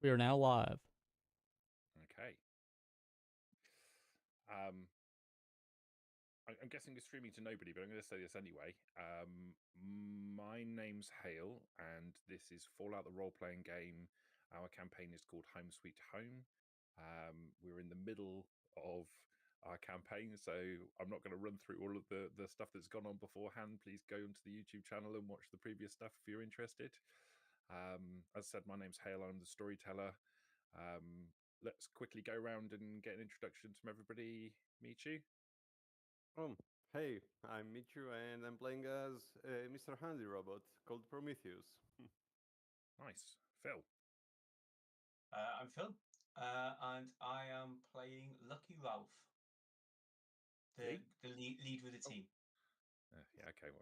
We are now live. Okay. I'm guessing you're streaming to nobody, but I'm going to say this anyway. My name's Hale, and this is Fallout the role-playing game. Our campaign is called Home Sweet Home. We're in the middle of our campaign, so I'm not going to run through all of the stuff that's gone on beforehand. Please go onto the YouTube channel and watch the previous stuff if you're interested. As I said, my name's Hale. I'm the storyteller. Let's quickly go around and get an introduction from everybody. Michu? Hey, I'm Michu and I'm playing as Mr. Handy Robot called Prometheus. Nice. Phil? I'm Phil, and I am playing Lucky Ralph, the lead with the team. Yeah, okay.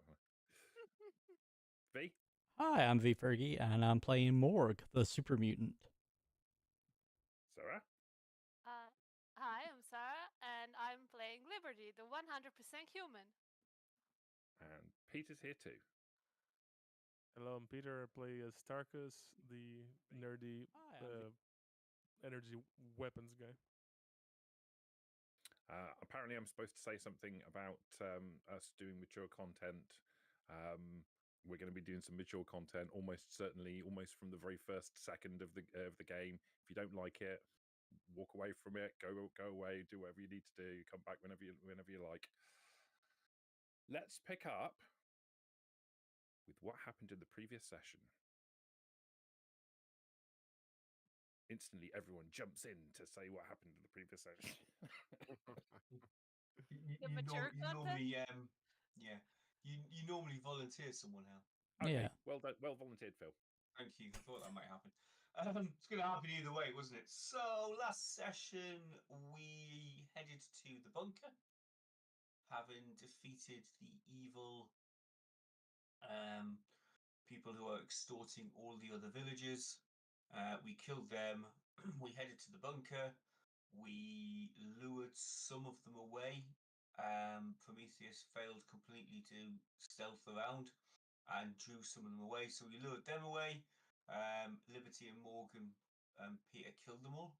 V? Hi, I'm V Fergie, and I'm playing Morg, the super mutant. Sarah? Hi, I'm Sarah, and I'm playing Liberty, the 100% human. And Peter's here too. Hello, I'm Peter. I play as Tarkus, the nerdy energy weapons guy. Apparently, I'm supposed to say something about us doing mature content. We're going to be doing some mature content, almost certainly, almost from the very first second of the game. If you don't like it, walk away from it. Go away. Do whatever you need to do. Come back whenever you like. Let's pick up with what happened in the previous session. Instantly, everyone jumps in to say what happened in the previous session. You normally volunteer someone now. Okay, yeah. well done, well volunteered, Phil. Thank you. I thought that might happen. It's going to happen either way, wasn't it? So last session we headed to the bunker, having defeated the evil people who are extorting all the other villagers. We killed them. We headed to the bunker. We lured some of them away. Prometheus failed completely to stealth around and drew some of them away. So we lured them away. Liberty and Morgan and Peter killed them all.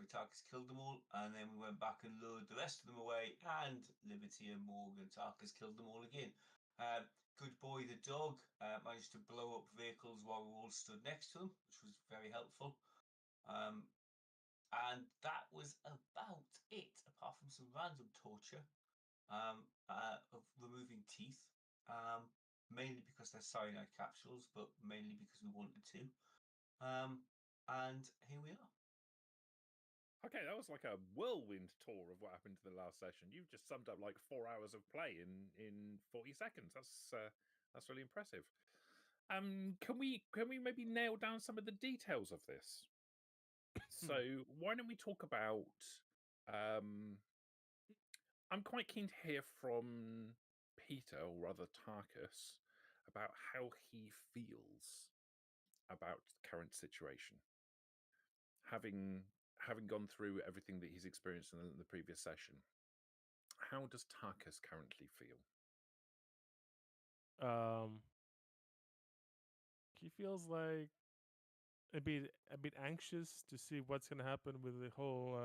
Tarkus killed them all, and then we went back and lured the rest of them away, and Liberty and Morgan Tarkus killed them all again. Good Boy the dog managed to blow up vehicles while we all stood next to them, which was very helpful. And that was about it, apart from some random torture of removing teeth, mainly because they're cyanide capsules, but mainly because we wanted to. And here we are. Okay, that was like a whirlwind tour of what happened in the last session. You just summed up like 4 hours of play in 40 seconds. That's really impressive. Can we maybe nail down some of the details of this? So why don't we talk about? I'm quite keen to hear from Peter, or rather Tarkus, about how he feels about the current situation. Having gone through everything that he's experienced in the previous session, how does Tarkus currently feel? He feels like a bit anxious to see what's gonna happen with the whole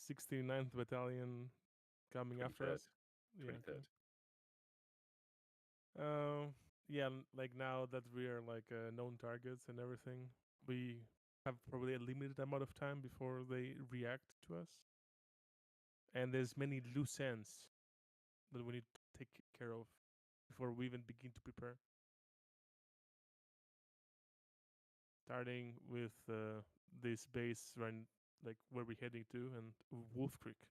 69th Battalion coming 23rd. after us. 23rd. Yeah, like now that we are like known targets and everything, we have probably a limited amount of time before they react to us. And there's many loose ends that we need to take care of before we even begin to prepare. Starting with this base right, like where we're heading to, and Wolf Creek.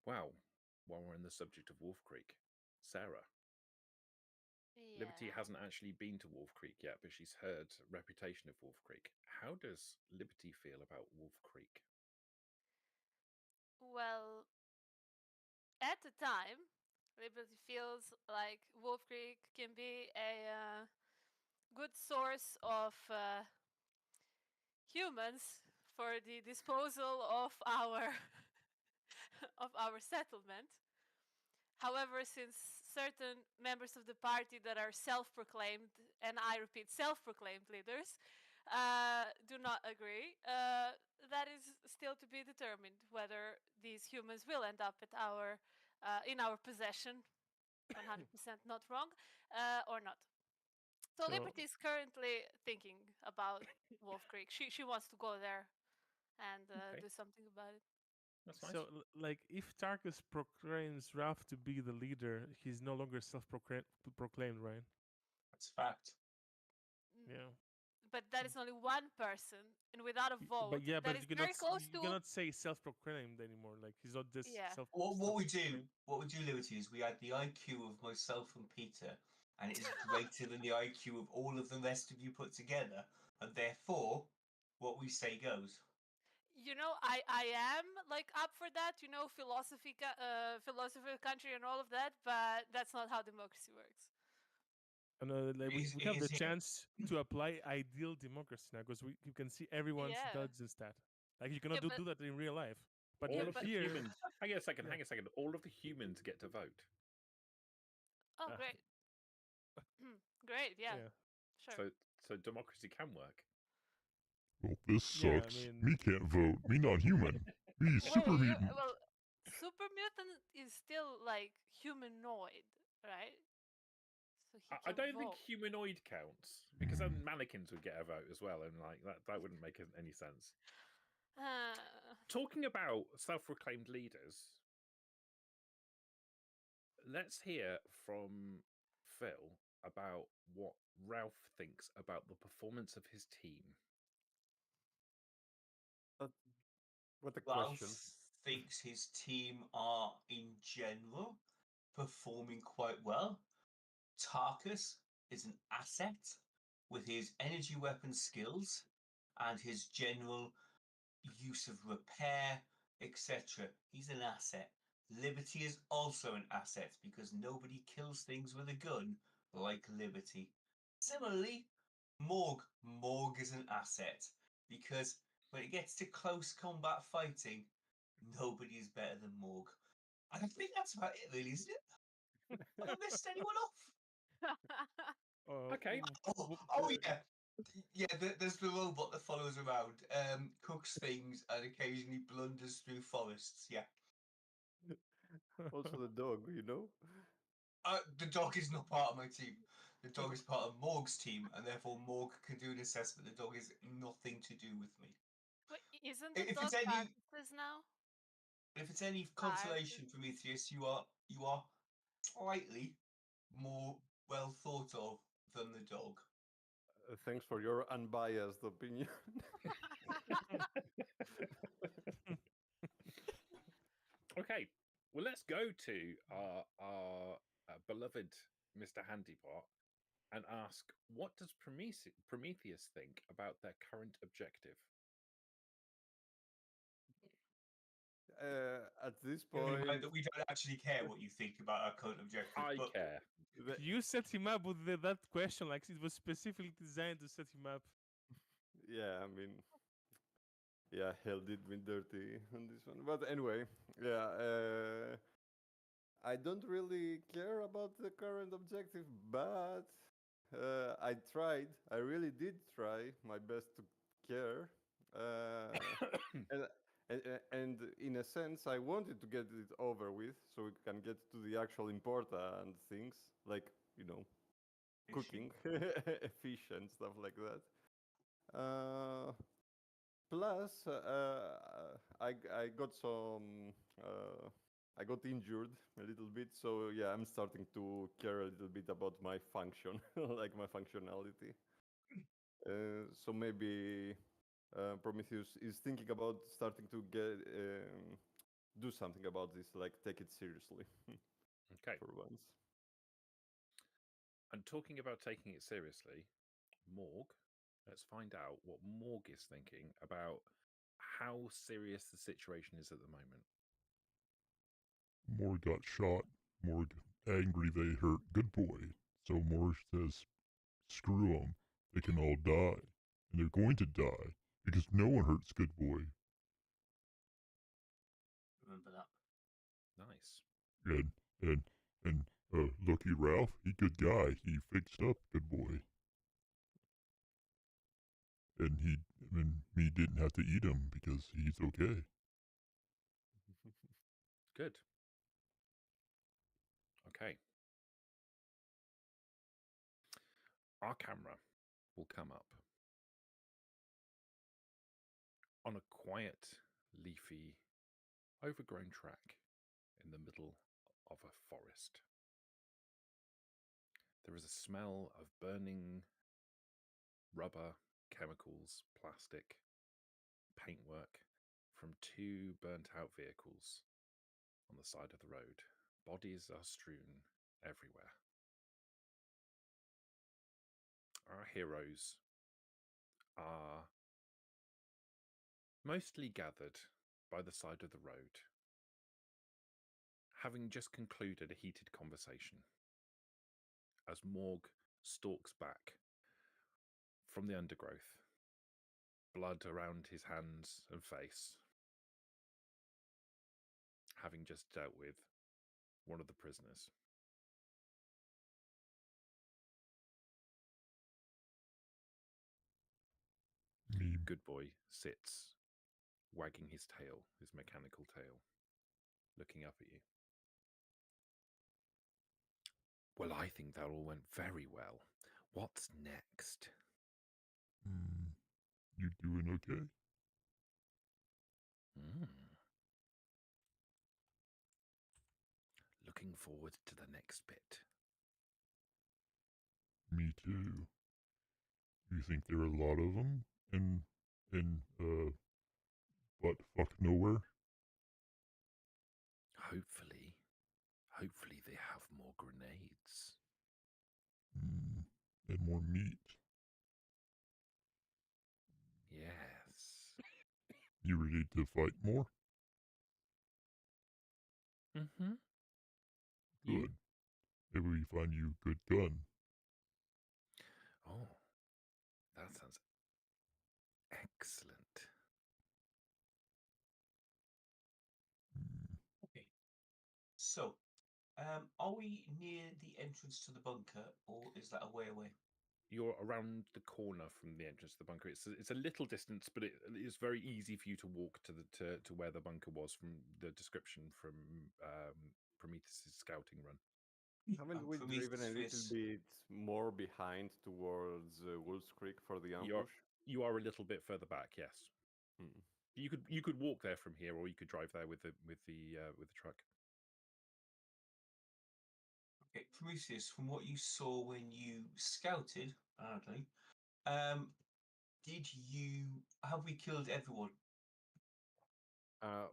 Wow. While we're on the subject of Wolf Creek, Sarah. Yeah. Liberty hasn't actually been to Wolf Creek yet, but she's heard reputation of Wolf Creek. How does Liberty feel about Wolf Creek? Well, at the time, Liberty feels like Wolf Creek can be a good source of humans for the disposal of our of our settlement. However, since certain members of the party that are self-proclaimed, and I repeat, self-proclaimed leaders, do not agree. That is still to be determined whether these humans will end up at in our possession, 100% not wrong, or not. So Liberty is currently thinking about Wolf Creek. She wants to go there and do something about it. That's nice. So, like, if Tarkus proclaims Ralph to be the leader, he's no longer self-proclaimed, right? That's fact. Yeah. But that is only one person, and without a vote, But yeah, that but is you cannot very close you to. cannot say self-proclaimed anymore. Like, he's not this Yeah. What we do, Liberty, is we add the IQ of myself and Peter, and it is greater than the IQ of all of the rest of you put together, and therefore, what we say goes. You know, I am like up for that. You know, philosophy of country and all of that, but that's not how democracy works. And like we have the chance to apply ideal democracy now because you can see everyone's duds and stat. Like you cannot do that in real life. But all of the here, humans. Hang a second. All of the humans get to vote. Oh, great. Great. Yeah. Sure. So democracy can work. Well, this sucks. I mean, me can't vote. Me not human. Me super mutant. Well, super mutant is still like humanoid, right? So I don't think humanoid counts because then mannequins would get a vote as well, and like that wouldn't make any sense. Talking about self-proclaimed leaders, let's hear from Phil about what Ralph thinks about the performance of his team. What a Ralph question. thinks his team are, in general, performing quite well. Tarkus is an asset with his energy weapon skills and his general use of repair, etc. He's an asset. Liberty is also an asset because nobody kills things with a gun like Liberty. Similarly, Morg is an asset because when it gets to close combat fighting, nobody is better than Morg. And I think that's about it, really, isn't it? Have I missed anyone off? Okay. Yeah. Yeah, there's the robot that follows around, cooks things, and occasionally blunders through forests. Yeah. Also the dog, you know? The dog is not part of my team. The dog is part of Morg's team, and therefore Morg can do an assessment. The dog has nothing to do with me. But isn't the dog Tarkus now? If it's any consolation, Prometheus, you are slightly more well thought of than the dog. Thanks for your unbiased opinion. Okay, well, let's go to our beloved Mr. Handybot and ask, what does Prometheus think about their current objective? At this point, that we don't actually care what you think about our current objective. I care. You set him up with that question, like it was specifically designed to set him up. Yeah, I mean, yeah, hell did me dirty on this one. But anyway, yeah, I don't really care about the current objective, but I tried. I really did try my best to care. And in a sense, I wanted to get it over with so we can get to the actual important things, like, you know, cooking, fish and stuff like that. Plus, I got some. I got injured a little bit, so yeah, I'm starting to care a little bit about my function, like my functionality. So maybe Prometheus is thinking about starting to do something about this, like take it seriously. Okay. For once. And talking about taking it seriously, Morg, let's find out what Morg is thinking about how serious the situation is at the moment. Morg got shot. Morg angry they hurt Good Boy. So Morg says, screw them. They can all die. And they're going to die because no one hurts Good Boy. Remember that. Nice. And Lucky Ralph, he good guy. He fixed up, good boy. And me didn't have to eat him because he's okay. Good. Okay. Our camera will come up on a quiet, leafy, overgrown track in the middle of a forest. There is a smell of burning rubber, chemicals, plastic, paintwork from two burnt out vehicles on the side of the road. Bodies are strewn everywhere. Our heroes are mostly gathered by the side of the road, having just concluded a heated conversation, as Morg stalks back from the undergrowth, blood around his hands and face, having just dealt with one of the prisoners. Me, Good boy sits, wagging his tail, his mechanical tail, looking up at you. Well, I think that all went very well. What's next? you doing okay? Looking forward to the next bit. Me too. You think there are a lot of them in butt fuck nowhere? Hopefully they have more grenades. And more meat. Yes. You ready to fight more? Mm-hmm. Good. Maybe we find you a good gun. Oh, that sounds excellent. Okay. So, are we near the entrance to the bunker, or is that a way away? You're around the corner from the entrance to the bunker. It's a little distance, but it is very easy for you to walk to where the bunker was from the description from Prometheus' scouting run. Haven't we driven a little bit more behind towards Wolf's Creek for the ambush? You are a little bit further back, yes. You could walk there from here, or you could drive there with the truck. Okay, Prometheus, from what you saw when you scouted, apparently, have we killed everyone?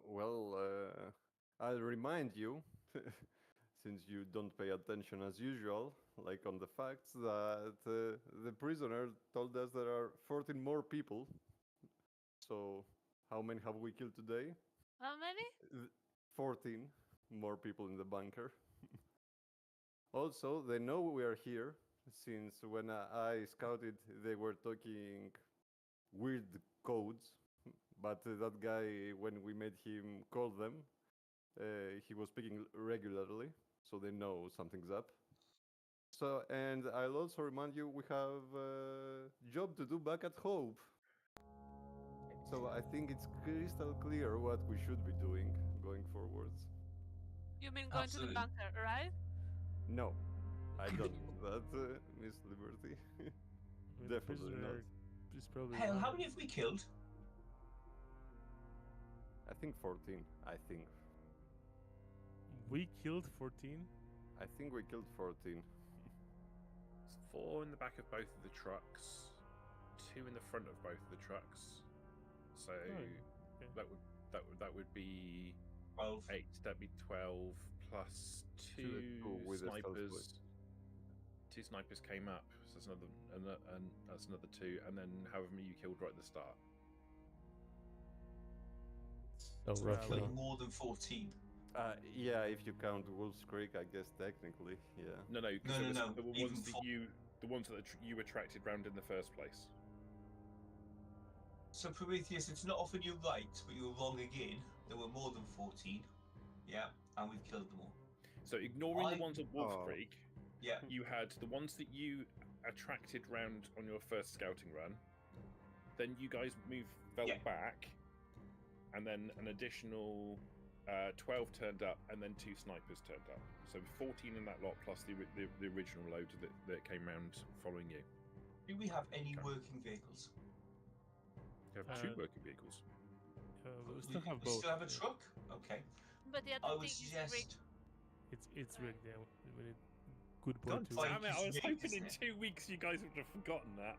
Well, I'll remind you, since you don't pay attention as usual, like on the facts, that the prisoner told us there are 14 more people. So, how many have we killed today? How many? 14 more people in the bunker. Also, they know we are here, since when I scouted, they were talking weird codes. But that guy, when we made him call them, he was speaking regularly, so they know something's up. So, and I'll also remind you, we have a job to do back at Hope. So I think it's crystal clear what we should be doing going forwards. You mean going to the Absolutely. bunker, right? No, I don't want that, Miss Liberty. Definitely not. Is probably Hell, how lying. many have we killed? I think 14. I think. We killed 14. I think we killed 14. It's 4 in the back of both of the trucks, 2 in the front of both of the trucks. So okay. that would be 12. 8. That'd be 12 plus 2 with the stealth snipers. blade. 2 snipers came up, so that's another 2, and then however many you killed right at the start. So So we're roughly. killing more than 14. Yeah, if you count Wolf's Creek, I guess technically, yeah. No, No, there were even ones that you attracted round in the first place. So Prometheus, it's not often you're right, but you're wrong again. There were more than 14. Yeah, and we've killed them all. So ignoring the I- ones at Wolf Oh. Creek, Yeah. you had the ones that you attracted round on your first scouting run. Then you guys fell Yeah. back, and then an additional 12 turned up, and then 2 snipers turned up. So 14 in that lot, plus the original load that came round following you. Do we have any Okay. working vehicles? You have 2 Uh, working vehicles. We still have we both. still have a yeah. truck? Okay. But the I other would thing is suggest. It's Right. rigged. Yeah, we need good boy God too. Fine. damn it! I was It's rigged, hoping in isn't 2 weeks you guys would have forgotten that.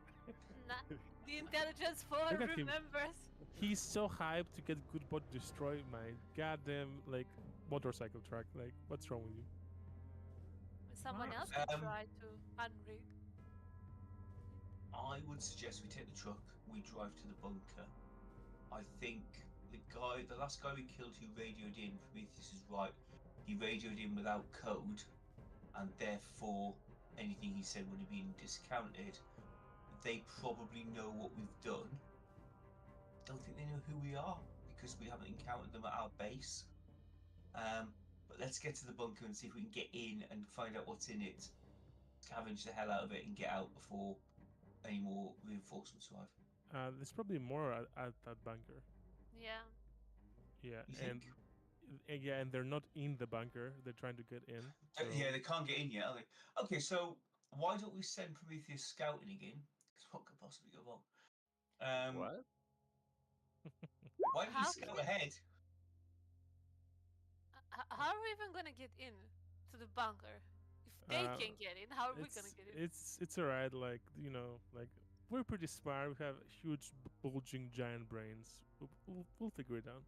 the intelligence 4 Look at him. remembers. He's so hyped to get good boy to destroy my goddamn like motorcycle track. Like, what's wrong with you? Someone Wow. else can Um, try to unrig. I would suggest we take the truck, we drive to the bunker. I think the last guy we killed who radioed in, Prometheus is right. He radioed in without code, and therefore anything he said would have been discounted. They probably know what we've done. Don't think they know who we are because we haven't encountered them at our base. But let's get to the bunker and see if we can get in and find out what's in it. Scavenge the hell out of it and get out before any more reinforcements arrive. There's probably more at that bunker. Yeah. Yeah, You and think? and they're not in the bunker. They're trying to get in. So Yeah, they can't get in yet, are they? Okay, so why don't we send Prometheus scouting again? Because what could possibly go wrong? What? Why don't you How scout can- ahead? How are we even gonna get in to the bunker? If they Uh, can get in, how are we gonna get in? It's alright. Like like we're pretty smart. We have huge, bulging, giant brains. We'll figure it out.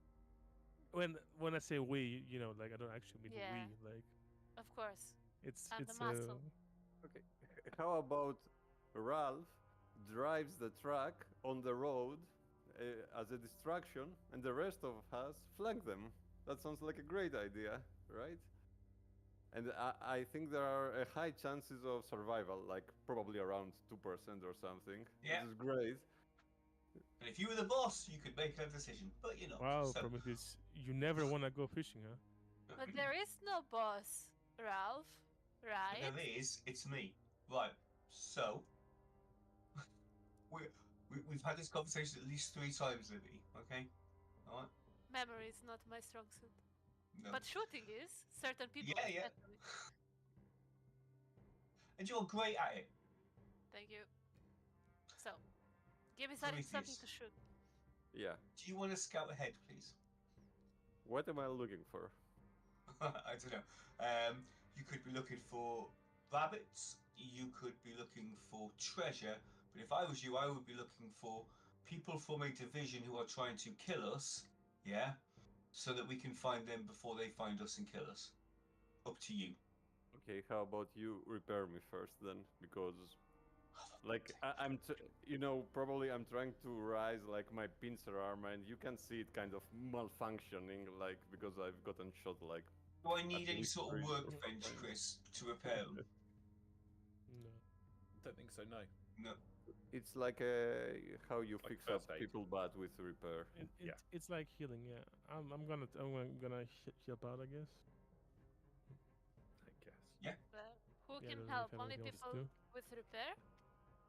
When I say we, like I don't actually mean Yeah. we. Like Of course. it's And the it's muscle. Okay. How about Ralph drives the truck on the road as a distraction, and the rest of us flank them? That sounds like a great idea, right? And I think there are high chances of survival, like probably around 2% or something. Yeah. This is great. And if you were the boss, you could make that decision. But you know. wow, so, Prometheus, you never want to go fishing, huh? But there is no boss, Ralph. Right? There is. It's me. Right. So we've had this conversation at least 3 times, Libby. Okay. All right. Memory is not my strong suit. No. But shooting is. Certain people Yeah. especially. And you're great at it. Thank you. So, give me something Prometheus. to shoot. Yeah. Do you want to scout ahead, please? What am I looking for? I don't know. You could be looking for rabbits. You could be looking for treasure. But if I was you, I would be looking for people from a division who are trying to kill us. Yeah, so that we can find them before they find us and kill us. Up to you. Okay, how about you repair me first then? Because, like, probably I'm trying to rise like my pincer armor, and you can see it kind of malfunctioning, like because I've gotten shot like. Do I need any least sort of 3 or workbench, 4 times. Chris, to repair them? No. Don't think so. No. No. It's like how you Like fix up first aid. people bad with repair. Yeah. It's like healing. Yeah, I'm gonna help out, I guess. I guess. Who Yeah, can doesn't help? have Only anything else to people do. with repair?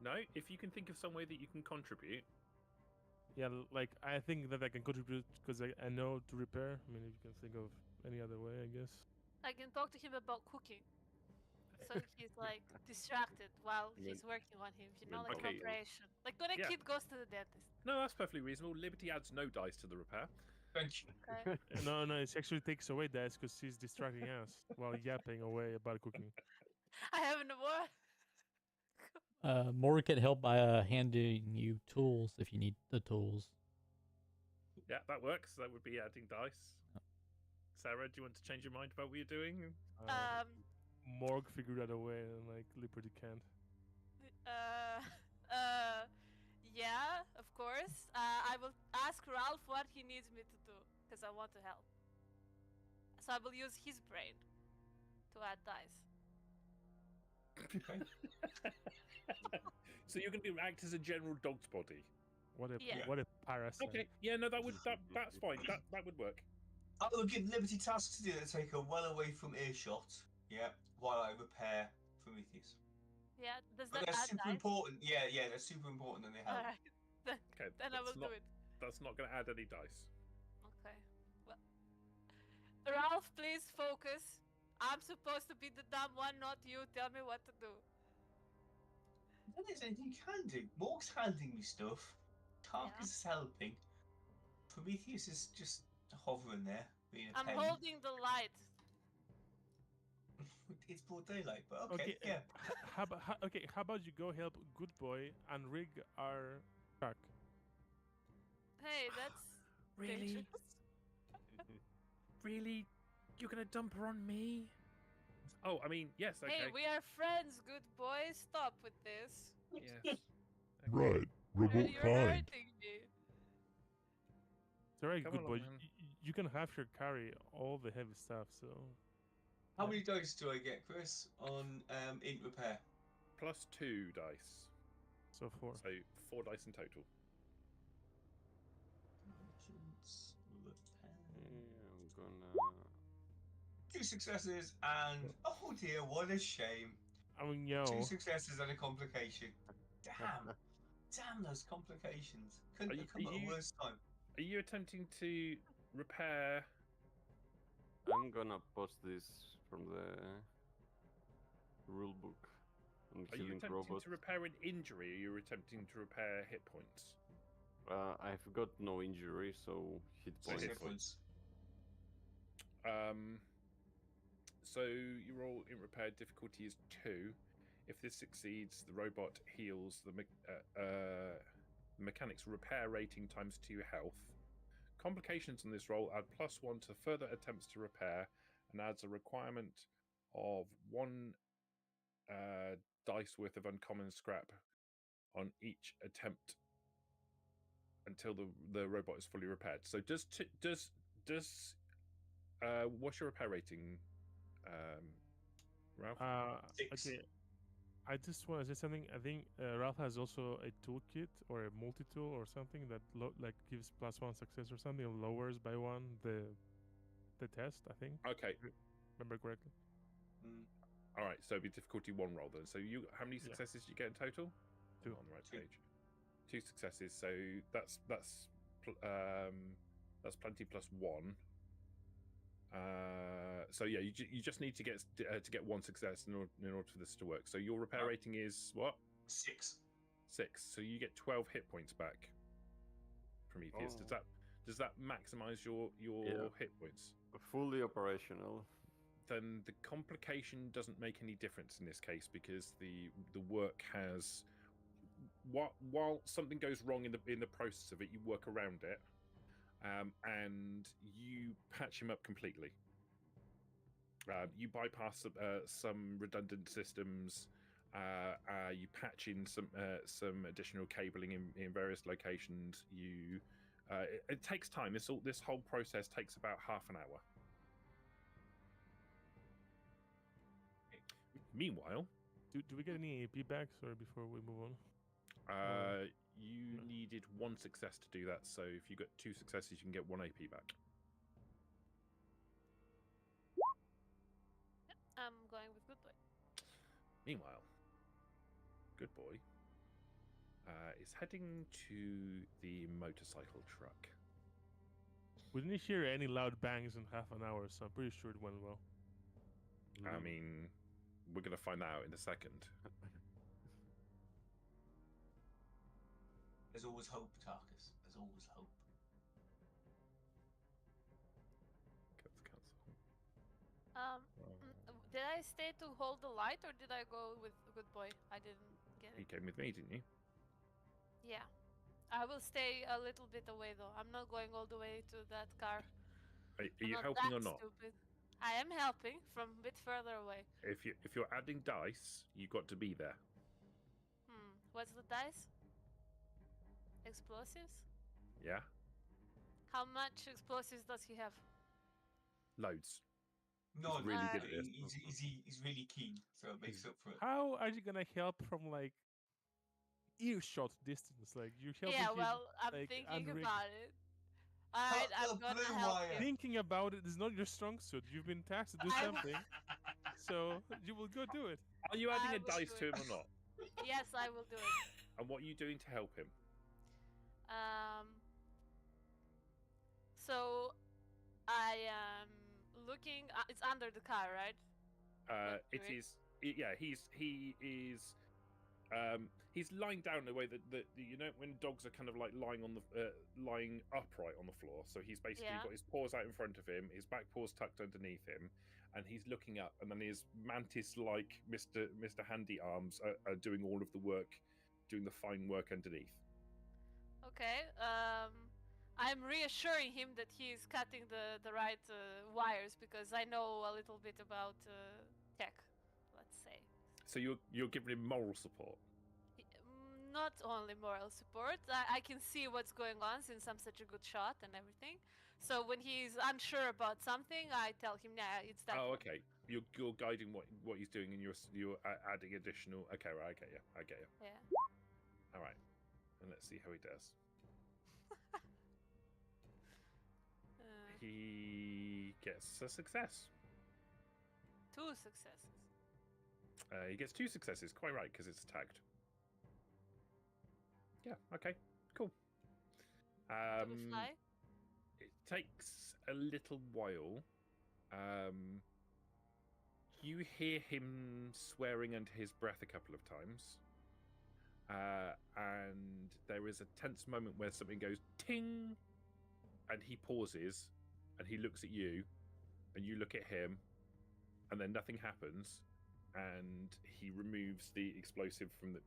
No. If you can think of some way that you can contribute, Yeah, like I think that I can contribute because I know to repair. I mean, if you can think of any other way, I guess. I can talk to him about cooking. So he's like distracted while And then- he's working on him, and then like Okay. operation. Like when a Yeah. kid goes to the dentist. no, that's perfectly reasonable. Liberty adds no dice to the repair. Thank you. Okay. No, it actually takes away that because she's distracting us while yapping away about cooking. I have no more. Morg can help by handing you tools if you need the tools. Yeah, that works. That would be adding dice. Sarah, do you want to change your mind about what you're doing? Morg figured out a way, and like Liberty can't. Yeah, of course. I will ask Ralph what he needs me to do because I want to help. So I will use his brain to add dice. Okay. So you're going to act as a general dog's body. What a Yeah. what a parasite. Okay. Yeah. No, that's fine. That would work. I will give Liberty tasks to do that take her well away from earshot. Yeah, while I repair Prometheus. Yeah, does But that they're add super dice? important. Yeah, they're super important and they help. Alright, then, Okay, then I will do it. That's not going to add any dice. Okay. Well, Ralph, please focus. I'm supposed to be the dumb one, not you. Tell me what to do. Then there's anything you can do. Morg's handing me stuff. Tarkus is helping. Prometheus is just hovering there, being a I'm pain. holding the light. It's broad daylight, but okay, yeah. How about you go help Good Boy and rig our truck? Hey, that's Really? dangerous. Really? You're going to dump her on me? Oh, I mean, yes, okay. Hey, we are friends, good boy. Stop with this. Yes. Right. Remote You're kind. hurting me. It's alright, Come Good along, Boy. man. You can have her carry all the heavy stuff. So How many dice do I get, Chris, on int repair? +2 dice. so 4. So 4 dice in total. I'm gonna. 2 successes and oh dear, what a shame. I mean, 2 successes and a complication. Damn those complications. Couldn't have come at a worse time. Are you attempting to repair? I'm gonna post this from the rule book on Are you healing attempting robot. to repair an injury, or are you attempting to repair hit points? I've got no injury, so hit So points. hit points. So you roll in repair. Difficulty is 2. If this succeeds, the robot heals. The mechanics repair rating times 2 health. Complications on this roll add +1 to further attempts to repair, and adds a requirement of 1 dice worth of uncommon scrap on each attempt until the robot is fully repaired. So does what's your repair rating, Ralph? 6. Okay. I just want to say something. I think Ralph has also a toolkit or a multi-tool or something that like gives +1 success or something, and lowers by 1 the test. I think. Okay. Remember correctly. All right. So it'd be difficulty 1 roll then. So how many Yeah. successes did you get in total? 2. On the right 2. page. 2 successes. So that's plenty +1. So yeah, you just need to get 1 success in order for this to work. So your repair rating is what? 6. 6. So you get 12 hit points back. Prometheus. Oh. Does that maximize your Yeah. hit points? Fully operational. Then the complication doesn't make any difference in this case, because the work has, while something goes wrong in the process of it, you work around it, and you patch him up completely. You bypass some redundant systems. You patch in some additional cabling in various locations. It takes time. This whole process takes about half an hour. Meanwhile, Do we get any AP back? Sorry, before we move on. you needed 1 success to do that. So if you got 2 successes, you can get 1 AP back. I'm going with good boy. Meanwhile, Good Boy is heading to the motorcycle truck. We didn't hear any loud bangs in half an hour, so I'm pretty sure it went well. I mean, we're going to find out in a second. There's always hope, Tarkus. There's always hope. Cancel. Did I stay to hold the light, or did I go with good boy? I didn't get You it. came with me, didn't you? Yeah. I will stay a little bit away though. I'm not going all the way to that car. Are I'm you not helping or that not? Stupid. I am helping from a bit further away. If you're adding dice, you've got to be there. What's the dice? Explosives? Yeah, How much explosives does he have? loads. No, He's really good at this. He's really keen, so it makes up for it. How are you gonna help from like earshot distance? Like you help. Yeah, well, I'm like, thinking unrig- about it. All right, Cut I'm the gonna blue help wire. you. Thinking about it is not your strong suit. You've been tasked to do I- something, so you will go do it. Are you adding I a will dice do to it. him or not? Yes, I will do it. And what are you doing to help him? So I am looking. It's under the car, right? It Mercury? is. Yeah, he is. He's lying down the way that you know when dogs are kind of like lying on the lying upright on the floor. So he's basically Yeah. got his paws out in front of him, his back paws tucked underneath him, and he's looking up. And then his mantis-like Mr. Handy Arms are doing all of the work, doing the fine work underneath. Okay. I'm reassuring him that he is cutting the right wires because I know a little bit about tech. Let's say. So you're giving him moral support. Not only moral support. I can see what's going on since I'm such a good shot and everything. So when he's unsure about something, I tell him, "Yeah, it's that." Oh, one." okay. You're guiding what he's doing, and you're adding additional. Okay, right. I get you. I get you. Yeah. All right. And let's see how he does. He gets a success. 2 successes. He gets 2 successes. Quite right, because it's tagged. Yeah. Okay. Cool. Do we fly? It takes a little while. You hear him swearing under his breath a couple of times. And there is a tense moment where something goes ting, and he pauses, and he looks at you, and you look at him, and then nothing happens, and he removes the explosive from the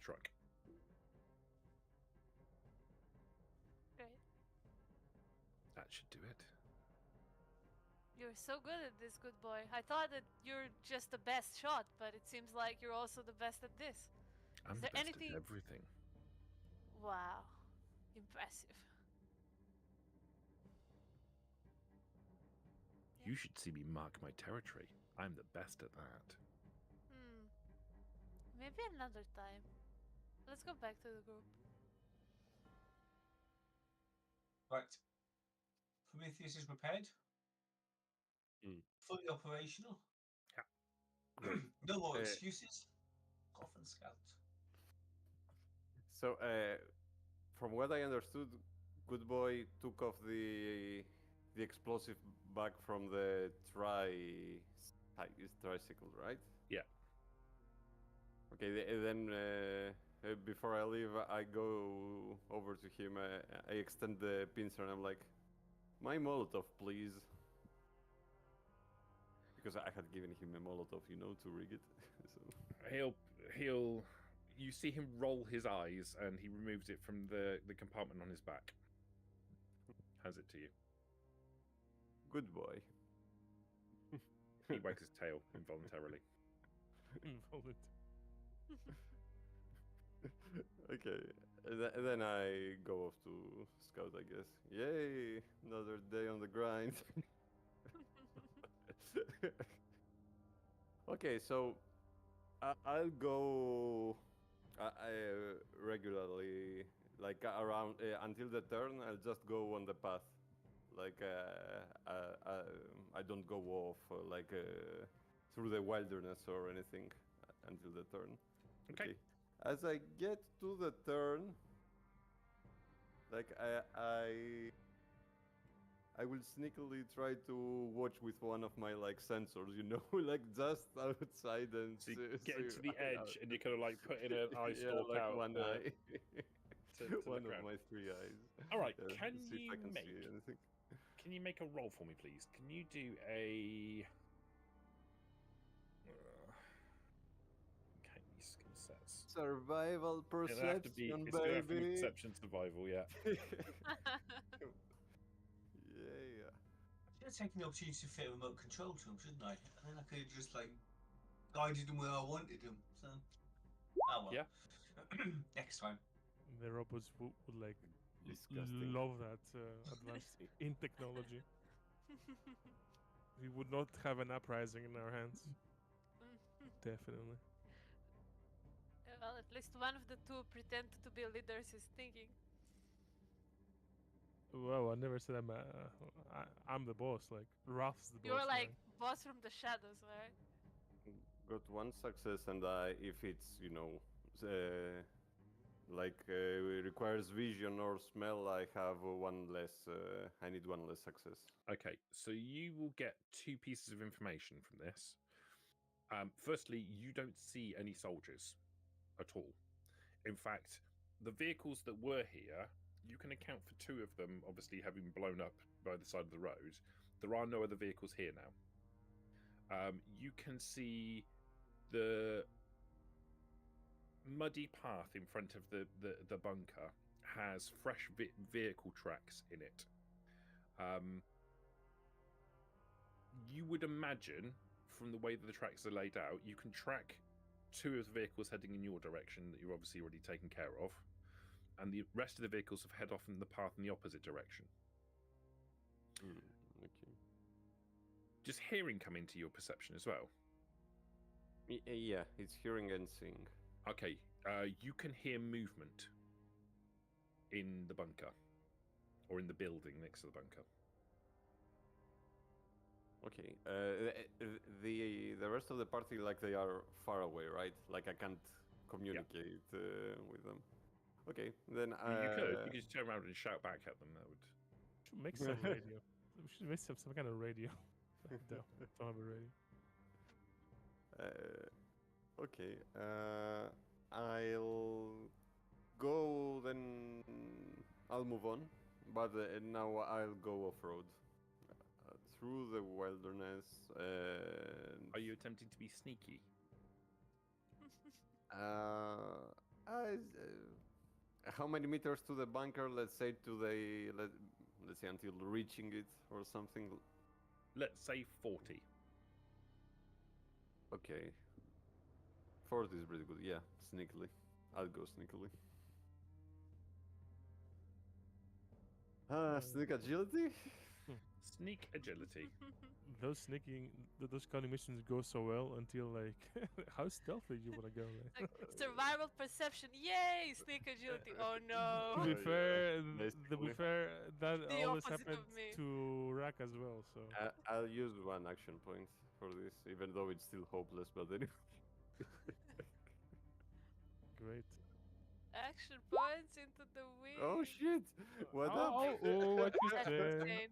truck. Great. That should do it. You're so good at this, good boy. I thought that you're just the best shot, but it seems like you're also the best at this. I'm Is the there best anything- at everything. Wow. Impressive. You should see me mark my territory. I'm the best at that. Maybe another time. Let's go back to the group. Right. Prometheus is repaired. Mm. Fully operational. Yeah. No more excuses. Off and scout. So, from what I understood, Good Boy took off the explosive bag from the tricycle, right? Yeah. Okay, then before I leave, I go over to him. I extend the pincer and I'm like, "My Molotov, please." Because I had given him a Molotov, to rig it. So. He'll. You see him roll his eyes, and he removes it from the compartment on his back. Hands it to you. Good boy. He wags his tail involuntarily. Okay, and then I go off to scout, I guess. Yay, another day on the grind. Okay, so I'll go regularly, like around until the turn. I'll just go on the path, like I don't go off through the wilderness or anything until the turn. Okay. As I get to the turn, like I will sneakily try to watch with one of my sensors, like just outside and So you get into the edge, and you kind of like put in an eye stalk like out. one eye. to One look of around. my 3 eyes. All right. To Can see if I you can make? see anything. Can you make a roll for me, please? Can you do a? Okay, these skill sets. Survival It'll have to be. perception, It's gonna have to be baby. perception survival. Yeah. Yeah. I should have taken the opportunity to fit a remote control to him, shouldn't I? And then I could have just guided him where I wanted him. So, oh well. Yeah. Next time. The robots would Disgusting. love that advance in technology. We would not have an uprising in our hands. Definitely. Well, at least one of the two pretend to be leaders is thinking. Well, I never said I'm the boss. Like Ralph's the boss. You're like man. boss from the shadows, right? Got one success, and if it's requires vision or smell, I have one less. I need one less success. Okay, so you will get 2 pieces of information from this. Firstly, you don't see any soldiers at all. In fact, the vehicles that were here, you can account for 2 of them, obviously having blown up by the side of the road. There are no other vehicles here now. You can see the muddy path in front of the bunker has fresh vehicle tracks in it. You would imagine, from the way that the tracks are laid out, you can track 2 of the vehicles heading in your direction that you're obviously already taken care of, and the rest of the vehicles have head off in the path in the opposite direction. Okay. Does hearing come into your perception as well? Yeah, it's hearing and seeing. Okay, you can hear movement in the bunker, or in the building next to the bunker. Okay. The rest of the party, like, they are far away, right? Like, I can't communicate with them. Okay, then You could just turn around and shout back at them. That would. Should make some radio. We should make some kind of radio. Don't have a radio. Okay. I'll go then. I'll move on, but now I'll go off road through the wilderness. Are you attempting to be sneaky? How many meters to the bunker? Let's say let's say until reaching it or something. Let's say 40. Okay. 40 is pretty good. Yeah, sneakily. I'll go sneakily. Sneak agility? Sneak agility. Those kind of missions go so well until like, how stealthy you wanna go? Like survival perception, yay! Sneak agility. Oh no. To be fair, Basically. that The always opposite of happened me. to Rack as well. So I'll use one action point for this, even though it's still hopeless, but anyway. great. Action points into the wind. Oh shit! What up? Oh, what you That's said? insane.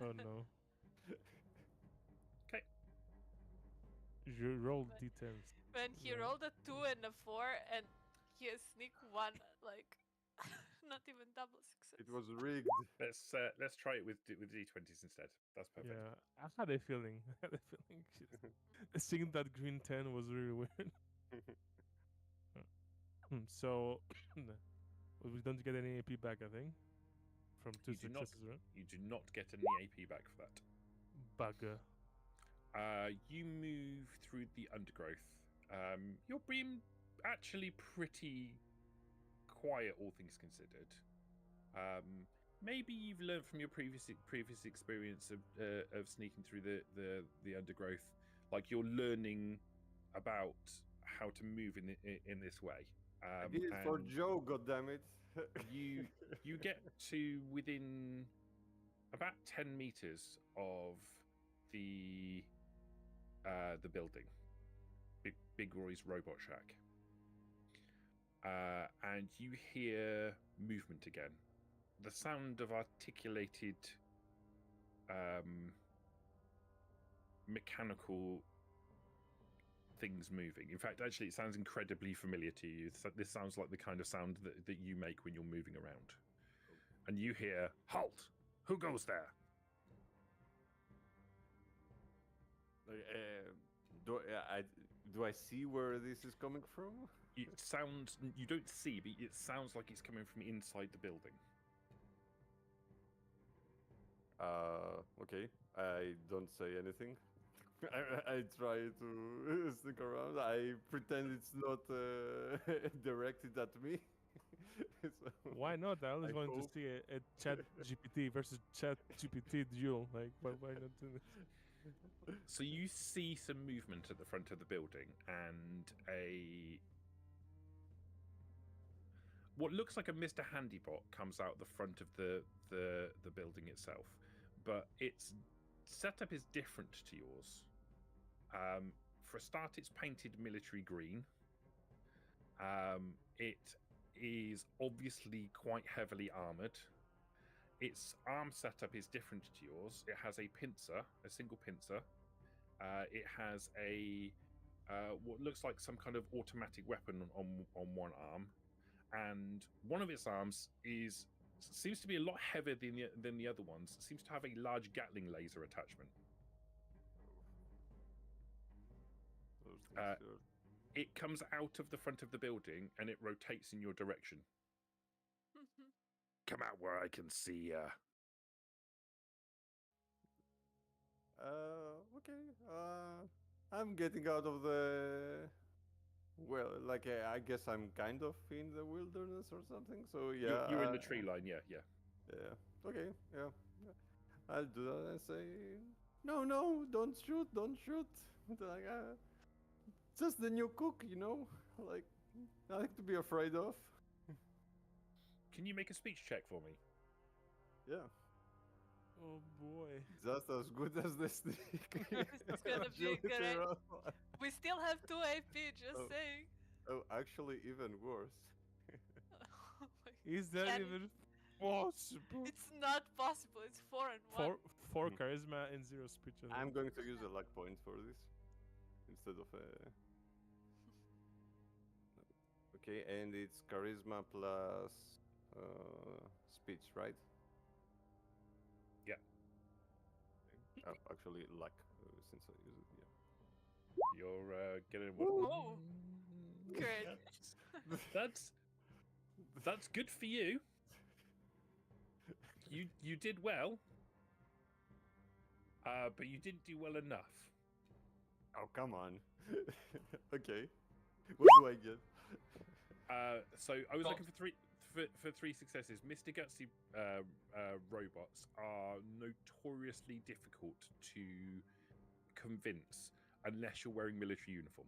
Oh no. Okay. You rolled d10s. When he Yeah. rolled a 2 and a 4 and he has sneak 1, like not even double success. It was rigged. Let's try it with d20s instead. That's perfect. Yeah, I had a feeling. I had a feeling. Seeing that green 10 was really weird. So we don't get any AP back, I think, from 2 You do not- successes, right? You do not get any AP back for that. Bugger. You move through the undergrowth. You're being actually pretty quiet, all things considered. Maybe you've learned from your previous experience of sneaking through the undergrowth. Like you're learning about how to move in this way. I did it for and Joe, goddammit. you get to within about 10 meters of the building, Big Roy's robot shack, and you hear movement again. The sound of articulated mechanical things moving. In fact, actually, it sounds incredibly familiar to you. This sounds like the kind of sound that you make when you're moving around. And you hear, "Halt! Who goes there?" Do I see where this is coming from? It sounds, you don't see, but it sounds like it's coming from inside the building. Okay. I don't say anything. I try to stick around. I pretend it's not directed at me. So, Why not? I always I wanted hope. to see a Chat GPT versus Chat GPT duel. Like, why not do this? So you see some movement at the front of the building, and what looks like a Mr. Handybot comes out the front of the building itself, but its setup is different to yours. For a start, it's painted military green. It is obviously quite heavily armored. Its arm setup is different to yours. It has a pincer, a single pincer. It has a what looks like some kind of automatic weapon on one arm, and one of its arms seems to be a lot heavier than the other ones. It seems to have a large Gatling laser attachment. It comes out of the front of the building and it rotates in your direction. Come out where I can see ya. Okay. I'm getting out of the. Well, like I guess I'm kind of in the wilderness or something. So yeah. You're in the tree line. Yeah. Yeah. Okay. Yeah. I'll do that and say, no, don't shoot. Like, just the new cook, you know. Like, nothing to be afraid of. Can you make a speech check for me? Yeah. Oh boy. Just as good as the stick. It's gonna be great. We still have 2 AP, just saying. Oh, actually, even worse. Oh my Is that Can- even possible? It's not possible. It's 4 and 1. Four charisma and 0 speech. I I'm think. going to use a luck point for this instead of a. Okay, and it's charisma plus speech, right? Yeah. Oh, actually, luck since I use it. Yeah. You're getting what? Whoa. Great. That's good for you. You did well, but you didn't do well enough. Oh, come on. Okay. What do I get? So I was Got- looking for three successes. Mr. Gutsy robots are notoriously difficult to convince unless you're wearing military uniform.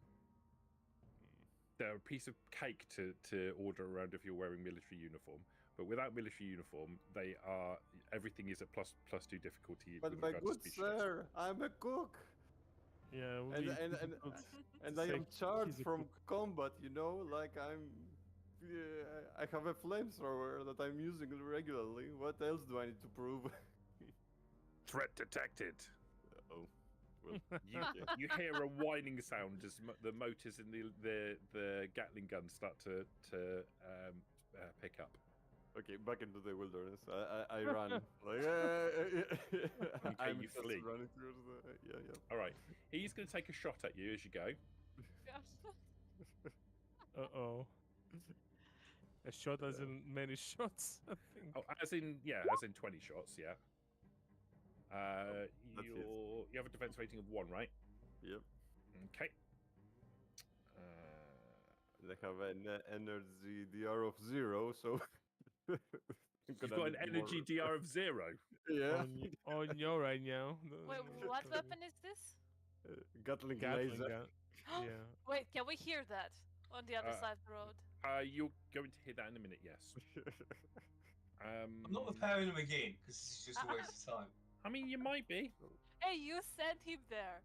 They're a piece of cake to order around if you're wearing military uniform. But without military uniform, everything is at plus 2 difficulty. But with my regard to good speech checks. sir, I'm a cook. Yeah, it would And be and and, difficult and to I say am charged he's a from cook. combat, you know, like I have a flamethrower that I'm using regularly. What else do I need to prove? Threat detected. Oh, well, You hear a whining sound as the motors in the Gatling gun start to pick up. okay, back into the wilderness. I run. Like, I'm you just flee. running towards the. Yeah. All right, he's going to take a shot at you as you go. Uh-oh. A shot as in many shots, I think. Oh, as in 20 shots. Yeah. that's it. You have a defense rating of 1, right? Yep. Okay. They have an energy DR of 0, so. You've got an energy DR of 0. Yeah. On you right now. Wait, what weapon is this? Gatling Gatling laser. gun. Yeah. Wait, can we hear that on the other side of the road? You're going to hear that in a minute. Yes. I'm not repairing them again because it's just a waste of time. I mean, you might be. Hey, you sent him there.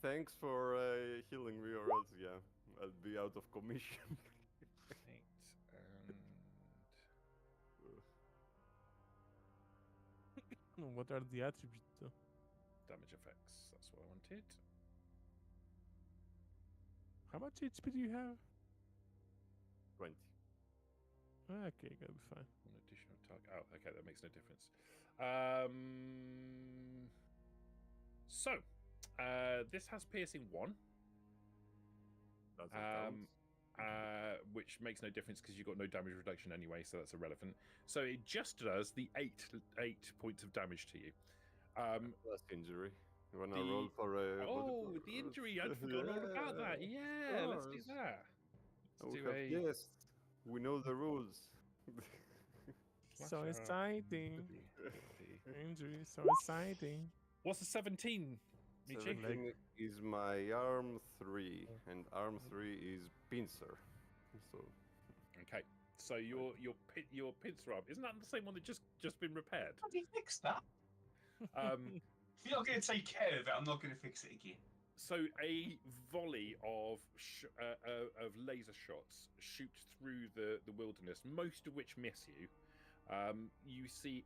Thanks for healing me, or else, yeah, I'll be out of commission. 8 and What are the attributes though? damage effects. That's what I wanted. How much HP do you have? 20. Okay, gotta be fine. One additional target. Oh, okay, that makes no difference. So, this has piercing 1. That's what counts. Which makes no difference because you've got no damage reduction anyway, so that's irrelevant. So it just does the 8 points of damage to you. Plus injury. You wanna roll for a. The injury! I'd forgotten all about that. Yeah, let's do that. Let's We do have guests. We know the rules. So exciting. Injury, so exciting. What's a 17, Michi? 17 is my arm 3, and arm 3 is pincer. So Okay. So your pincer arm, isn't that the same one that just been repaired? How do you fix that? Um, If you're not going to take care of it, I'm not going to fix it again. so a volley of laser shots shoot through the wilderness, most of which miss you. You see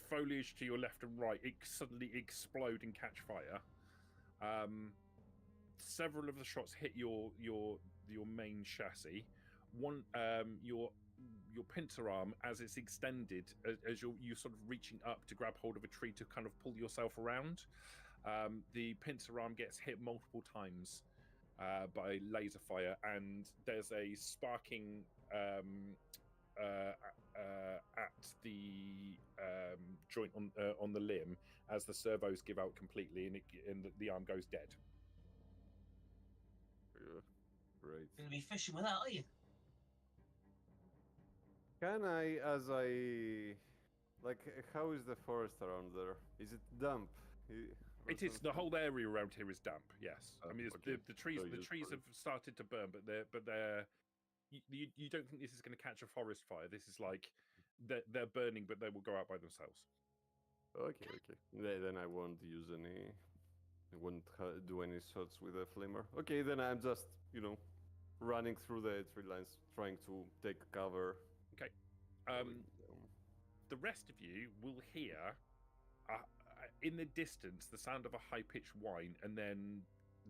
foliage to your left and right suddenly explode and catch fire. Several of the shots hit your main chassis. One, your pincer arm, as it's extended, as you're sort of reaching up to grab hold of a tree to kind of pull yourself around, the pincer arm gets hit multiple times by laser fire, and there's a sparking at the joint on the limb as the servos give out completely, and the arm goes dead. great. You're going to be fishing with that, are you? Can I, how is the forest around there? Is it damp? It is. The whole area around here is damp. Yes, I mean okay. the trees. So The trees have started to burn, but they're. You don't think this is going to catch a forest fire? This is like they're burning, but they will go out by themselves. Okay. Then I won't use any. I won't do any shots with a flamer. Okay, then I'm just running through the tree lines, trying to take cover. Okay. The rest of you will hear in the distance the sound of a high-pitched whine, and then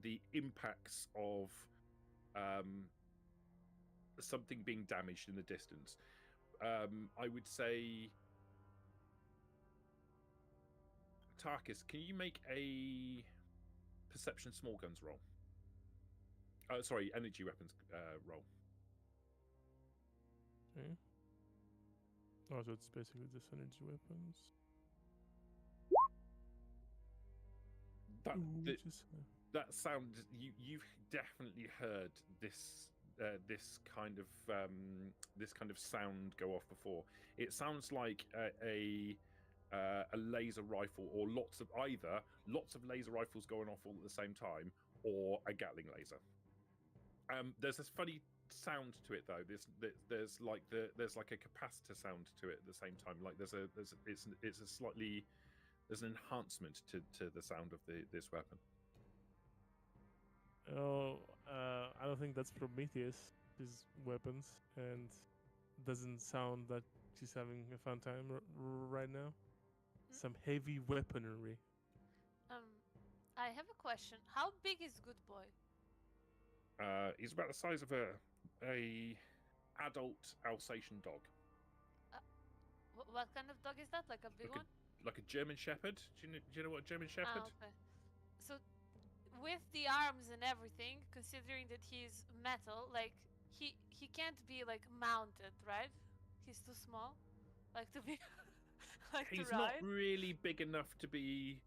the impacts of something being damaged in the distance. I would say, Tarkus, can you make a perception small guns roll? Sorry, energy weapons roll. Okay. Oh, so it's basically just energy weapons. That sound, you've definitely heard this kind of sound go off before. It sounds like a laser rifle, or lots of laser rifles going off all at the same time, or a Gatling laser. There's this funny sound to it though. There's like a capacitor sound to it at the same time. Like there's an enhancement to the sound of this weapon. Oh, I don't think that's Prometheus, his weapons, and doesn't sound that she's having a fun time right now. Some heavy weaponry. I have a question. How big is Good Boy? He's about the size of a adult Alsatian dog. What kind of dog is that? Like a big one? Like a German Shepherd. Do you know what a German Shepherd? Okay. So, with the arms and everything, considering that he's metal, like he can't be like mounted, right? He's too small, like to be like He's to not ride. really big enough to be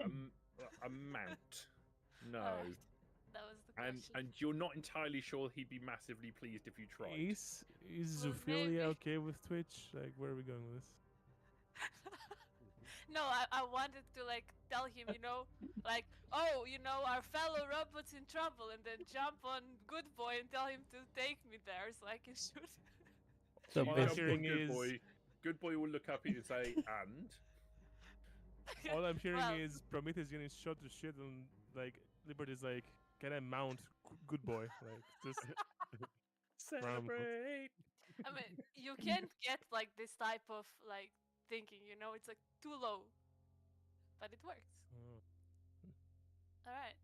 a mount. No. Alright. That was the question. And you're not entirely sure he'd be massively pleased if you tried. Is Well, maybe. Zoophilia okay with Twitch? Like, where are we going with this? No, I wanted to like tell him, like, oh, our fellow robot's in trouble, and then jump on Good Boy and tell him to take me there so I can shoot. So Well, hearing Good Boy will look up at you and say, and? All I'm hearing Well- is Prometheus getting shot to shit, and like Liberty's like, can I mount Good Boy? Like, just Celebrate! I mean, you can't get like this type of like thinking, it's like too low, but it works. All right,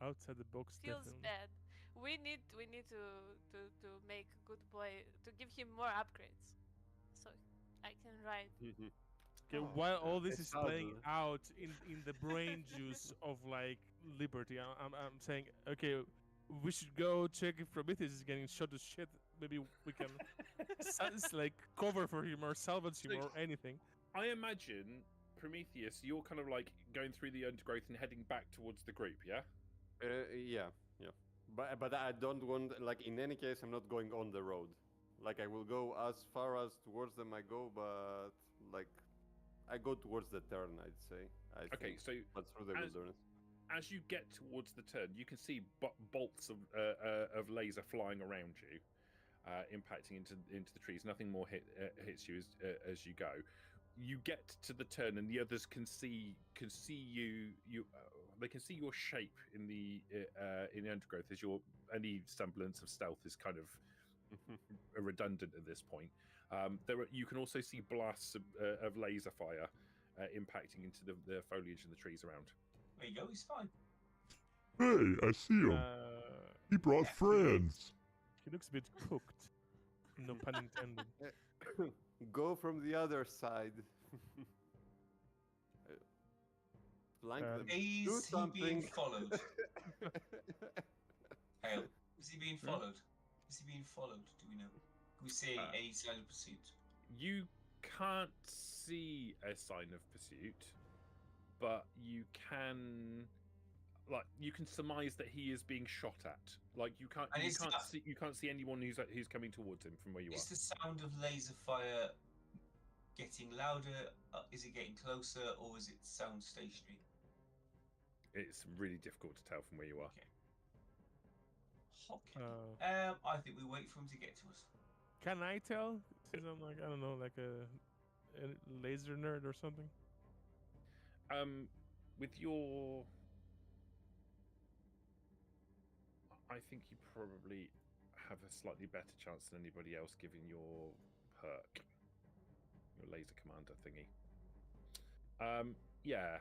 outside the box. feels Definitely. bad. We need to make Good Boy, to give him more upgrades, so I can ride. Okay, while all this is playing out in the brain juice of like Liberty, I'm saying, okay, we should go check if Prometheus is getting shot to shit. Maybe we can like cover for him or salvage him or anything. I imagine, Prometheus, you're kind of like going through the undergrowth and heading back towards the group, yeah? Yeah. But I don't want, like, in any case, I'm not going on the road. Like, I will go as far as towards them I go, but like I go towards the turn, I'd say. I Okay, think. so But through the as- wilderness. as you get towards the turn, you can see bolts of laser flying around you, impacting into the trees. Nothing more hits you as you go. You get to the turn, and the others can see you. They can see your shape in the undergrowth. As your any semblance of stealth is kind of redundant at this point. You can also see blasts of laser fire impacting into the foliage and the trees around. There you go. He's fine. Hey, I see him. He brought yeah. friends. He looks a bit cooked. No pun intended. Go from the other side. Flank them. Do Is he being something. followed? Hale, is he being followed? Is he being followed? Do we know? Can we see any sign of pursuit? You can't see a sign of pursuit, but you can surmise that he is being shot at. Like you can't see anyone who's coming towards him from where you Is are. the sound of laser fire getting louder? Is it getting closer, or is it sound stationary? It's really difficult to tell from where you are. Okay. I think we wait for him to get to us. Can I tell? Since I'm like, I don't know, like a laser nerd or something. With your, I think you probably have a slightly better chance than anybody else, given your perk, your laser commander thingy. Yeah.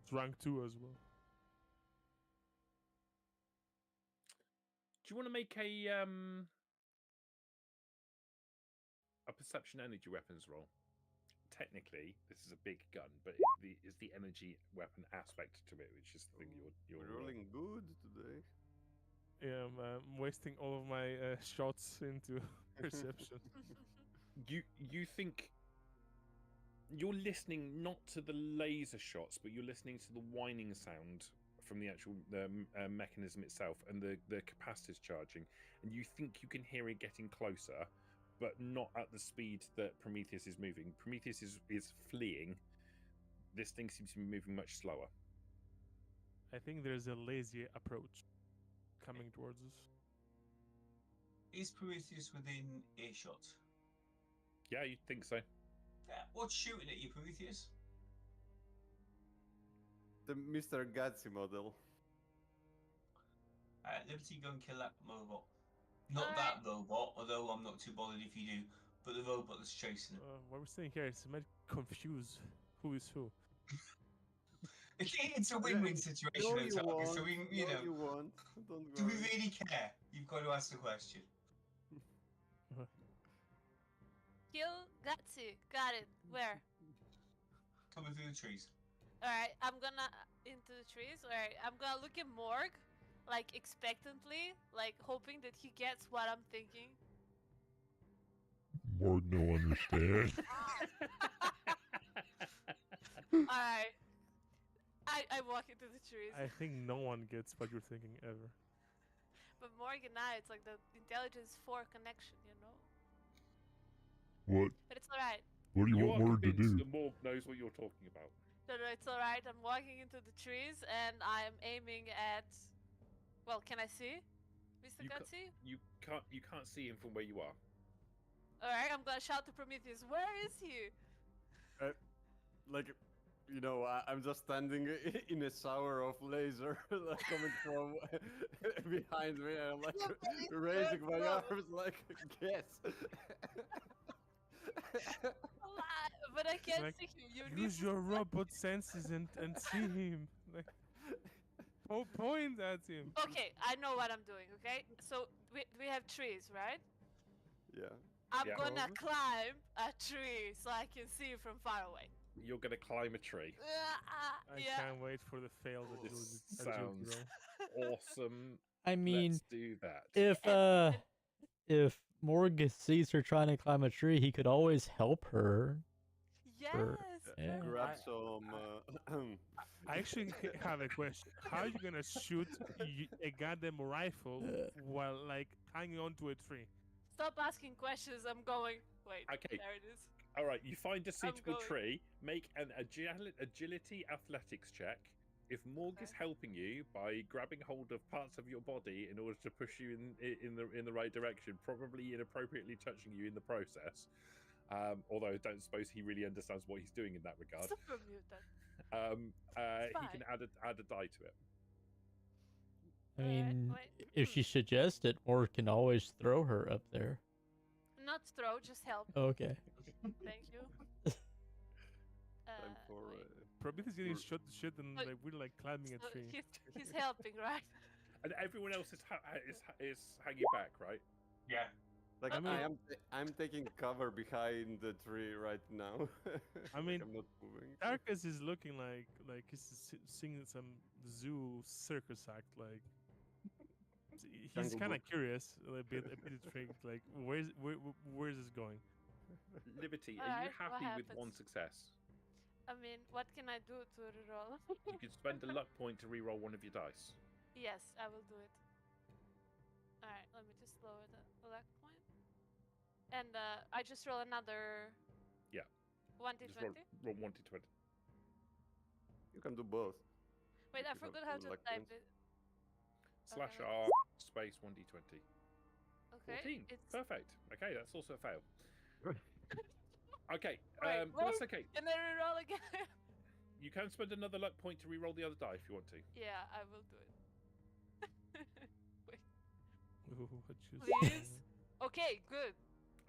It's rank 2 as well. Do you want to make a perception energy weapons roll? Technically, this is a big gun, but it's the energy weapon aspect to it, which is the thing you're rolling good today. Yeah, I'm wasting all of my shots into perception. You think you're listening not to the laser shots, but you're listening to the whining sound from the actual mechanism itself and the capacitors charging, and you think you can hear it getting closer, but not at the speed that Prometheus is moving. Prometheus is fleeing. This thing seems to be moving much slower. I think there's a lazy approach coming towards us. Is Prometheus within earshot? Yeah, you'd think so. What's shooting at you, Prometheus? The Mr. Gatsby model. Liberty, go and kill that robot. Not that robot, although I'm not too bothered if you do, but the robot that's chasing it. What we're saying here is might confuse who is who. It's a win-win situation, No, you won't. so we, No, you won't. Don't do we worry. really care? You've got to ask the question. Kill Gutsy. Got it. Where? Coming through the trees. Alright, I'm gonna into the trees. Alright, I'm gonna look at Morg, like expectantly, like hoping that he gets what I'm thinking. Morg no understand. Alright. I walk into the trees. I think no one gets what you're thinking ever. But Morg and I, it's like the intelligence 4 connection, you know? What? But it's alright. What do you want Morg to do? The Morg knows what you're talking about. No, it's alright. I'm walking into the trees and I'm aiming at. Well, can I see, Mr. Gutsy? You can't see him from where you are. Alright, I'm gonna shout to Prometheus. Where is he? I'm just standing in a shower of laser like coming from behind me, and I'm like raising my arms like, yes. But I can't Like, see him. You use need your robot senses and see him. Like, point at him. Okay, I know what I'm doing. Okay, so we have trees, right? Yeah. I'm Yeah. gonna climb a tree so I can see from far away. You're gonna climb a tree. I Yeah. can't wait for the failed This agility sounds roll. awesome. I mean, Let's do that. if Morg sees her trying to climb a tree, he could always help her. Yes. Yeah. Grab some. I actually have a question. How are you gonna shoot a goddamn rifle while like hanging onto a tree? Stop asking questions. I'm going. Wait. Okay. There it is. All right, you find a suitable going. tree. Make an agility athletics check. If Morg is Okay. helping you by grabbing hold of parts of your body in order to push you in the right direction, probably inappropriately touching you in the process. Although I don't suppose he really understands what he's doing in that regard. Super mutant. He can add a die to it. I Alright, mean, wait. if she suggests it, or can always throw her up there. Not throw, just help. Okay. Thank you. Time for wait. Prometheus getting We're- shot to shit and Oh, like, we're like climbing a So tree. he's helping, right? And everyone else is hanging back, right? Yeah. Like I mean- I'm taking cover behind the tree right now. I mean, I'm not moving. Darkus is looking like he's singing some zoo circus act. Like he's Jungle kind of Book. curious, a bit intrigued. Like where's this going? Liberty, are Alright, you what happy with one happens? success? I mean, what can I do to reroll? You could spend a luck point to re-roll one of your dice. Yes, I will do it. Alright, let me just lower the luck point. And I just roll another. Yeah. 1d20? Just roll 1 to 20. You can do both. Wait, I if you have forgot how two to luck type points. it. Slash Okay. R space 1d20. Okay. 14. It's... Perfect. Okay, that's also a fail. Okay, Wait, that's wait. okay. Can I reroll again? You can spend another luck point to re-roll the other die if you want to. Yeah, I will do it. Ooh, what you Please? say? Okay, good.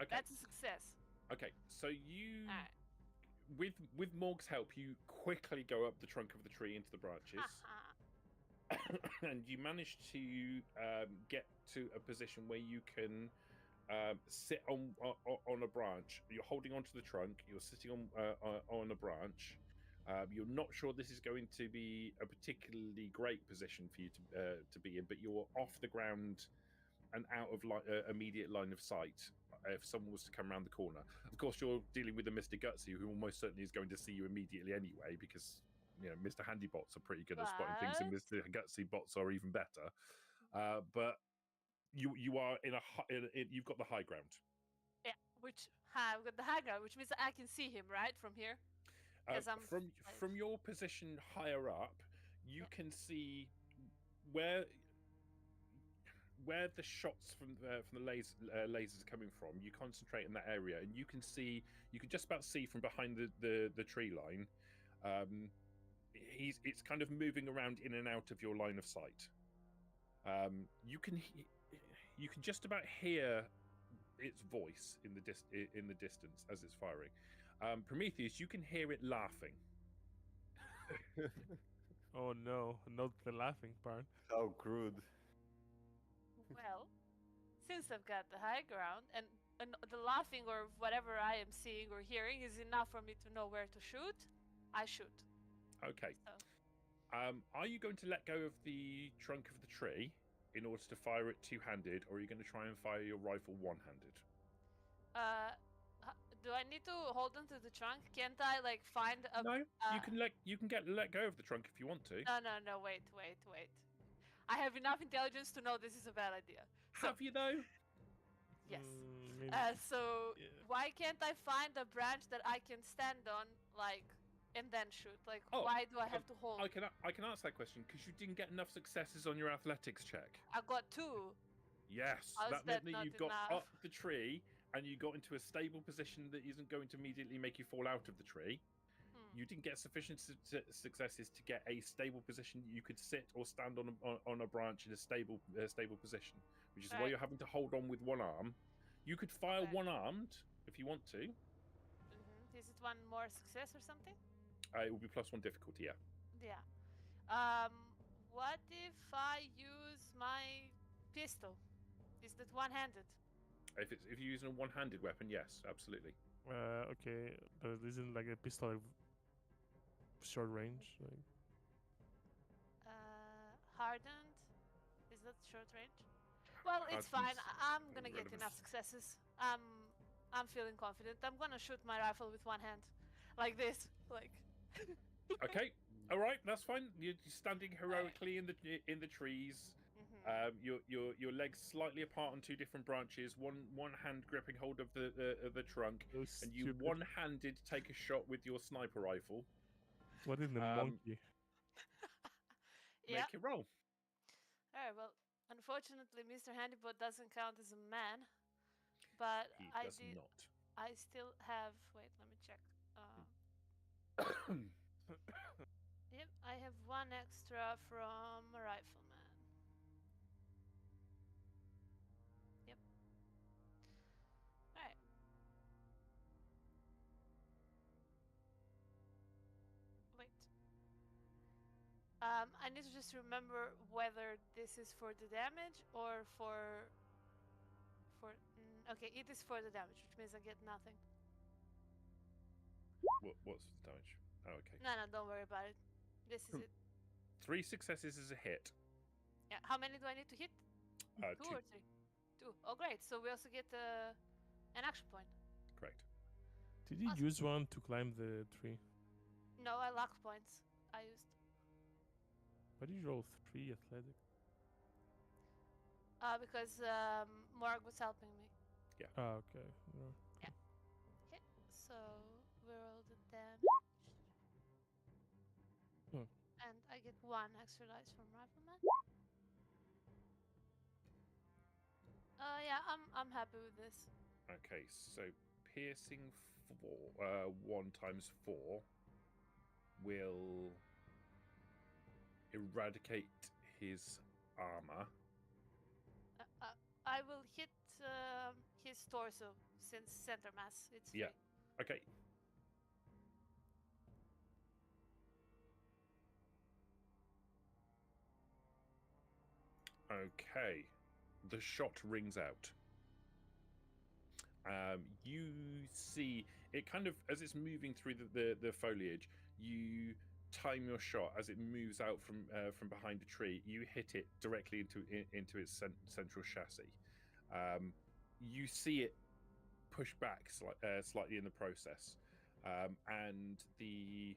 Okay. That's a success. Okay. So you, Alright. with Morg's help, you quickly go up the trunk of the tree into the branches, Haha. and you manage to get to a position where you can sit on a branch. You're holding onto the trunk. You're sitting on a branch. You're not sure this is going to be a particularly great position for you to be in, but you're off the ground and out of immediate line of sight if someone was to come around the corner. Of course, you're dealing with a Mr. Gutsy, who almost certainly is going to see you immediately anyway, because Mr. Handybots are pretty good at spotting things, and Mr. Gutsy bots are even better. But you are you've got the high ground. Yeah, I've got the high ground, which means I can see him, right, from here? Yes, I'm From your position higher up, you Yeah. can see where the shots from the lasers are coming from. You concentrate in that area, and you can just about see from behind the tree line. It's kind of moving around in and out of your line of sight. You can just about hear its voice in the distance as it's firing. Prometheus, you can hear it laughing. Oh no, not the laughing part. How crude. Well, since I've got the high ground and the laughing or whatever I am seeing or hearing is enough for me to know where to shoot, I shoot. Okay. So, Are you going to let go of the trunk of the tree in order to fire it two-handed, or are you going to try and fire your rifle one-handed? do I need to hold on to the trunk? Can't I find a? No, you can let go of the trunk if you want to. No. Wait. I have enough intelligence to know this is a bad idea. So, Have you though? yes. Maybe. So yeah. why can't I find a branch that I can stand on, and then shoot? Oh, Why do I have to hold? I can answer that question because you didn't get enough successes on your athletics check. I got 2. Yes, How's that meant that that you not got enough? up the tree and you got into a stable position that isn't going to immediately make you fall out of the tree. You didn't get sufficient successes to get a stable position that you could sit or stand on a branch in a stable position, which is why Right. you're having to hold on with one arm. You could fire Okay. one-armed if you want to. Is it one more success or something? It will be +1 difficulty, yeah. Yeah. What if I use my pistol? Is that one-handed? If you're using a one-handed weapon, yes, absolutely. Okay, but isn't like a pistol short range? Like... Hardened? Is that short range? Well, it's fine. I'm gonna get enough successes. I'm feeling confident. I'm gonna shoot my rifle with one hand, like this, Okay, all right, that's fine. You're standing heroically in the trees. Your legs slightly apart on two different branches. One hand gripping hold of the trunk, So and you stupid. one-handed take a shot with your sniper rifle. What in the monkey? Yeah. Make it roll. Alright, well, unfortunately, Mr. Handybot doesn't count as a man, but He I does did. not. I still have. Wait, let me check. Yep, I have one extra from a rifleman. Yep. Alright. Wait. I need to just remember whether this is for the damage or for. Okay, it is for the damage, which means I get nothing. What's the damage? Oh, okay. No, don't worry about it. This is it. 3 successes is a hit. Yeah. How many do I need to hit? 2 2. or 3? 2. Oh, great. So we also get an action point. Correct. Did you Awesome. use one to climb the tree? No, I locked points. I used. Why did you roll 3 athletic? Because Morg was helping me. Ah, okay. No. Okay, so we roll the damage. And I get 1 extra dice from Rifleman. Yeah, I'm happy with this. Okay, so piercing 1 times 4 will eradicate his armor. I will hit his torso since center mass. It's free. Yeah. Okay. Okay. The shot rings out. You see it kind of as it's moving through the foliage. You time your shot as it moves out from behind a tree. You hit it directly into its central chassis. You see it push back slightly in the process, and the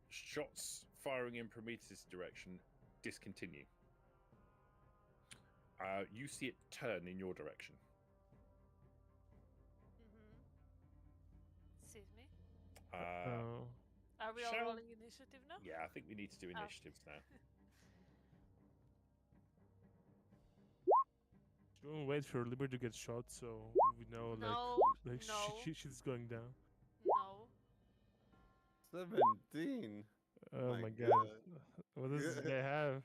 shots firing in Prometheus' direction discontinue. You see it turn in your direction. Excuse me. Oh. Are we all shall- rolling initiative now? Yeah, I think we need to do initiatives now. Don't wait for Liberty to get shot, so we know No, like no. she's going down. No. 17. Oh My my god. God. What does this guy have?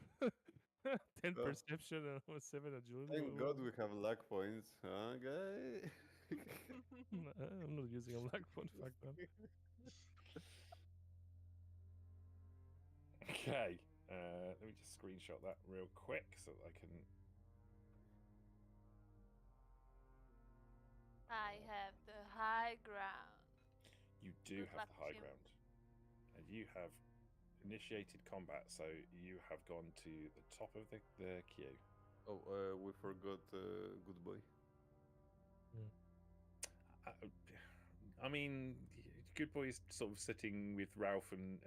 10 Oh. perception and 7 agility. Thank God we have luck points, huh, guy? I'm not using a luck point. Fuck that. Okay, let me just screenshot that real quick so that I can. I have the high ground. You do Good have luck, the high Jim. ground, and you have initiated combat, so you have gone to the top of the queue. Oh, we forgot Good Boy. I mean, Good Boy is sort of sitting with Ralph and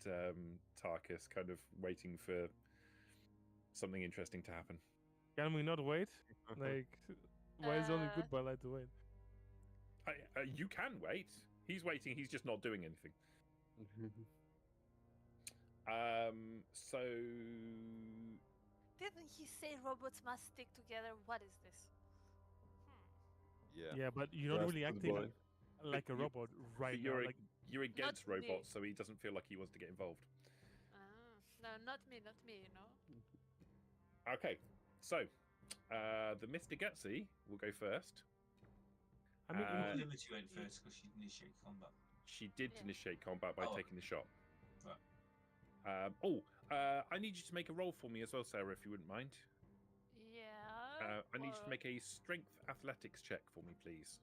Tarkus, kind of waiting for something interesting to happen. Can we not wait? Like, why is only Uh, good by light to wait? You can wait. He's waiting. He's just not doing anything. So Didn't he say robots must stick together? What is this? Yeah. Yeah, but you're not Trust really Good acting Boy. like a you- robot right but now. you're Like, you're against me. robots, so he doesn't feel like he wants to get involved. No, not me, you know. Okay, so the Mr. Gutsy will go first. I mean, Uh, Liberty went first because she'd initiate combat. She did Yeah. initiate combat by Oh. taking the shot. Right. I need you to make a roll for me as well, Sarah, if you wouldn't mind. Yeah. I need you to make a strength athletics check for me, please.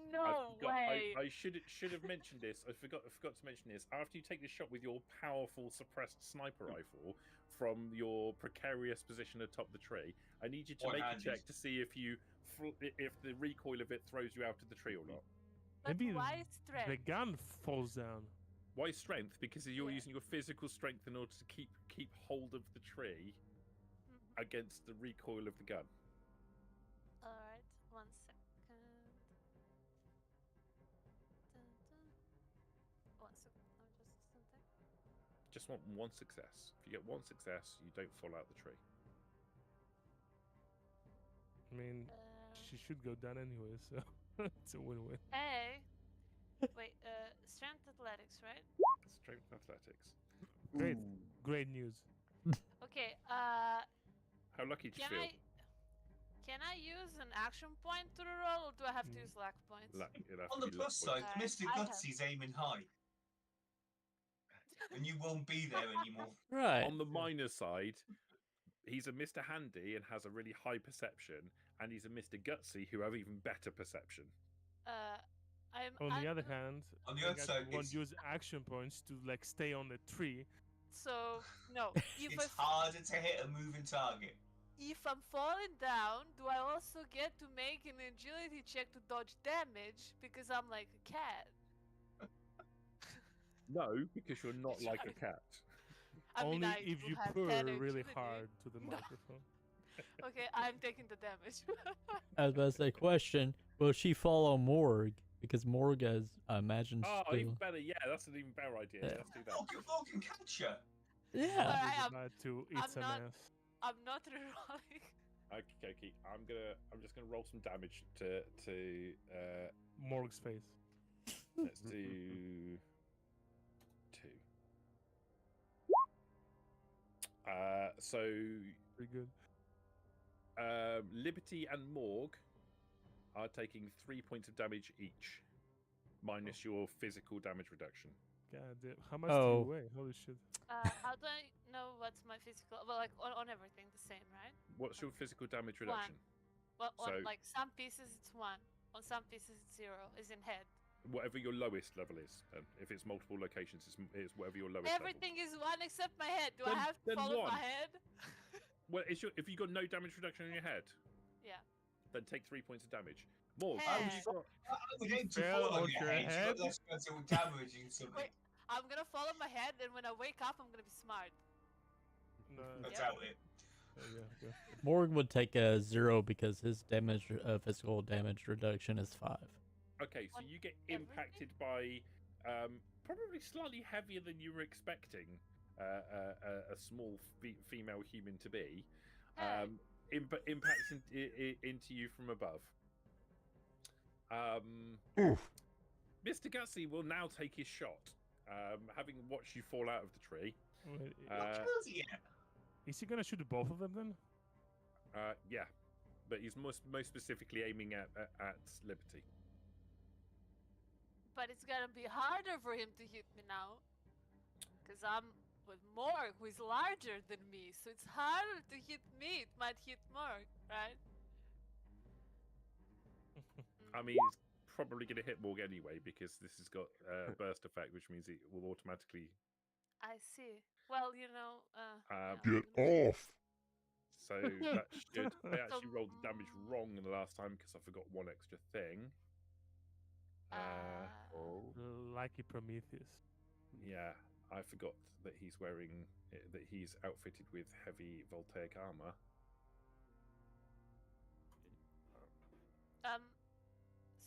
No way. I should have mentioned this. I forgot to mention this. After you take the shot with your powerful suppressed sniper rifle from your precarious position atop the tree, I need you to make a One-handed. check to see if if the recoil of it throws you out of the tree or not. But maybe why the strength? gun falls down. Why strength? Because you're Yeah. using your physical strength in order to keep hold of the tree Mhm. against the recoil of the gun. All right, 1 second. Dun, dun. 1 second. I'm just something. Just want one success. If you get one success, you don't fall out the tree. I mean, she should go down anyway, so it's a win-win. Hey. Wait. Strength athletics, right? Strength athletics. Great. Ooh. Great news. Okay. How lucky do you feel? Can I use an action point to roll, or do I have to Mm. use luck points? It'll have On to the be luck plus points. side, Alright, Mr. I have- Gutsy's aiming high. And you won't be there anymore. Right. On the minus side, he's a Mr. Handy and has a really high perception, and he's a Mr. Gutsy who have even better perception. On the other hand, On the like, other I side, won't it's- use action points to like stay on the tree. So no. If It's harder to hit a moving target. if I'm falling down, do I also get to make an agility check to dodge damage because I'm like a cat? No, because you're not That's like a right. cat. I mean, Only I if do you have purr 10 really agility. hard to the No. microphone. Okay, I'm taking the damage. I was about to say, question: will she follow Morg? Because Morg has, I imagine, Oh, still. even better. Yeah, that's an even better idea. Yeah. Let's do that. Falcon, Falcon catcher. Yeah. Alright, He's I'm- about to eat I'm some not- ass. I'm not rerolling. Okay. I'm just gonna roll some damage to Morg's face. let's do 2. So Pretty good. Liberty and Morg are taking 3 points of damage each, minus your physical damage reduction. God damn. How much Oh. do you weigh? Holy shit. How do I know what's my physical? Well, like on everything the same, right? What's your physical damage One. reduction? Well, on So- like some pieces it's 1, on some pieces it's 0, is in head. Whatever your lowest level is. If it's multiple locations, it's whatever your lowest Everything is 1 except my head. Do I Then- have to then follow one. my head? level. Well, if you got no damage reduction in your head, Yeah. then take 3 points of damage. Morg, Hey. would you got- I would aim to fell fall on on your your head. head? You got less chance of damaging something. Wait, I'm gonna follow my head, and when I wake up, I'm gonna be smart. No, I Yep. doubt it. yeah. Morg would take a 0 because his damage, physical damage reduction is 5. Okay, so On you get everything? impacted by probably slightly heavier than you were expecting a small female human to be. Hey. Impacts into you from above. Oof. Mr. Gutsy will now take his shot, having watched you fall out of the tree. Wait, Not killed it yet. is he gonna shoot both of them then? Yeah, but he's most specifically aiming at Liberty. But it's gonna be harder for him to hit me now. Because I'm with Morg, who is larger than me. So it's harder to hit me. It might hit Morg, right? I mean, it's probably going to hit Morg anyway because this has got burst effect, which means it will automatically. I see. Well, you know. Get I'm gonna- off! So that should. I actually So, rolled the damage wrong the last time because I forgot one extra thing. Oh, Like a Prometheus. yeah, I forgot that he's wearing that he's outfitted with heavy Vault-Tec armor.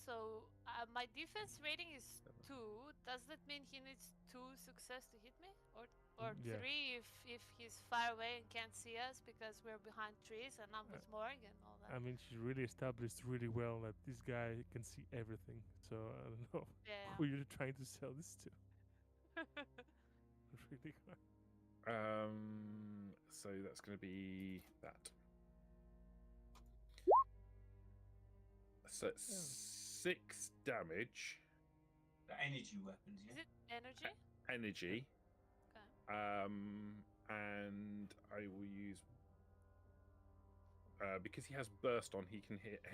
So my defense rating is 2. Does that mean he needs 2 success to hit me, or Yeah. 3 if he's far away and can't see us because we're behind trees and I'm with Morg and all that? I mean, she really established really well that this guy can see everything. So I don't know Yeah. who you're trying to sell this to. Really hard. So that's going to be that. So 6 damage, The energy weapons, Is yeah. it energy? energy. Okay. And I will use because he has burst on. He can hit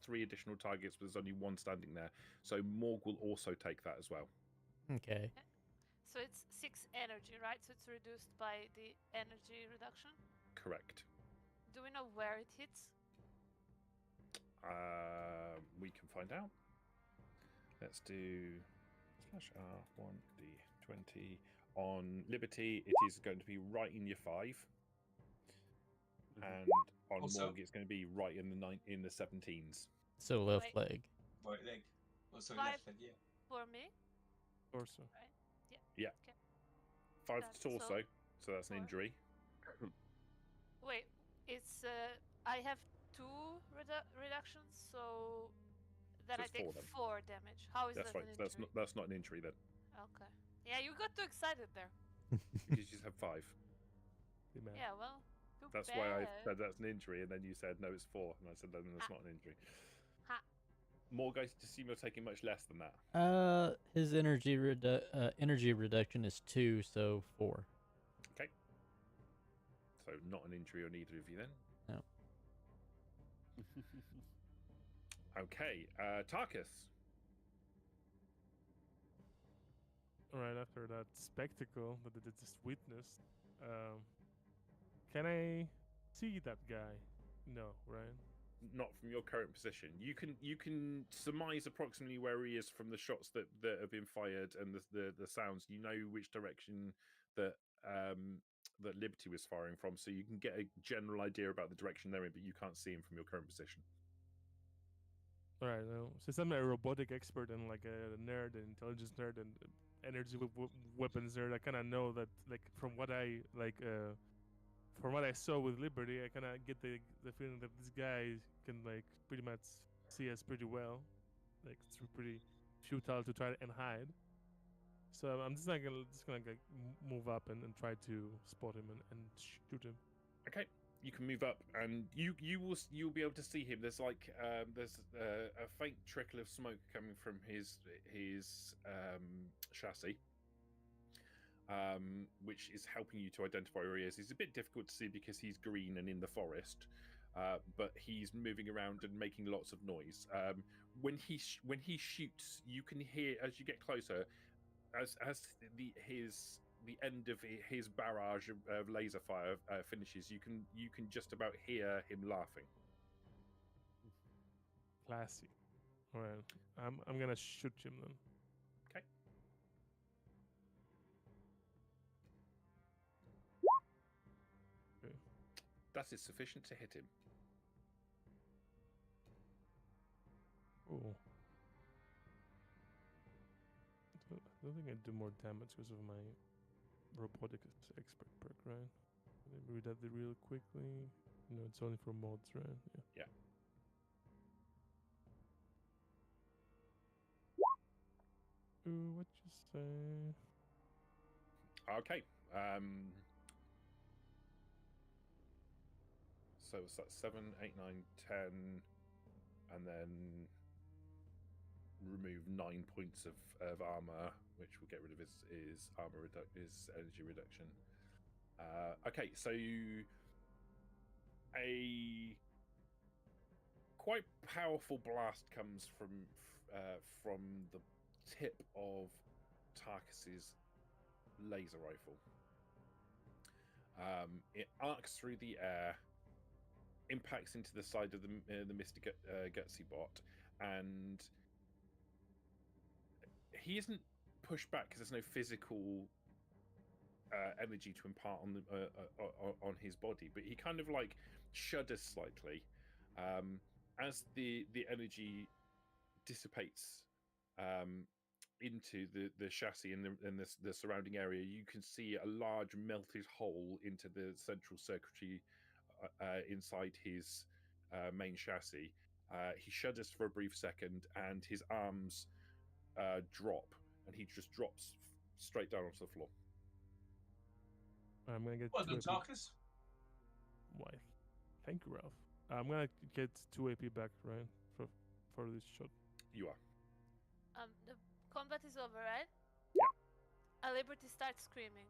3 additional targets, but there's only 1 standing there. So Morg will also take that as well. Okay. So it's 6 energy, right? So it's reduced by the energy reduction. Correct. Do we know where it hits? We can find out. Let's do /R1d20. 20. On Liberty, it is going to be right in your 5. And on Also- Morg, it's going to be right in the 17s. So left Wait. leg. Right leg. Oh, sorry, Five. left leg, yeah. For me, Torso. right? Yeah. Okay. 5 Done. to torso, so that's an 4. injury. Wait, it's I have 2 reductions, so then So I it's take 4 then. 4 damage. How is That's that right. an So injury? that's not an injury then, Okay. Yeah, you got too excited there. because you just have 5. The man. Yeah, well, too That's bad. why I said that's an injury, and then you said no, it's 4, and I said then that's Ha. not an injury. Ha. More guys to assume you're taking much less than that. His energy reduction is 2, so 4. Okay. So not an injury on either of you then. No. Okay, Tarkus. Alright, after that spectacle that I just witnessed, can I see that guy? No, right? Not from your current position. You can surmise approximately where he is from the shots that have been fired and the sounds. You know which direction that that Liberty was firing from, so you can get a general idea about the direction they're in, but you can't see him from your current position. Alright, well, since I'm a robotic expert and like a nerd, an intelligence nerd, and energy weapons nerd, I kind of know that, like, from what I from what I saw with Liberty, I kind of get the feeling that this guy can like pretty much see us pretty well. Like it's pretty futile to try and hide. So I'm just gonna like, move up and try to spot him and shoot him. Okay, you can move up, and you'll be able to see him. There's like there's a faint trickle of smoke coming from his chassis, which is helping you to identify where he is. He's a bit difficult to see because he's green and in the forest, but he's moving around and making lots of noise. When he shoots, you can hear as you get closer, as the end of his barrage of laser fire finishes. You can just about hear him laughing. Classy. All right, I'm gonna shoot him then. Okay. Okay. That is sufficient to hit him. Oh. I don't think I do more damage because of my robotic expert perk, right? Let me read that real quickly. No, it's only for mods, right? Yeah. Yeah. Ooh, what you say? Okay. So it's that 7, 8, 9, 10, and then remove 9 points of armor, which will get rid of his armor his energy reduction. Okay, so a quite powerful blast comes from the tip of Tarkus's laser rifle. It arcs through the air, impacts into the side of the Mr. Gutsy bot, and he isn't pushed back because there's no physical energy to impart on his body, but he kind of like shudders slightly as the energy dissipates into the chassis and the surrounding area. You can see a large melted hole into the central circuitry inside his main chassis. He shudders for a brief second, and his arms drop, and he just drops straight down onto the floor. I'm gonna get Well 2 done, AP. Tarkus. Why? Thank you, Ralph. I'm gonna get 2 AP back, right? For this shot. You are. The combat is over, right? Yeah. Liberty starts screaming.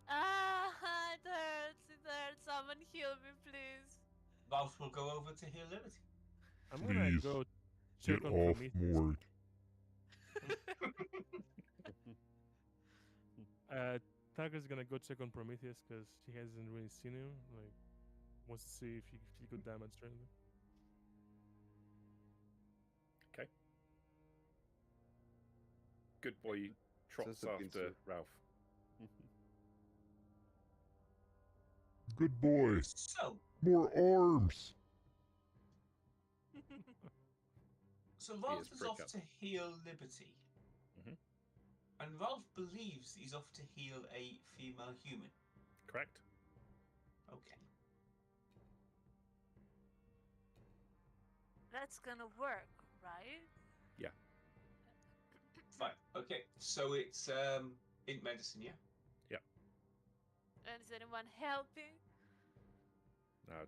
Ah, it hurts, it hurts. Someone heal me, please. Ralph will go over to heal Liberty. I'm gonna Please, go check Get on off Prometheus. Morg. Tiger's gonna go check on Prometheus because he hasn't really seen him. Like, wants to see if he could damage or anything. Okay. Good boy trots a after pincer. Ralph. Good boy. So, More arms. Ralph is prick off up. to heal Liberty. Mhm. And Ralph believes he's off to heal a female human. Correct. Okay. That's gonna work, right? Fine. Okay. So it's in medicine, yeah? And is anyone helping?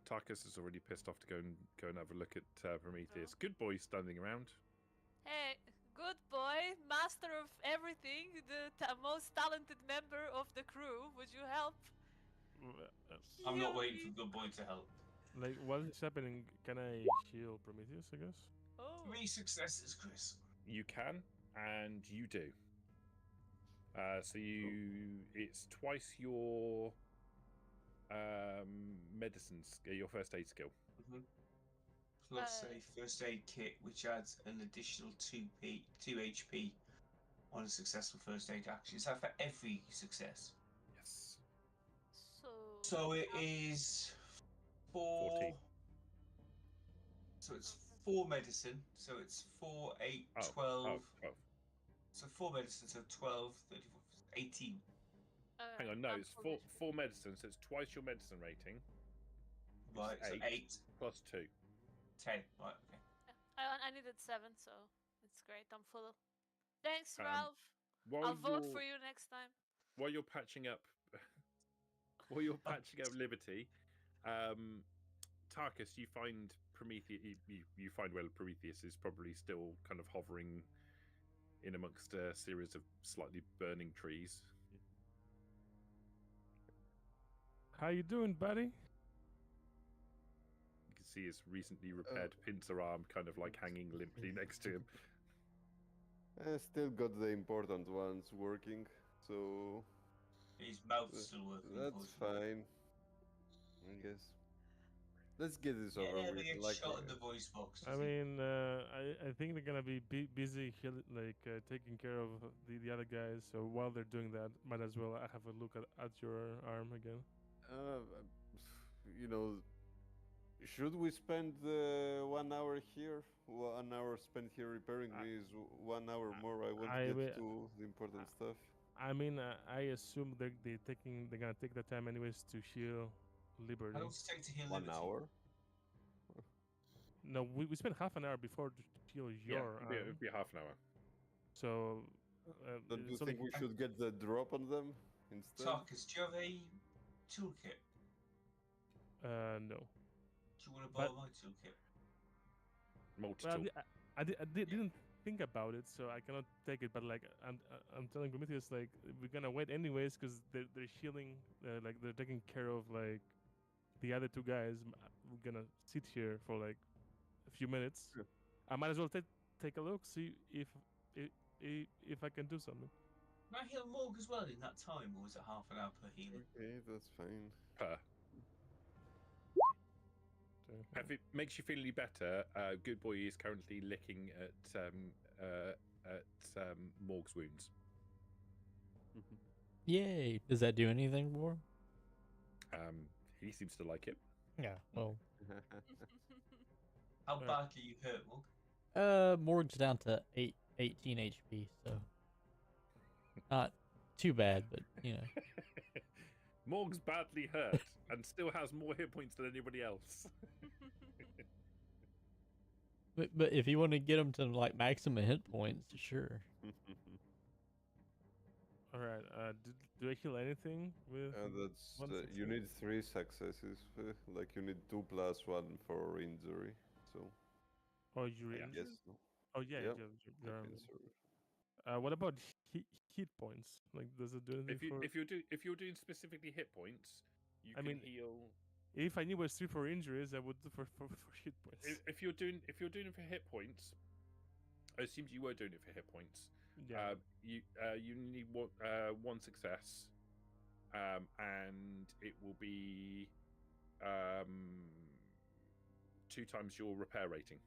Tarkus is already pissed off to go and have a look at Prometheus. Good boy standing around. Hey, good boy, master of everything, the most talented member of the crew. Would you help? I'm not Heal waiting me? for Good Boy to help. Like, what is happening? Can I heal Prometheus, I guess? Oh. 3 successes, Chris. You can, and you do. It's twice your medicine, your first aid skill. Mm-hmm. Plus a first aid kit, which adds an additional 2 HP on a successful first aid action. Is that for every success? Yes. So it is 4. 14. So it's 4 medicine. So it's 4, 8, 12. 12. So 4 medicine, so 12, 34, 18. Hang on, no, it's four medicine, so it's twice your medicine rating. Right, so 8 plus 2. 10. Right, okay. I needed 7, so it's great. I'm full. Thanks, Um, Ralph. While I'll vote you're- for you next time. While you're patching up, Liberty, Tarkus, you find Prometheus. You find where Prometheus is probably still kind of hovering in amongst a series of slightly burning trees. How you doing, buddy? You can see his recently repaired pincer arm kind of like hanging limply next to him. I still got the important ones working, so His mouth's still working. that's fine. I guess. Let's get this over Yeah, with. they get Like, shot in the voice box. I mean, I think they're gonna be busy taking care of the other guys. So while they're doing that, might as well have a look at your arm again. you know, should we spend 1 hour here? 1 hour spent here repairing me is 1 hour more. I want to get to the important stuff. I mean, I assume they're gonna take the time anyways to heal Liberty. How long does it take to heal 1 Liberty? hour? No, we spent half an hour before to heal your arm. It'd be half an hour. So, Don't you it's only think we should get the drop on them instead? Tarkus, do you have a toolkit? no. Do you want to borrow my toolkit? Multi-tool. Well, I didn't think about it, so I cannot take it. But like, I'm telling Prometheus, like, we're gonna wait anyways because they're healing, like they're taking care of like the other 2 guys. We're gonna sit here for like a few minutes. Sure. I might as well take a look, see if I can do something. Can I heal Morg as well in that time, or is it half an hour per healing? Okay, that's fine. Per. If it makes you feel any better, Good Boy is currently licking at Morg's wounds. Yay! Does that do anything for him? He seems to like it. Yeah. Well, How Right. badly you hurt, Morg? Morg's down to 18 HP, so not too bad, but you know. Morg's badly hurt and still has more hit points than anybody else. But if you want to get him to like maximum hit points, sure. All right. Do I heal anything with? That's one you success? need 3 successes. Like you need 2 plus 1 for injury. So Oh, you're Yeah. injured? yes. Oh yeah. Yep. You're Okay, injured. sorry. What about hit points? Like, does it do anything for? If you're doing specifically hit points, you I can mean, heal. If I knew it was 3 for injuries, I would do for hit points. If you're doing it for hit points, I assumed you were doing it for hit points. Yeah. You need one success, and it will be 2 times your repair rating.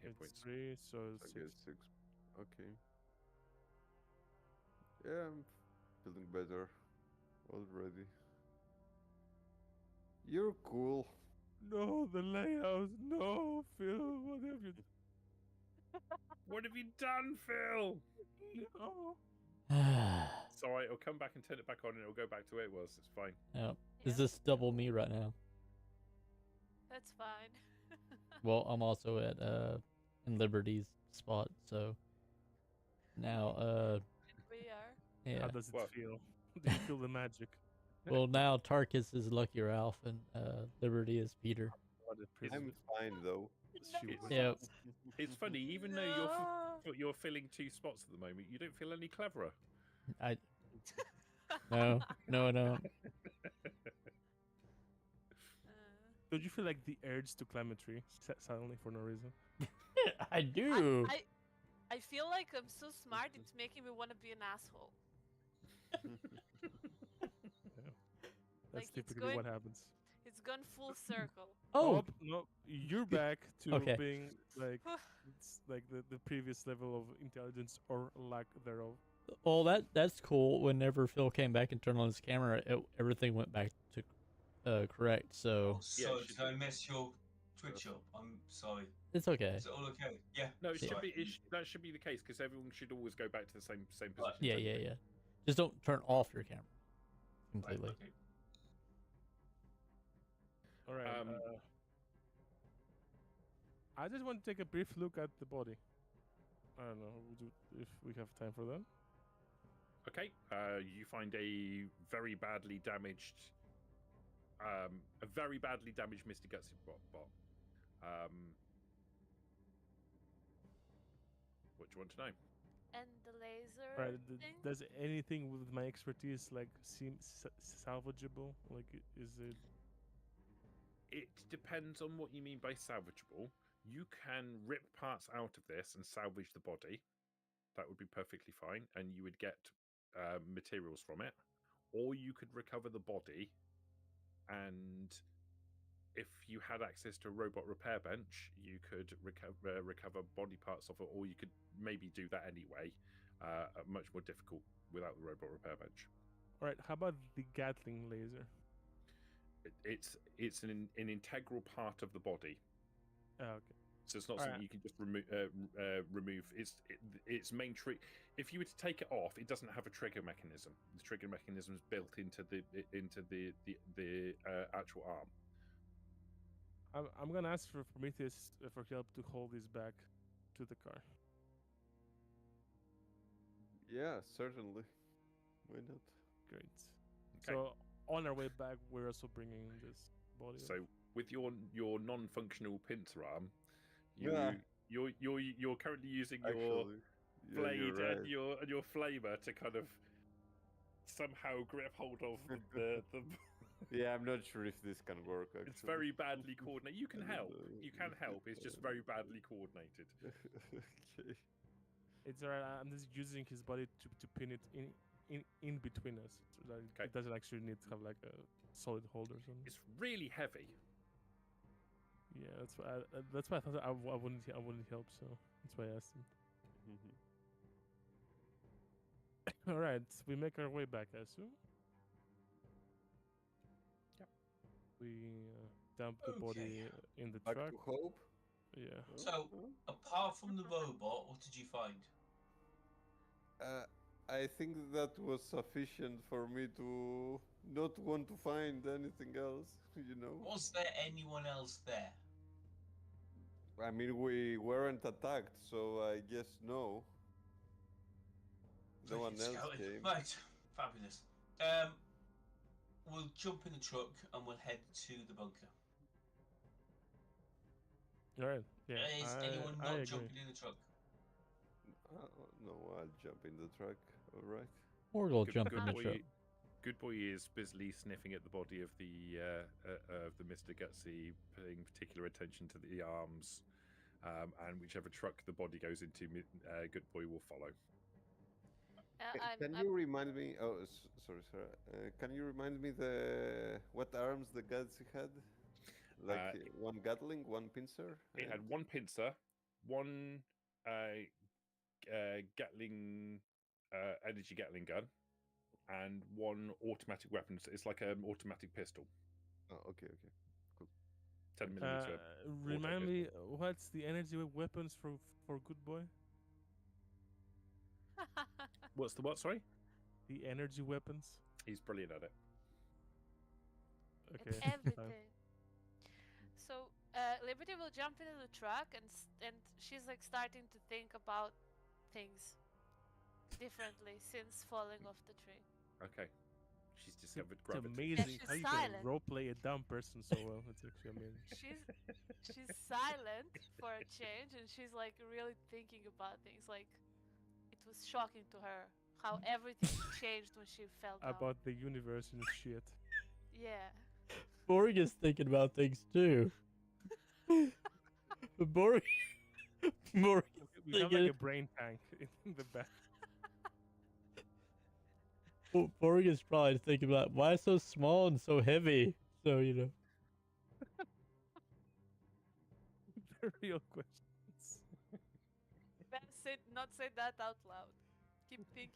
Hit It's points. 3, so I 6. guess 6. Okay. Yeah, I'm feeling better already. You're cool. No, the layout. No, Phil. What have you What have you done, Phil? No. It's all right. It'll come back and turn it back on, and it'll go back to where it was. It's fine. Yep. Yeah, Is this double me right now? that's fine. Well, I'm also at in Liberty's spot, so now We are. yeah. How does it Well- feel? Do you feel the magic? Well, now Tarkus is Lucky Ralph and Liberty is Peter. What a It's- I'm privilege. fine though. She It's- was- Yep. It's funny, even though No. you're filling 2 spots at the moment, you don't feel any cleverer. I no, no, no. Don't you feel like the urge to climb a tree suddenly for no reason? I do. I feel like I'm so smart. It's making me want to be an asshole. That's Like, it's typically going- what happens. It's gone full circle. Oh, Nope, no, you're back to Okay. being like it's like the previous level of intelligence or lack thereof. well, that's cool. Whenever Phil came back and turned on his camera, everything went back to correct. So Oh, so it should did I be. mess your Twitch up? I'm sorry. it's okay. Is it all okay? Yeah. No, it Yeah. should be. That should be the case because everyone should always go back to the same Right. position. Yeah, yeah, yeah. Just don't turn off your camera Right, completely. okay. All right. Um, I just want to take a brief look at the body. I don't know if we have time for that. Okay. You find a very badly damaged, Mr. Gutsy bot. What do you want to know? And the laser All right. thing? Does anything with my expertise like seem salvageable? Like, is it? It depends on what you mean by salvageable. You can rip parts out of this and salvage the body. That would be perfectly fine, and you would get materials from it. Or you could recover the body, and if you had access to a robot repair bench, you could recover body parts of it, or you could maybe do that anyway. Much more difficult without the robot repair bench. All right. How about the Gatling laser? It's an integral part of the body. Oh, okay. So it's not All something right. you can just remove. Its main trick. If you were to take it off, it doesn't have a trigger mechanism. The trigger mechanism is built into the actual arm. I'm gonna ask for Prometheus for help to hold this back to the car. Yeah, certainly. Why not? Great. Okay. So on our way back, we're also bringing this body. So with your non-functional pincer arm, Yeah. you're currently using your Actually, yeah, blade you're right. and your flamer to kind of somehow grip hold of the Yeah, I'm not sure if this can work. Actually. It's very badly coordinated. You can I don't help. know. You can help. It's just very badly coordinated. Okay. It's alright. I'm just using his body to pin it in between us, so that Okay. it doesn't actually need to have like a solid hold or something. It's really heavy. Yeah, that's why I thought I wouldn't help. So that's why I asked him. Mhm. All right, we make our way back, I assume. Yep. We dump the body Okay. in the Back truck. to hope. Yeah. So, apart from the robot, what did you find? I think that was sufficient for me to not want to find anything else. You know. Was there anyone else there? I mean, we weren't attacked, so I guess no. No one Fucking else scouting. came. Right, fabulous. We'll jump in the truck and we'll head to the bunker. All right. Yeah. Is anyone I not agree. jumping in the truck? No, I'll jump in the truck. All right. Morg will Good- jump good in the boy- truck. Good boy is busily sniffing at the body of the Mr. Gutsy, paying particular attention to the arms, and whichever truck the body goes into, Good boy will follow. Can you remind me? Oh, sorry, sir. Can you remind me what arms the Gutsy had? Like one Gatling, one pincer. It had one pincer, one Gatling energy Gatling gun, and 1 automatic weapon. It's like an automatic pistol. Oh, okay. 10mm. Remind me, what's the energy weapons for Good Boy? What's the what? Sorry. The energy weapons. He's brilliant at it. Okay. It's everything. So Liberty will jump into the truck and she's like starting to think about things differently since falling off the tree. Okay. She's discovered It's gravity. amazing she's how you silent. can roleplay a dumb person so well. It's actually amazing. She's silent for a change, and she's like really thinking about things. Like it was shocking to her how everything changed when she fell down. About the universe and shit. Yeah. Morg is thinking about things too. Morg We have like a brain tank in the back. Morg is probably thinking about why so small and so heavy. So The real questions. Better not say that out loud. Keep thinking.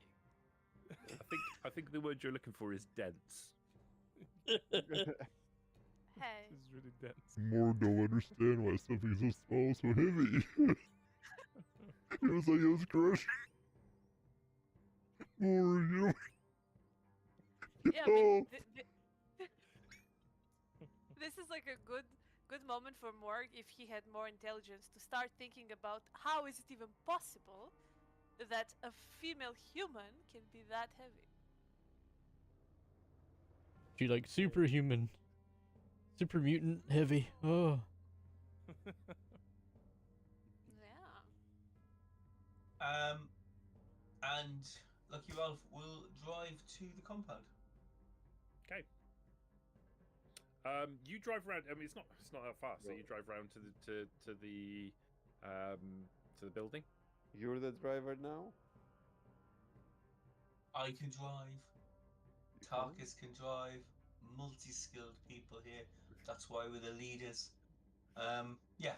I think the word you're looking for is dense. Hey. It's really dense. More don't understand why something so small is so heavy. It was like it was crushing. More, you know. Yeah, I mean, this is like a good moment for Morg if he had more intelligence to start thinking about how is it even possible that a female human can be that heavy. She like superhuman, super mutant heavy. Oh. Yeah. And Lucky Ralph will drive to the compound. Okay. You drive around. I mean, it's not that far. So you drive around to the building. You're the driver now? I can drive. Tarkus can drive. Multi-skilled people here. That's why we're the leaders. Yeah.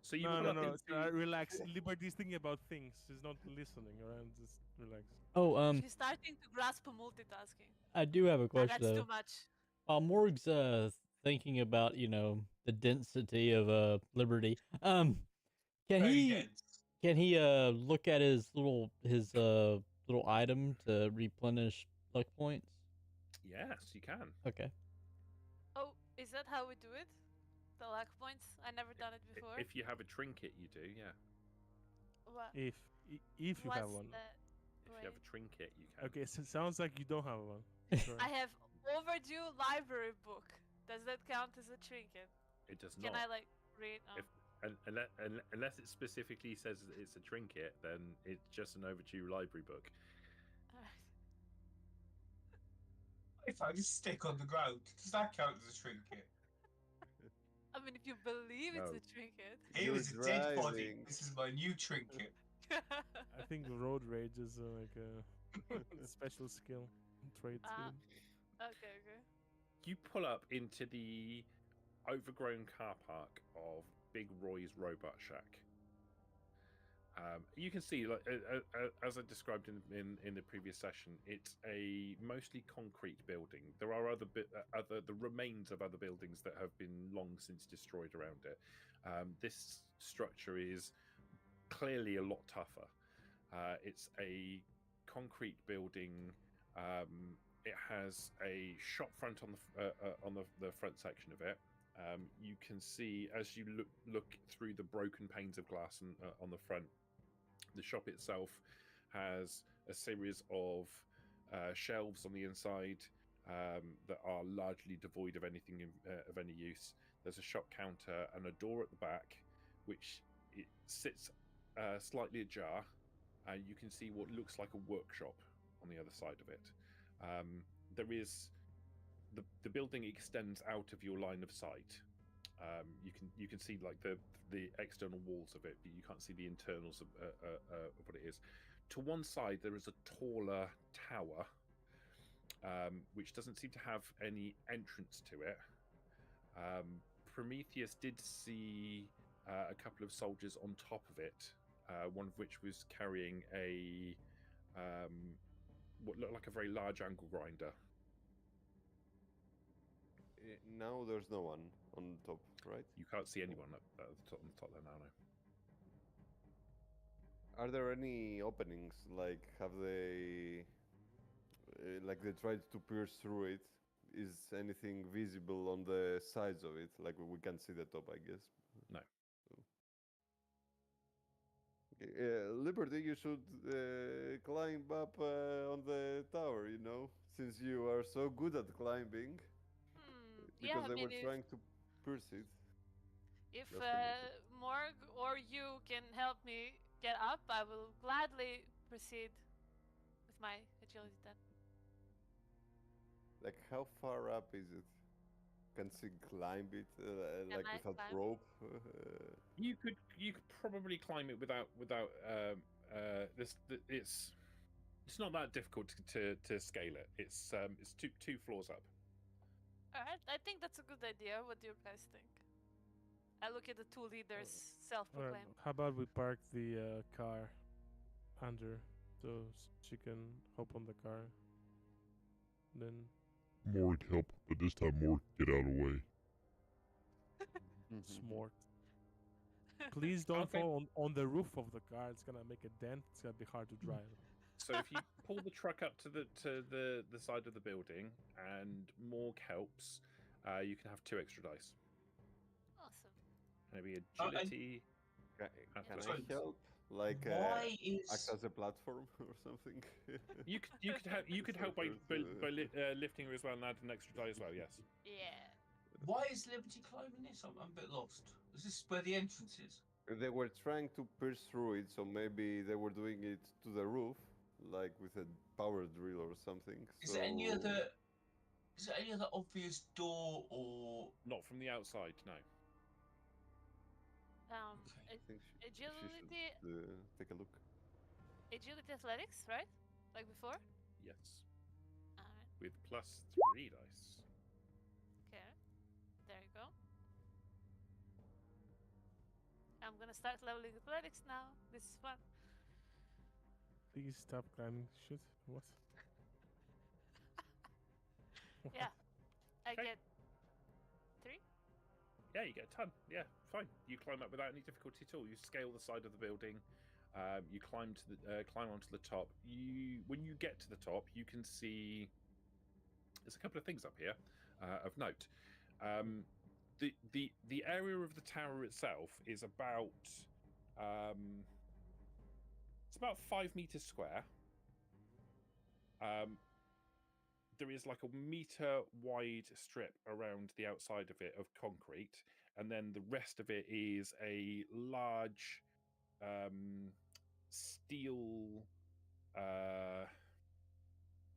So you no. into... Relax. Liberty's thinking about things. She's not listening. Alright, just relax. Oh, She's starting to grasp multitasking. I do have a And question that's though. too much. While Morg's thinking about the density of Liberty, can Very he dense. look at his little item to replenish luck points? Yes, you can. Okay. Oh, is that how we do it? The luck points? I never done it before. If you have a trinket, you do. Yeah. What? If you have What's one. that? If you have a trinket, you can. Okay, so it sounds like you don't have one. I have overdue library book. Does that count as a trinket? It does not. Can I like read? Oh. Unless it specifically says it's a trinket, then it's just an overdue library book. Alright. I found a stick on the ground. Does that count as a trinket? I mean, if you believe No. it's a trinket. Here You're is a dead body. driving. This is my new trinket. I think road rage is like a special skill, trait skill. Okay. You pull up into the overgrown car park of Big Roy's Robot Shack. You can see, like as I described in the previous session, it's a mostly concrete building. There are the remains of other buildings that have been long since destroyed around it. This structure is clearly a lot tougher. It's a concrete building. It has a shop front on the front section of it. You can see as you look through the broken panes of glass on the front. The shop itself has a series of shelves on the inside that are largely devoid of anything of any use. There's a shop counter and a door at the back, which it sits slightly ajar. You can see what looks like a workshop on the other side of it. There is the building extends out of your line of sight. You can see like the external walls of it, but you can't see the internals of what it is. To one side, there is a taller tower, which doesn't seem to have any entrance to it. Prometheus did see a couple of soldiers on top of it, one of which was carrying a what looked like a very large angle grinder. Now there's no one on top, right? You can't see anyone up at the top, on the top there now. No. Are there any openings? Like, have they, like they tried to pierce through it? Is anything visible on the sides of it? Like we can't see the top, I guess. No. Okay, Liberty, you should climb up on the tower. You know, since you are so good at climbing, Yeah, because I they mean, were trying to pierce it. if Just to make it. Morg or you can help me get up, I will gladly proceed with my agility then. Like, how far up is it? Can she climb it like I without climb? rope? You could probably climb it without this. It's not that difficult to scale it. It's two floors up. Alright, I think that's a good idea. What do you guys think? I look at the two leaders, Alright, self-proclaimed. how about we park the car under so she can hop on the car? Then Morg help, but this time Morg get out of the way. smart. Please don't Okay. fall on the roof of the car. It's gonna make a dent. It's gonna be hard to drive. So if you pull the truck up to the side of the building and Morg helps, you can have 2 extra dice. Awesome. Maybe Oh, and- agility. Can Sorry. I help? Like Why act is as a platform or something? You could help by lifting her as well and add an extra die as well. Yes. Yeah. why is Liberty climbing this? I'm a bit lost. Is this where the entrance is? They were trying to pierce through it, so maybe they were doing it to the roof, like with a power drill or something. Is there any other obvious door or Not from the outside. No. I think she Agility, should take a look. agility athletics, right? Like before? Yes. Alright, With plus 3 dice. okay. There you go. I'm gonna start leveling athletics now. This is fun. Please stop climbing shit. What? Yeah. I Okay. get 3. Yeah, you get a ton. Yeah, fine. You climb up without any difficulty at all. You scale the side of the building. You climb to climb onto the top. When you get to the top, you can see there's a couple of things up here of note. The area of the tower itself is about it's about 5 meters square. There is like a meter wide strip around the outside of it of concrete, and then the rest of it is a large steel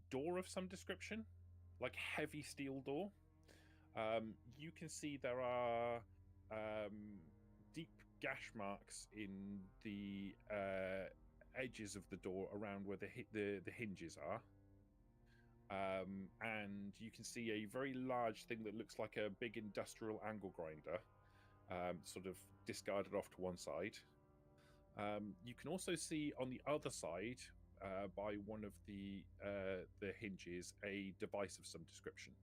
door of some description, like heavy steel door. You can see there are deep gash marks in the edges of the door around where the hinges are. And you can see a very large thing that looks like a big industrial angle grinder, sort of discarded off to one side. You can also see on the other side, by one of the hinges, a device of some description.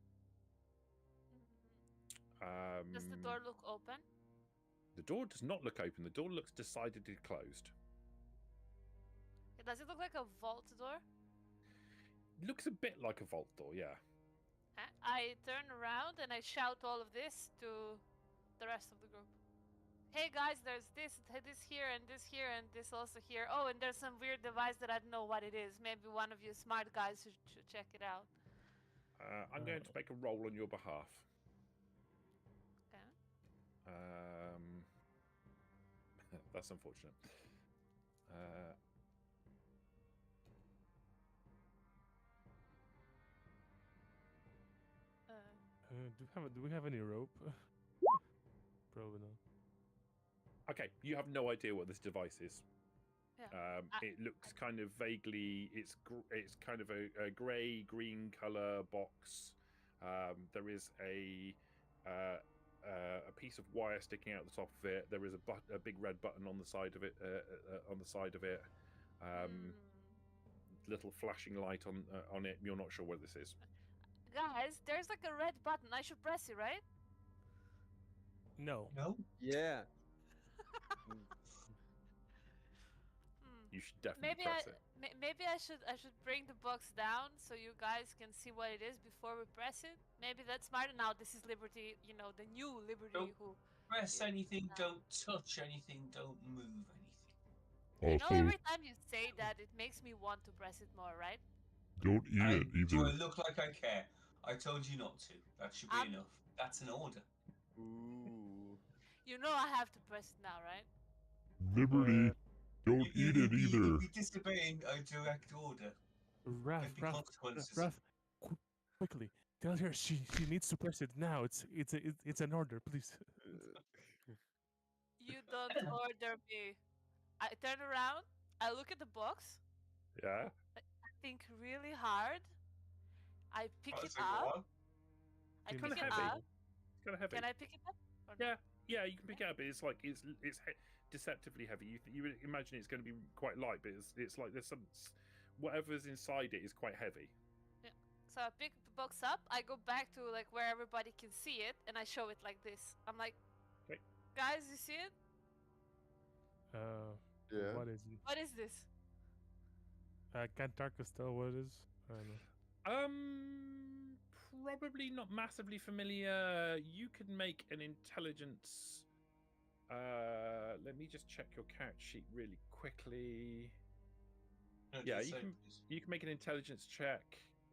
Does the door look open? The door does not look open. The door looks decidedly closed. Does it look like a vault door? It looks a bit like a vault door, yeah. I turn around and I shout all of this to the rest of the group. Hey guys, there's this here, and this also here. Oh, and there's some weird device that I don't know what it is. Maybe one of you smart guys should check it out. I'm going to make a roll on your behalf. Okay. That's unfortunate. Do we have any rope? Probably not. Okay, you have no idea what this device is. Yeah. It looks kind of vaguely. It's kind of a grey green color box. There is a a piece of wire sticking out the top of it. There is a big red button on the side of it. Hmm. Little flashing light on it. You're not sure what this is. Guys, there's like a red button. I should press it, right? No. No? Yeah. Hmm. You should definitely Maybe press it. maybe I should bring the box down so you guys can see what it is before we press it. Maybe that's smarter. Now this is Liberty, the new Liberty Nope. who. Press Yeah. anything, don't touch anything, don't move anything. Also, Every time you say that, it makes me want to press it more, right? don't eat it Do I either. look like I care? I told you not to. That should be I'm- enough. That's an order. Ooh. You know I have to press it now, right? Liberty, don't eat it either. You'd be disobeying a direct order. Raph, There'd be Raph, consequences. Raph, quickly. Tell her she needs to press it now. It's an order, please. You don't order me. I turn around, I look at the box, Yeah. I think really hard. I pick Might it take a up. while. I Seems pick Kinda it heavy. up. It's kind of heavy. Can I pick it up? Or no? Yeah, you can pick it up. But it's like it's deceptively heavy. You would imagine it's going to be quite light, but it's like there's some whatever's inside it is quite heavy. So I pick the box up, I go back to like where everybody can see it, and I show it like this. I'm like, Okay. guys, you see it? Yeah. What is it? What is this? Can't Tarkus tell what it is? I don't know. Probably not massively familiar. You could make an intelligence. Let me just check your character sheet really quickly. No, Yeah, just you say, can please. you can make an intelligence check.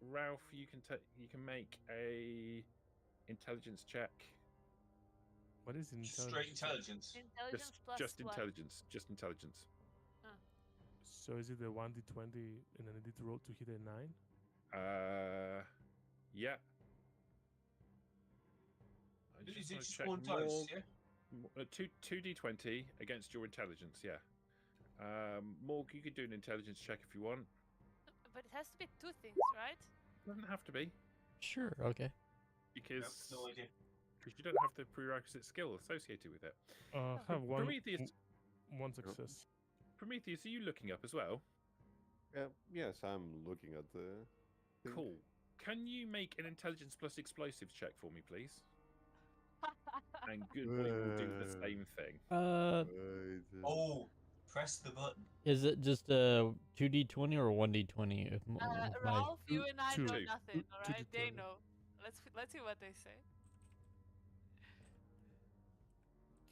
Ralph, you can make a intelligence check. What is intelligence? Straight intelligence. Intelligence plus Just what? intelligence. Just intelligence. So is it a 1d20 and then I need to roll to hit a 9? Yeah. I Is it wanna just check one dice, Morg. yeah? Two d20 against your intelligence. Yeah. Morg, you could do an intelligence check if you want. But it has to be two things, right? Doesn't have to be Sure. Okay. because Nope, no idea. you don't have the prerequisite skill associated with it. Have one Prometheus, one success. Prometheus, are you looking up as well? Yes, I'm looking at the thing. Cool. Can you make an intelligence plus explosives check for me, please? And good boy will do the same thing. Wait, Oh, press the button. Is it just a 2d20 or 1d20? If my Ralph, you and I know two. nothing, Two alright? They d20. know. Let's see what they say.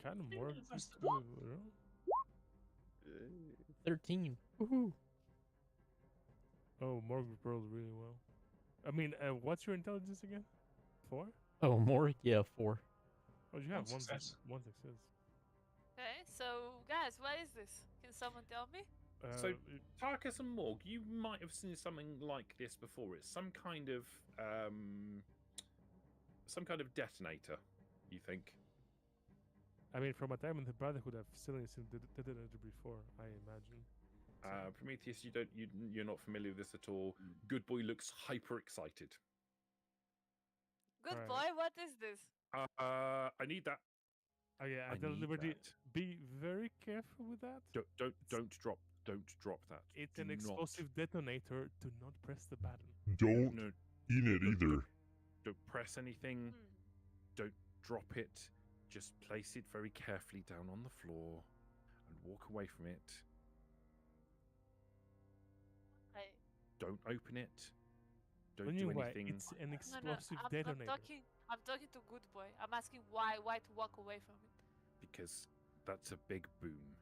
Kind of Didn't more. even press the do button. it, no? Yay. 13. Woohoo! Oh, Morg rolled really well. I mean, what's your intelligence again? 4? Oh, more? Yeah, 4. Oh, you have One success. one success. Okay, so guys, what is this? Can someone tell me? So- it- Tarkus and Morg, you might have seen something like this before. It's some kind of detonator. You think? I mean, from a time in the Brotherhood, I've certainly seen the detonator before, I imagine. Prometheus, you're not familiar with this at all. Good boy looks hyper excited. Good Alright. boy, what is this? I need that. Oh yeah, I I tell need Liberty, that. be very careful with that. Don't drop that. It's Do an not. explosive detonator. Do not press the button. Don't No, eat it either. don't press anything. Hmm. Don't drop it. Just place it very carefully down on the floor and walk away from it. Okay. Don't open it. Don't When do you why, anything. it's an No, explosive I'm detonator. I'm talking to Good Boy. I'm asking why to walk away from it. Because that's a big boom.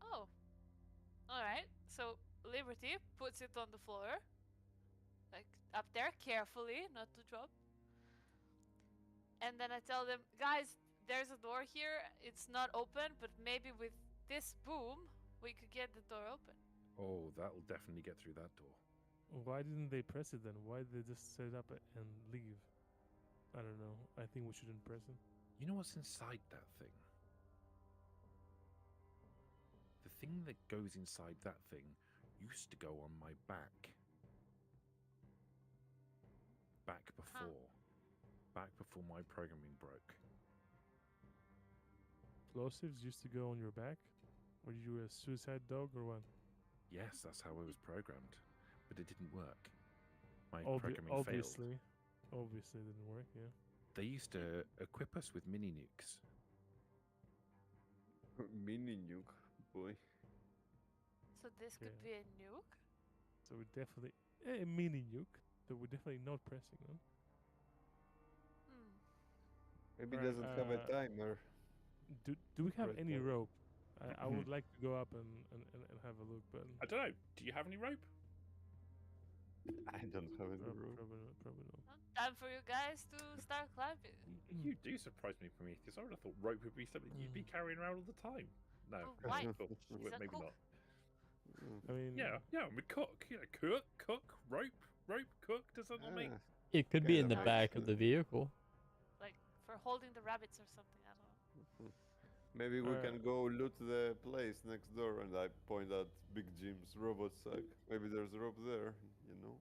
Oh. Alright. So Liberty puts it on the floor. Like up there, carefully, not to drop. And then I tell them, guys, there's a door here. It's not open, but maybe with this boom, we could get the door open. Oh, that'll definitely get through that door. Why didn't they press it then? Why did they just set it up and leave? I don't know. I think we shouldn't press it. You know what's inside that thing? The thing that goes inside that thing used to go on my back. Back before my programming broke. explosives used to go on your back? Were you a suicide dog or what? Yes, that's how I was programmed, but it didn't work. My programming failed. Obviously, it didn't work. Yeah. They used to equip us with mini nukes. Mini nuke, boy. So this could Yeah. be a nuke? So we definitely a mini nuke. So we're definitely not pressing on. Hmm. Maybe it Alright, doesn't have a timer. Do we have Right any there. rope? I would like to go up and have a look, but I don't know. Do you have any rope? I don't have any rope. probably not. Well, time for you guys to start climbing. You do surprise me, Prometheus. I would have thought rope would be something you'd be carrying around all the time. No, Oh, why? cool. He's a Maybe cook. not. I mean, Yeah, we cook. Cook, rope, cook. Does that not make? Ah, It could be in the Kinda back makes of the vehicle. Like for holding the rabbits or something. I don't know. maybe we can go loot the place next door, and I point at Big Jim's robot sack. Maybe there's rope there, you know?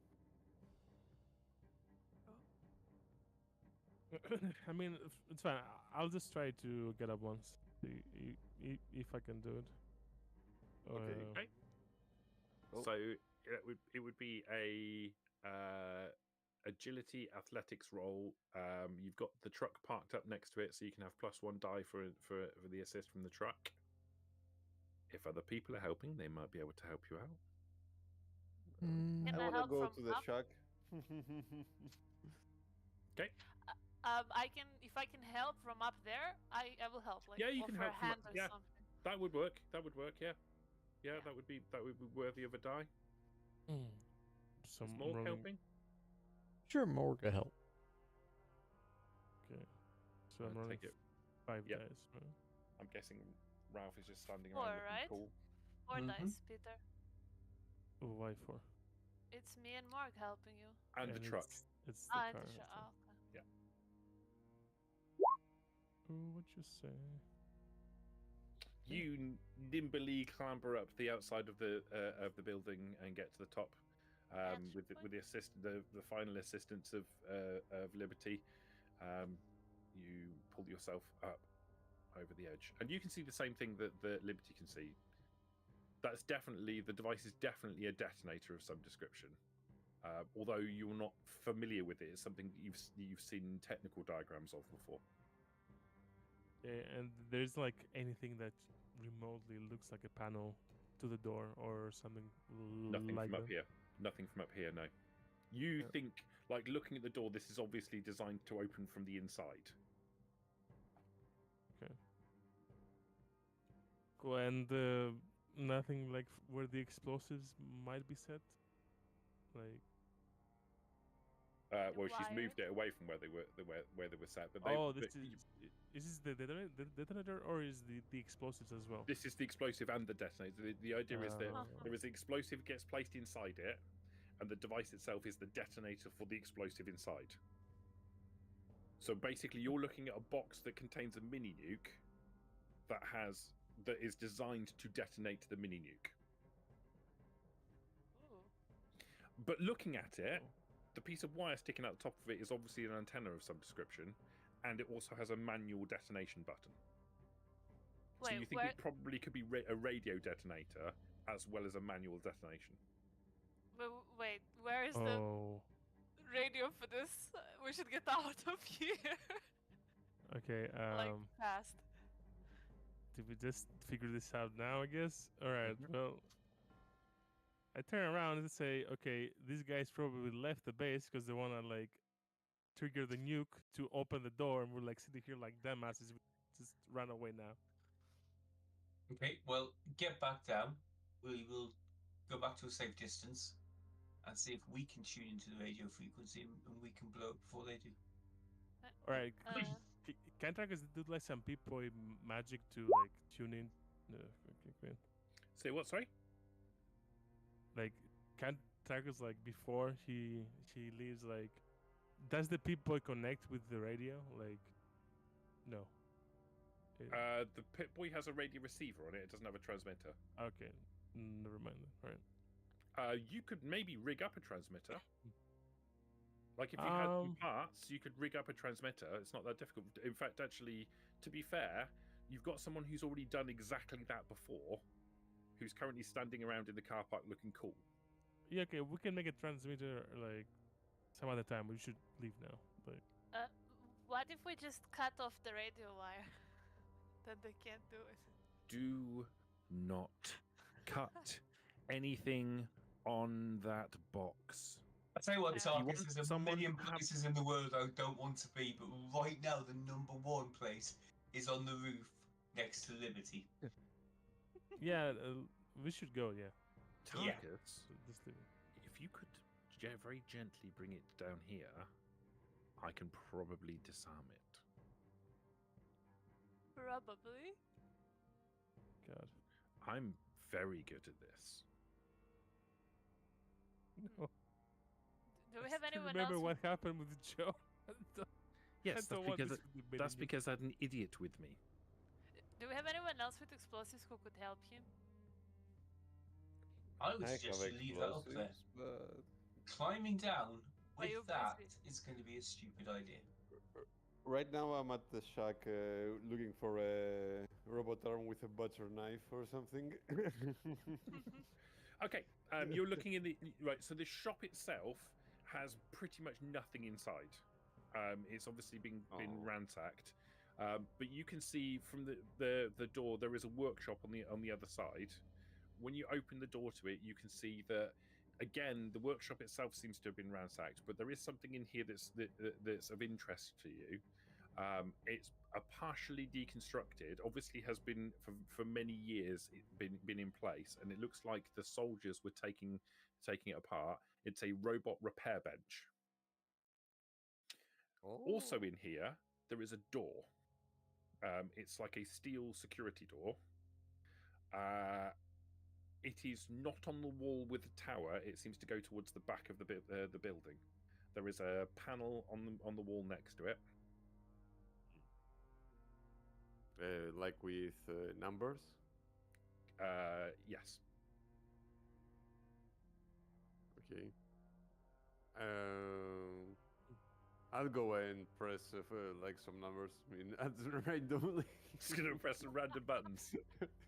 I mean, it's fine. I'll just try to get up once, if I can do it. Okay. Oh. So it would be a agility athletics roll. You've got the truck parked up next to it, so you can have +1 die for the assist from the truck. If other people are helping, they might be able to help you out. Can I I wanna help go from to the up? shack. If I can help from up there, I will help. Like Yeah, you can offer help a from hand up- or yeah. something. That would work. Yeah. Yeah. That would be worthy of a die. Some Is Morg rolling. helping? Sure, more to help. Okay. So I'm I'll rolling take it. 5 Yep. dice. Right? I'm guessing Ralph is just standing Four, around looking right? cool. 4 dice, Peter. Oh, why 4? It's me and Morg helping you. And the truck. It's the Ah, car. and the so- okay. Oh, what you say? You nimbly clamber up the outside of the building and get to the top, with the final assistance of Liberty. You pull yourself up over the edge, and you can see the same thing that Liberty can see. That's definitely the device is definitely a detonator of some description. Although you're not familiar with it, it's something that you've seen technical diagrams of before. Yeah, and there's like anything that remotely looks like a panel to the door or something Nothing like from up that. here. Nothing from up here. No. You Yeah. think, like, looking at the door, this is obviously designed to open from the inside. Okay. Cool. And nothing like where the explosives might be set. Like. Well, she's Wired. moved it away from where they were set. But Is this the detonator or is the explosives as well? this is the explosive and the detonator. The idea is that Oh. there is the explosive gets placed inside it, and the device itself is the detonator for the explosive inside. So basically, you're looking at a box that contains a mini nuke that is designed to detonate the mini nuke. Ooh. But looking at it, the piece of wire sticking out the top of it is obviously an antenna of some description, and it also has a manual detonation button. So you think it probably could be a radio detonator as well as a manual detonation. Wait, where is Oh. the radio for this? We should get out of here. Okay. Like fast. Did we just figure this out now? I guess. All right. Mhm. Well, I turn around and say, okay, these guys probably left the base because they want to like trigger the nuke to open the door, and we're like sitting here like dumbasses. We just run away now. Okay, well, get back down. We will go back to a safe distance and see if we can tune into the radio frequency and we can blow it before they do. All right. Can trackers do like some Pip-Boy magic to like tune in? Okay. Say what? Sorry. Like, can trackers like before he leaves, like, does the Pip-Boy connect with the radio? Like, no. The Pip-Boy has a radio receiver on it. It doesn't have a transmitter. Okay, never mind. All right. You could maybe rig up a transmitter. Like if you had some parts, you could rig up a transmitter. It's not that difficult. In fact, actually, to be fair, you've got someone who's already done exactly that before, who's currently standing around in the car park looking cool. Yeah, okay, we can make a transmitter like some other time. We should leave now. But What if we just cut off the radio wire? Then they can't do it. Do not cut anything on that box. I tell you what, If you Tarkus, want there's a someone million to have- places in the world I don't want to be, but right now the number one place is on the roof next to Liberty. yeah, we should go. Yeah, Yeah. Tarkus, just leave it. if you could very gently bring it down here, I can probably disarm it. Probably. God. I'm very good at this. No. Do we have I still anyone remember else? what happened with Joe. Yes, don't want this to be that's baiting you. because I had an idiot with me. Do we have anyone else with explosives who could help him? I would I suggest have you leave that up there. explosives, but Climbing down Are you with that busy? is going to be a stupid idea. right now I'm at the shack looking for a robot arm with a butter knife or something. Okay, you're looking in the right. So the shop itself has pretty much nothing inside. It's obviously been Oh. ransacked, but you can see from the door there is a workshop on the other side. When you open the door to it, you can see that again the workshop itself seems to have been ransacked, but there is something in here that's of interest to you. It's a partially deconstructed. Obviously, has been for many years been in place, and it looks like the soldiers were taking it apart. It's a robot repair bench. Also in here, there is a door. It's like a steel security door. It is not on the wall with the tower. It seems to go towards the back of the building. There is a panel on the wall next to it. Like with numbers. Yes. Okay. I'll go and press like some numbers. I mean, randomly. Just gonna press some random buttons.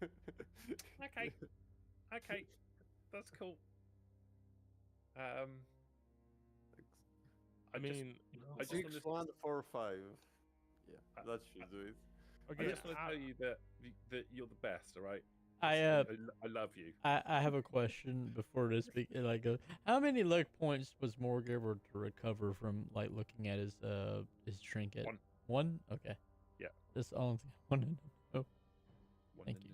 Okay. Okay, that's cool. I mean, just 6, 1, 4, 5. Yeah, that should do it. okay. I just want to tell you that you're the best. All right. I love you. I have a question before this. Like, how many luck points was Morg able to recover from like looking at his trinket? 1. 1? Okay. Yeah. That's the only thing I wanted to know. Thank you.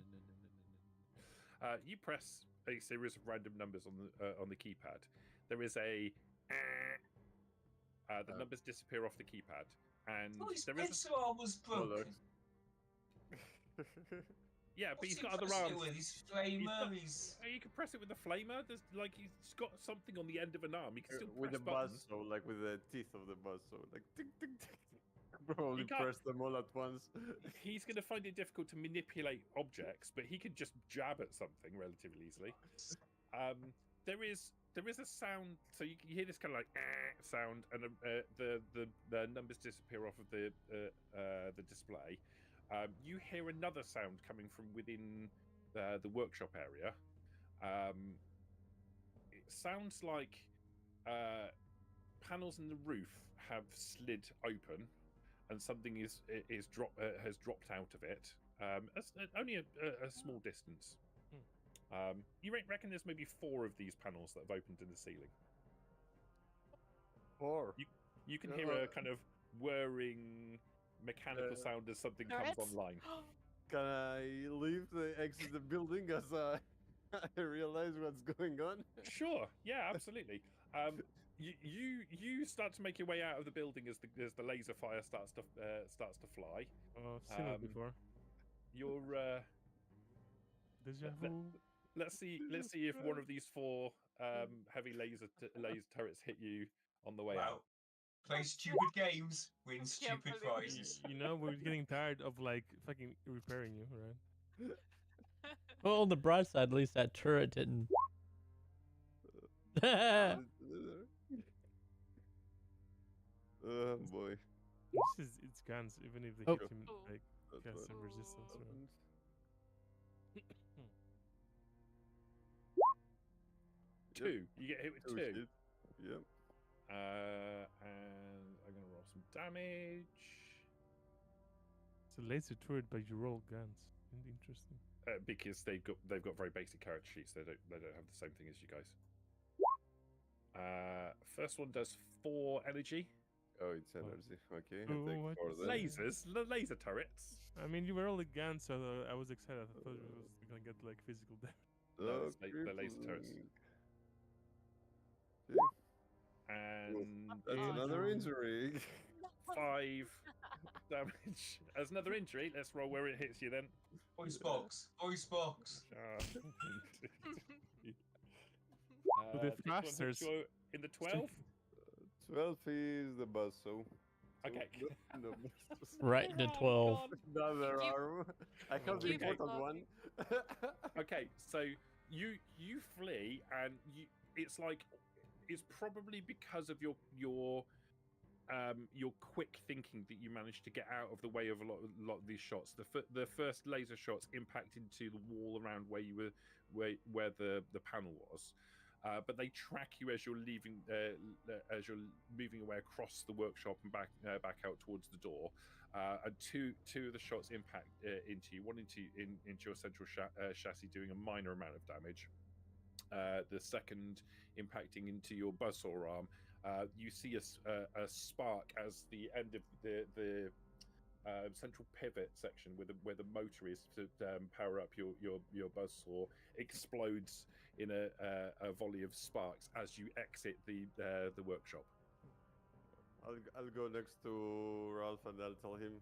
You press a series of random numbers on the keypad. There is a the numbers disappear off the keypad, and Oh, his there is pencil arm was broken. yeah, but What's he's he got other pressing it arms. with? His flamer, He's you can press it with the flamer. There's like he's got something on the end of an arm. He can still With press the buttons. buzz, so like with the teeth of the buzz, so like tick tick tick. Probably can't- press them all at once. He's going to find it difficult to manipulate objects, but he can just jab at something relatively easily. There is a sound, so you hear this kind of like sound, and the numbers disappear off of the display. You hear another sound coming from within the workshop area. It sounds like panels in the roof have slid open, and something has dropped out of it. Only a small distance. You reckon there's maybe 4 of these panels that have opened in the ceiling. 4. You can hear a kind of whirring mechanical sound as something comes Turrets? online. Can I leave exit the building as I realize what's going on? Sure, yeah, absolutely. You start to make your way out of the building as the laser fire starts to fly. I've seen it before. You're Deja vu. let's see if one of these 4 heavy laser turrets hit you on the way out. Wow. Play stupid games, win stupid believe it. prizes. You know, we're getting tired of like fucking repairing you, right? Well, on the bright side, at least that turret didn't. Oh boy. It's guns, even if they Oh. hit him like That cast one some resistance. Right? happened. Two. You get hit with Two two. hit. Yep. And I'm gonna roll some damage. It's a laser turret, but you roll guns. Interesting. Because they've got very basic character sheets. They don't have the same thing as you guys. First one does 4 energy. Oh, it's energy. Okay, I Oh, take what 4 is then. Lasers, laser turrets. I mean, you were rolling guns, so I was excited. I thought it was gonna get like physical damage. No, it's the laser turrets. crippling. And That's Oh, another no. injury. 5 damage. As another injury, let's roll where it hits you then. Voice box. Voice box. With the This one hits thrusters. you in the 12. 12 is the buzzsaw. Okay. No, Right into Oh, 12. God. another Keep- arm. I have the keep important walking. one. Okay, so you flee, and it's like it's probably because of your quick thinking that you managed to get out of the way of a lot of these shots. The first laser shots impact into the wall around where you were where the panel was. But they track you as you're leaving, as you're moving away across the workshop and back out towards the door. And two of the shots impact into you. One into your central chassis, doing a minor amount of damage. The second impacting into your buzzsaw arm. You see a spark as the end of the central pivot section where the motor is to power up your buzzsaw explodes in a volley of sparks as you exit the workshop. I'll go next to Ralph and I'll tell him,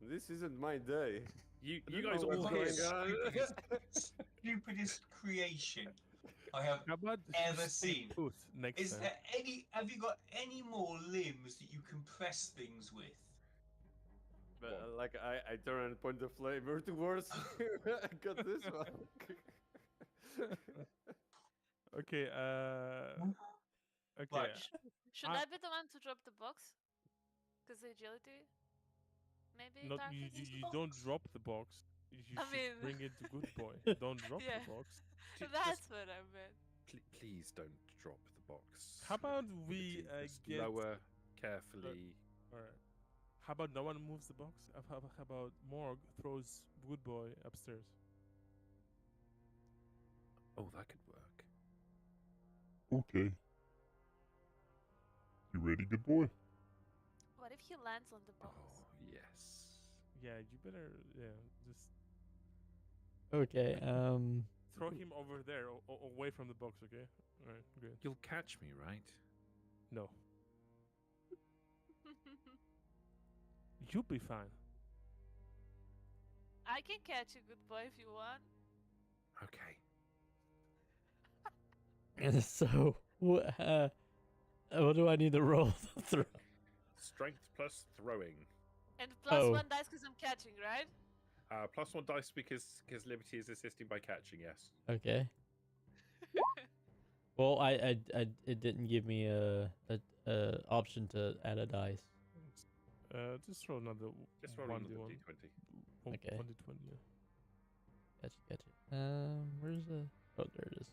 this isn't my day. You I don't guys know all what's hear. going on. Stupidest creation I have How about ever just stay seen. put next Is time? there any? Have you got any more limbs that you can press things with? But like I turn and point the flamer towards you. I got this one. Okay. Okay. Right. Should I be the one to drop the box? Because agility? Maybe? Not Darkness? you don't drop the box. You I should mean- bring it to Good Boy. Don't drop Yeah. the box. That's what I meant. Please don't drop the box. How about we Liberty. Just get? lower carefully? All right. How about no one moves the box? How about Morg throws Good Boy upstairs? Oh, that could work. Okay. You ready, good boy? What if he lands on the box? Oh, yes. Yeah, you better. Yeah, just Okay. throw him over there, away from the box. Okay. All right. Good. You'll catch me, right? No, you'll be fine. I can catch you, good boy, if you want. Okay. So, what do I need to roll through? Strength plus throwing. And plus Oh. 1 dice because I'm catching, right? Plus 1 dice because Liberty is assisting by catching. Yes. Okay. Well, it didn't give me a option to add a dice. Just roll another. Just roll another 1d1. d20. Okay. 1d20. Yeah. Gotcha. Where's the? Oh, there it is.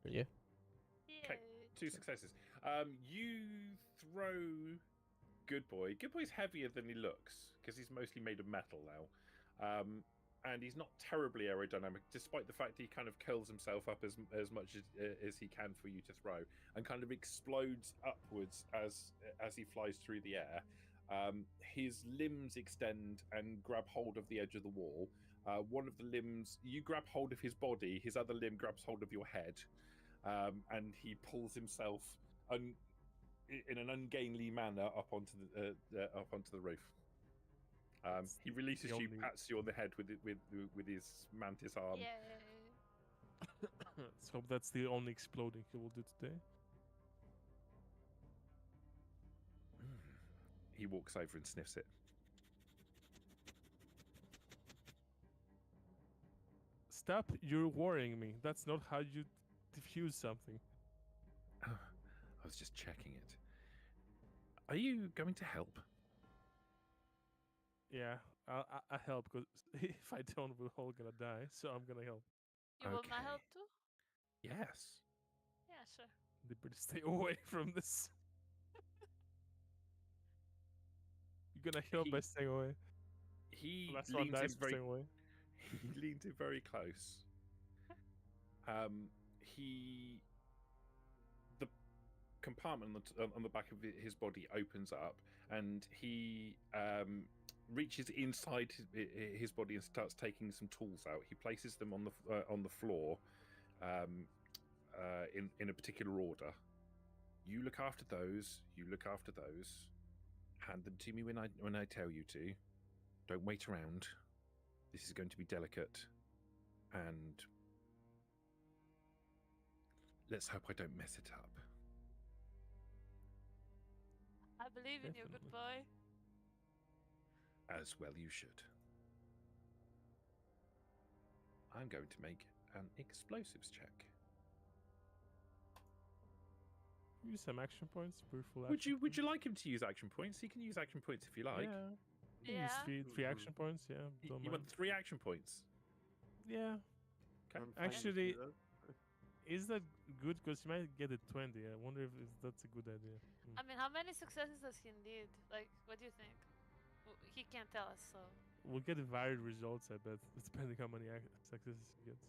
There you go. Okay. Yay. 2 successes. You throw Good Boy. Good Boy's heavier than he looks because he's mostly made of metal now, and he's not terribly aerodynamic, despite the fact he kind of curls himself up as much as he can for you to throw, and kind of explodes upwards as he flies through the air. His limbs extend and grab hold of the edge of the wall. One of the limbs, you grab hold of his body. His other limb grabs hold of your head. And he pulls himself in an ungainly manner up onto the roof. He releases the you, only- pats you on the head with his mantis arm. Yay. So that's the only exploding he will do today. He walks over and sniffs it. Stop! You're worrying me. That's not how you defuse something. I was just checking it. Are you going to help? Yeah, I help because if I don't, we're all gonna die. So I'm gonna help. You want my Okay. help too? Yes. Yeah, sure. They better stay away from this. You're gonna help by He- staying away. He Last one leans in dies for very. staying away. He leans in very close. He. The compartment on the back of his body opens up, and he reaches inside his body and starts taking some tools out. He places them on the floor, in a particular order. You look after those. You look after those. Hand them to me when I tell you to. Don't wait around. This is going to be delicate, and let's hope I don't mess it up. I believe in you, good boy. As well you should. I'm going to make an explosives check. Use some action points. Full Would you like him to use action points? He can use action points if you like. Yeah. You Yeah. Use three action points. Yeah. Don't You mind. want 3 action points? Yeah. Okay. I'm fine with Actually, that. is that good? Because you might get a 20. I wonder if that's a good idea. I mean, how many successes does he need? Like, what do you think? He can't tell us, so. We'll get varied results, I bet, depending how many successes he gets.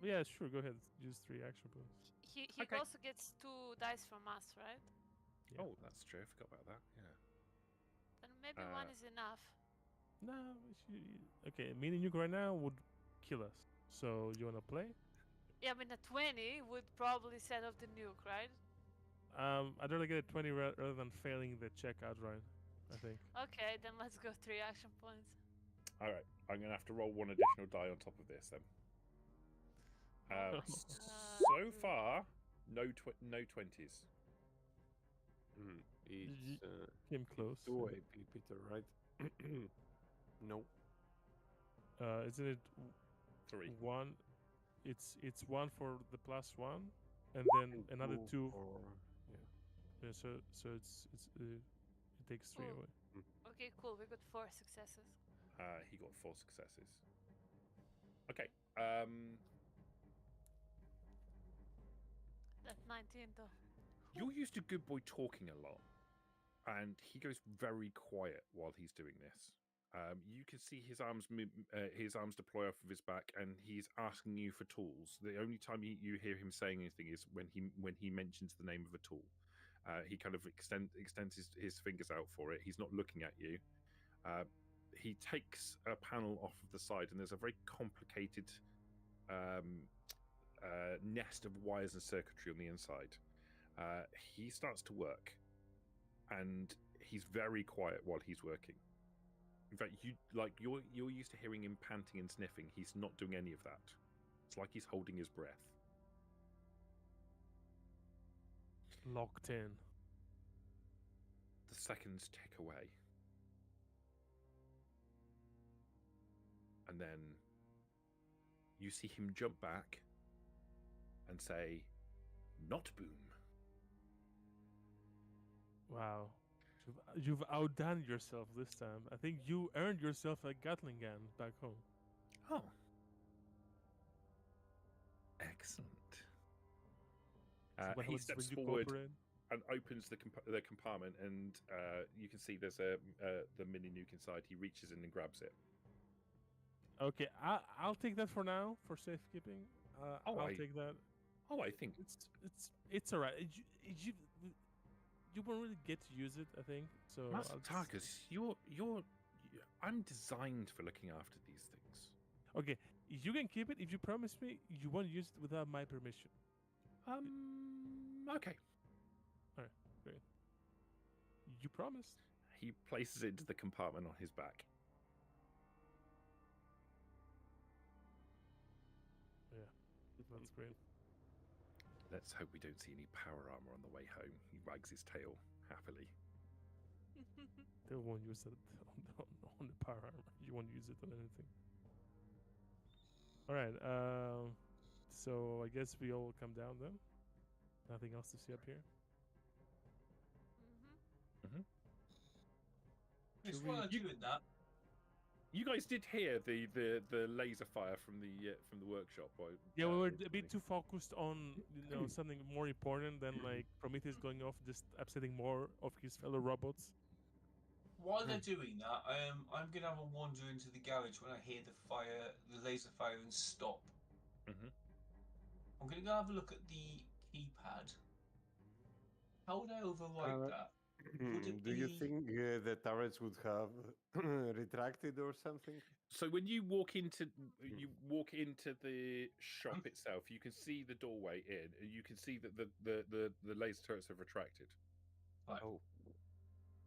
Yeah, sure. Go ahead. Use 3 action points. He Okay. also gets 2 dice from us, right? Yeah. Oh, that's true. I forgot about that. Yeah. Then maybe 1 is enough. No. Okay, me and you right now would kill us. So you wanna play? Yeah, I mean, a 20 would probably set off the nuke, right? I'd rather get a 20 rather than failing the check outright. I think. Okay, then let's go 3 action points. All right. I'm going to have to roll 1 additional die on top of this then. Oh my So far, no 20s. It's Came close. two AP, Peter, right? No. Isn't it 3. 1? It's 1 for the +1, and then another 2. for Yeah, so it takes 3 Ooh. away. Okay, cool. We got 4 successes. He got 4 successes. Okay. That's 19, though. You're used to Good Boy talking a lot, and he goes very quiet while he's doing this. You can see his arms deploy off of his back, and he's asking you for tools. The only time you hear him saying anything is when he mentions the name of a tool. He kind of extends his fingers out for it. He's not looking at you. He takes a panel off of the side, and there's a very complicated nest of wires and circuitry on the inside. He starts to work, and he's very quiet while he's working. In fact, you're used to hearing him panting and sniffing. He's not doing any of that. It's like he's holding his breath. Locked in. The seconds tick away. And then you see him jump back and say, "Not boom." Wow. You've outdone yourself this time. I think you earned yourself a Gatling gun back home. Oh. Excellent. So what He happens steps when you forward cooperate? and opens the compartment, and you can see there's the mini nuke inside. He reaches in and grabs it. Okay, I'll take that for now for safekeeping. I'll take that. Oh, I think It's alright. You won't really get to use it, I think. So Master I'll just- Tarkus, I'm designed for looking after these things. Okay, you can keep it if you promise me you won't use it without my permission. Okay. Great. You promised. He places it into the compartment on his back. Yeah, that's great. Let's hope we don't see any power armor on the way home. He wags his tail happily. They won't use it on the power armor. You won't use it on anything. All right. So I guess we all come down then. Nothing else to see up here. Chris, Should while we- I'm doing that, You guys did hear the laser fire from the workshop. Yeah, we were a bit too focused on something more important than like Prometheus going off, just upsetting more of his fellow robots. while they're doing that, I'm gonna have a wander into the garage when I hear the laser fire, and stop. Mhm. I'm gonna go have a look at the keypad. How would I overwrite that? Would it Do you be- think the turrets would have retracted or something? So when you walk into the shop itself, you can see the doorway in, and you can see that the laser turrets have retracted. Right. Oh,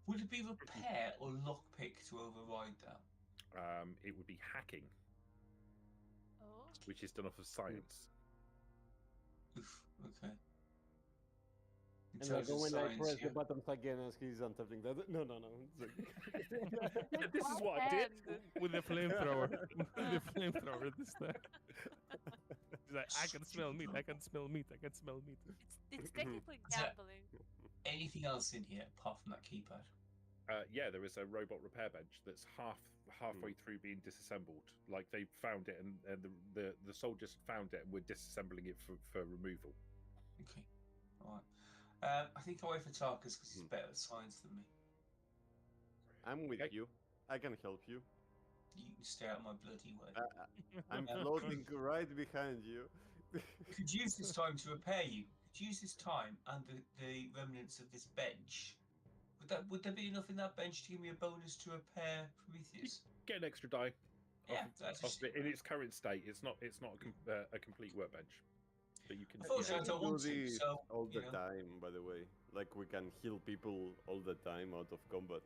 Would it be repair or lockpick to override that? It would be hacking, Oh. which is done off of science. Oof, okay. In and like terms of when I science, press yeah. the buttons again as he's untouching that. No. It's like... This is what I did. And With the flamethrower. With the flamethrower this time. He's like, I can smell meat, I can smell meat, I can smell meat. it's technically Is that- gambling. Anything else in here apart from that keypad? Yeah, there is a robot repair bench that's halfway through being disassembled. Like they found it, and the soldiers found it, and we're disassembling it for removal. Okay. Alright. I think I'll wait for Tarkus because he's better at science than me. I'm with Okay. you. I can help you. You can stay out of my bloody way. I'm floating right behind you. Could use this time to repair you. Could use this time and the remnants of this bench. Would there be enough in that bench to give me a bonus to repair Prometheus? Get an extra die. Yeah, off, that's off it in its current state. It's not a complete workbench, but you can. Unfortunately, I don't do want to, this so, all the you know. time, by the way. Like we can heal people all the time out of combat.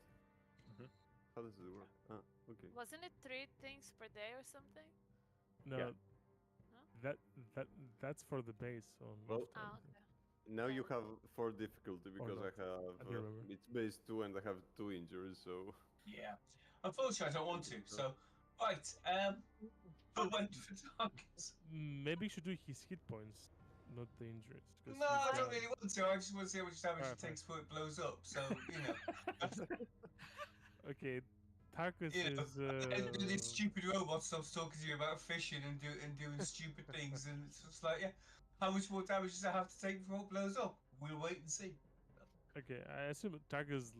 Mhm. How does it work? Ah, okay. Wasn't it 3 things per day or something? No, Yeah. that's for the base on. Well, Wasteland. Ah, okay. Now you Yeah. have 4 difficulty because I not. have I don't remember. it's base 2 and I have 2 injuries, so Yeah. Unfortunately, I don't want to. So, right. But wait for Tarkus. Maybe you should do his hit points, not the injuries. 'cause No, he's I don't down. really want to. I just want to see how much damage Alright, it fine. takes before it blows up. So, you know. Okay, Tarkus You know, is. And this stupid robot stops talking to you about fishing and doing stupid things, and it's just like, yeah, how much more damage does it have to take before it blows up? We'll wait and see. Okay, I assume Tarkus,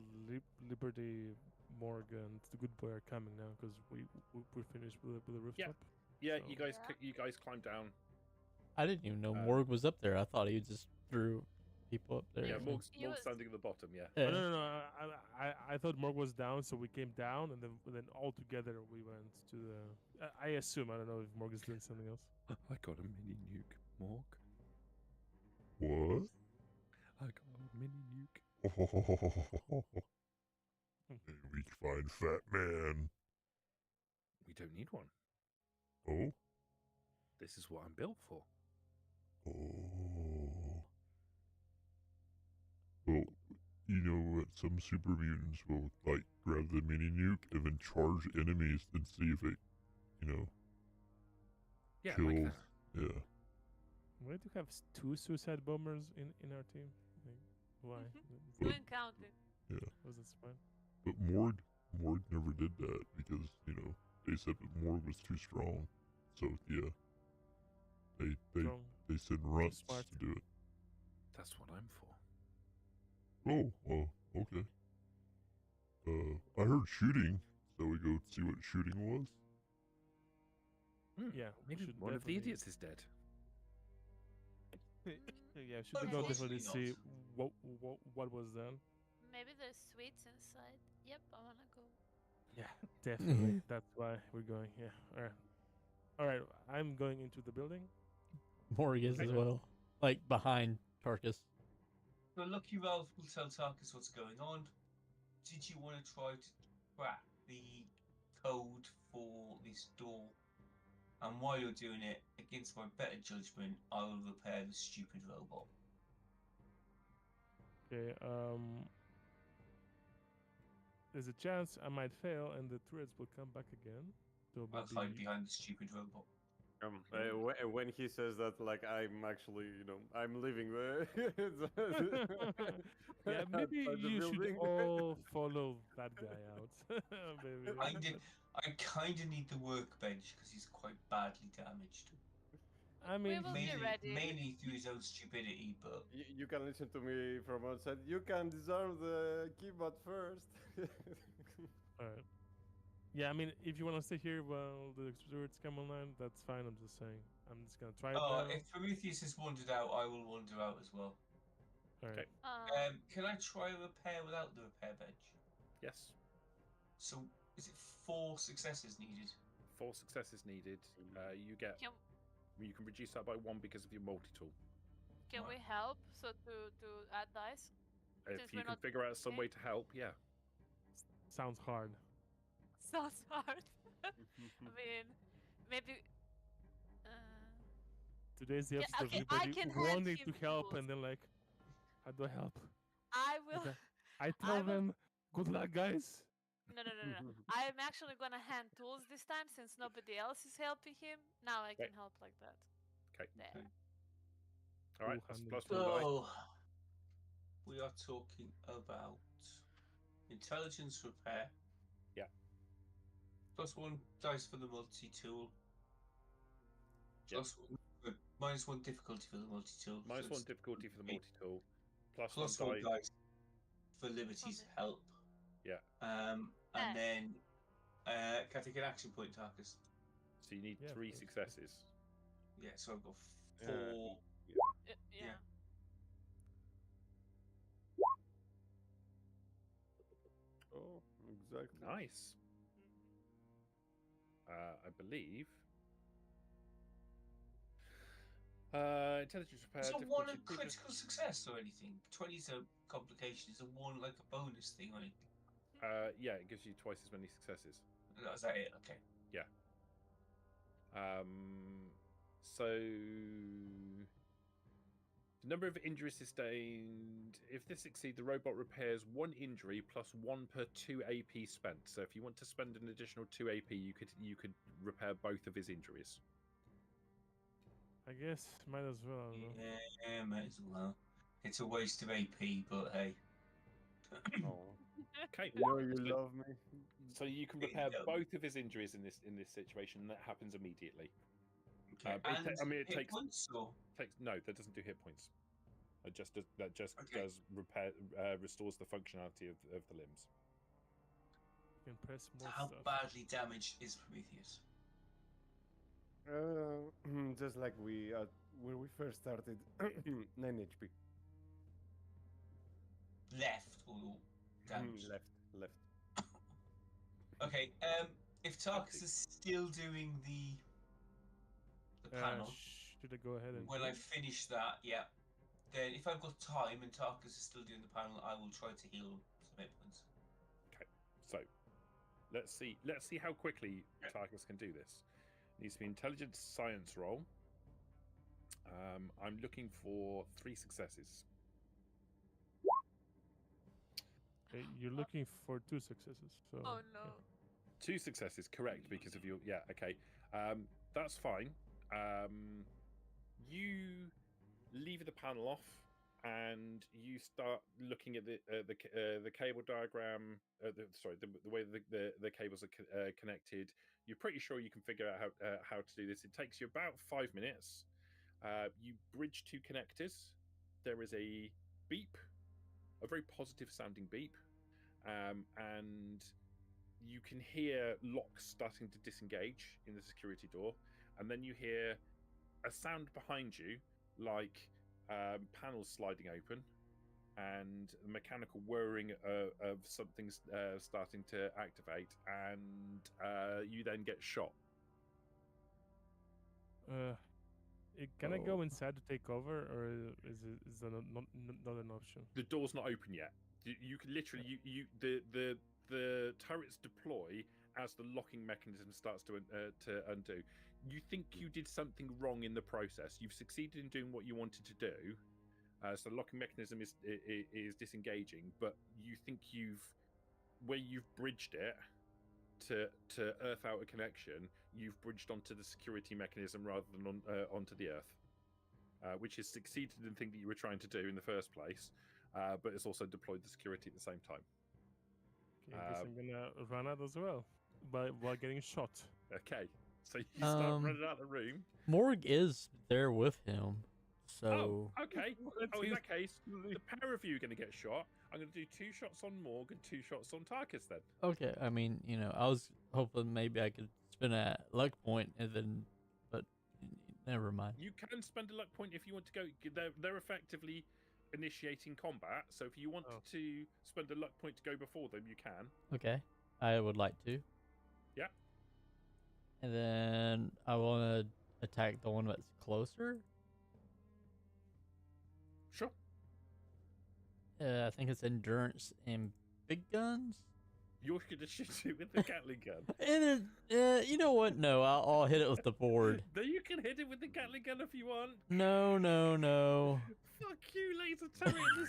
Liberty, Morg, and the good boy are coming now because we're finished with the rooftop. Yeah, So- you guys climb down. I didn't even know Uh, Morg was up there. I thought he just threw people up there. Yeah, or Morg's He was- standing at the bottom. Yeah. something. Oh, no. I thought Morg was down, so we came down, and then all together we went to the. I assume, I don't know if Morg is doing something else. I got a mini nuke, Morg. What? I got a mini nuke. Weak fine fat man. We don't need one. Oh? This is what I'm built for. Oh. Well, you know what? Some super mutants will, like, grab the mini nuke and then charge enemies and see if it, Yeah, kills. like that. Yeah. Why do you have 2 suicide bombers in our team? Like, why? We didn't count it. Was that fine? But Morg never did that because, they said that Morg was too strong. So, yeah. They Strong. they send runts smart. to do it. That's what I'm for. Oh, well, okay. I heard shooting, so we go see what shooting was. Yeah, we Maybe should one of the definitely- idiots is dead. Yeah, should we go definitely Unfortunately see what was done? Maybe there's sweets inside. Yep, I wanna go. Yeah, definitely. That's why we're going. Yeah. All right. I'm going into the building. Morg is as well. Like behind Tarkus. The lucky Ralph will tell Tarkus what's going on. Did you want to try to crack the code for this door? And while you're doing it, against my better judgment, I will repair the stupid robot. Okay. There's a chance I might fail, and the turrets will come back again. So I'll hide maybe. behind the stupid robot. When he says that, like, I'm actually, I'm living there. Yeah, maybe outside the you should building. all follow that guy out. Maybe. I kind of need the workbench because he's quite badly damaged. I mean, we will be ready. Mainly through his own stupidity, but You can listen to me from outside. You can disarm the keyboard first. alright. Yeah, I mean, if you want to stay here while the explorers come online, that's fine. I'm just saying. I'm just gonna try it now. if Prometheus has wandered out, I will wander out as well. Alright. Okay. Can I try repair without the repair bench? Yes. So is it 4 successes needed? 4 successes needed. You get. Can, You can reduce that by 1 because of your multi-tool. can we help to add dice? If Since you we're can not figure out some okay. way to help, yeah. Sounds hard. Sounds hard. I mean, maybe. Today's the Yeah, episode okay, of I everybody can hand wanting him to help tools. and then like, how do I help? I will. Okay. I tell will- them, good luck, guys. No. I'm actually gonna hand tools this time since nobody else is helping him. Now I can Okay. help like that. Okay. There. All right. That's Two-handed. plus 1 die. So we are talking about intelligence repair. Yeah. Plus 1 dice for the multi-tool. Yep. Minus 1 difficulty for the multi-tool. Minus so 1 difficulty for the eight. multi-tool. Plus Plus 1 1 die. dice for Liberty's Okay. help. Yeah. And Eh. then can I take an action point, Tarkus? So you need Yeah, of 3 course. successes. Yeah, so I've got 4. Yeah. Oh, exactly. Nice. I believe. Intelligence repair. Is a 1 a difficulty two, critical success or anything? 20 is a complication. Is a 1 like a bonus thing or anything? yeah, it gives you twice as many successes. Is that it? Okay. So the number of injuries sustained. If this succeeds, the robot repairs 1 injury plus 1 per 2 AP spent. So if you want to spend an additional 2 AP, you could repair both of his injuries. I guess might as well. I don't know. Yeah, might as well. It's a waste of AP, but hey. Oh. Okay. You know you So- love me. So you can repair both of his injuries in this situation. And that happens immediately. Okay. But it And it hit takes points, or? no, that doesn't do hit points. It just does, Okay. does repair restores the functionality of the limbs. You can press So more how stuff. badly damaged is Prometheus? Just like when we first started, 9 HP. Left or damaged? Left. Okay. If Tarkus is still doing the panel, Should I go ahead and? when I finish that, yeah. Then if I've got time and Tarkus is still doing the panel, I will try to heal some hit points. Okay, so let's see how quickly Tarkus can do this. Needs to be intelligence science roll. I'm looking for 3 successes. You're looking for 2 successes. So. Oh no. 2 successes, correct? Because of your okay. That's fine. You leave the panel off, and you start looking at the cable diagram. The way the cables are connected. You're pretty sure you can figure out how to do this. It takes you about 5 minutes. You bridge 2 connectors. There is a beep, a very positive sounding beep, and you can hear locks starting to disengage in the security door, and then you hear a sound behind you, like panels sliding open, and mechanical whirring of something starting to activate, and you then get shot. Can I go inside to take cover, or is that not an option? The door's not open yet. You can literally the turrets deploy as the locking mechanism starts to undo. You think you did something wrong in the process. You've succeeded in doing what you wanted to do. So the locking mechanism is disengaging, but you think where you've bridged it to earth out a connection, you've bridged onto the security mechanism rather than onto the Earth, which has succeeded in the thing that you were trying to do in the first place, but it's also deployed the security at the same time. Okay, I guess I'm gonna run out as well while getting shot. Okay, so you start running out of the room. Morg is there with him, so Okay. In that case, the pair of you are going to get shot. I'm going to do 2 shots on Morg and 2 shots on Tarkus then. okay. I mean, I was hoping maybe I could spend a luck point and then, but never mind. You can spend a luck point if you want to go. They're effectively initiating combat, so if you wanted to spend a luck point to go before them, you can. Okay, I would like to. Yeah. And then I want to attack the one that's closer. Sure. I think it's endurance and big guns. You're going to shoot it with the Gatling gun. And you know what? No, I'll hit it with the board. Then you can hit it with the Gatling gun if you want. No. Fuck you, laser turret in the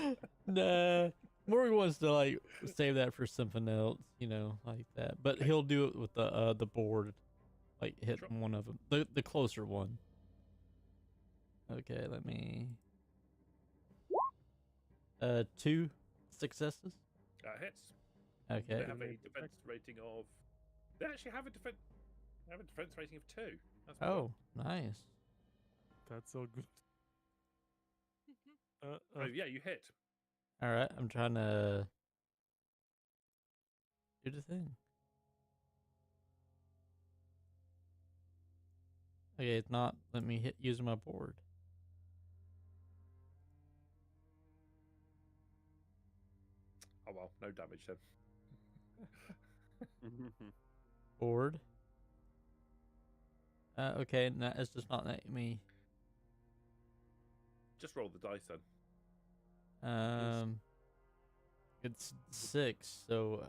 ceiling. Nah. Morgan wants to like save that for something else, like that. But he'll do it with the board, like hit one of them, the closer one. Okay, let me. 2 successes. Hits. Okay. They have a defense rating of. They actually have a defense rating of 2. That's Oh, nice. That's all good. Oh yeah, you hit. All right, I'm trying to do the thing. Okay, it's not. Let me hit using my board. Oh well, no damage then. Board. Okay, no, it's just not letting me. Just roll the dice then. It's 6. So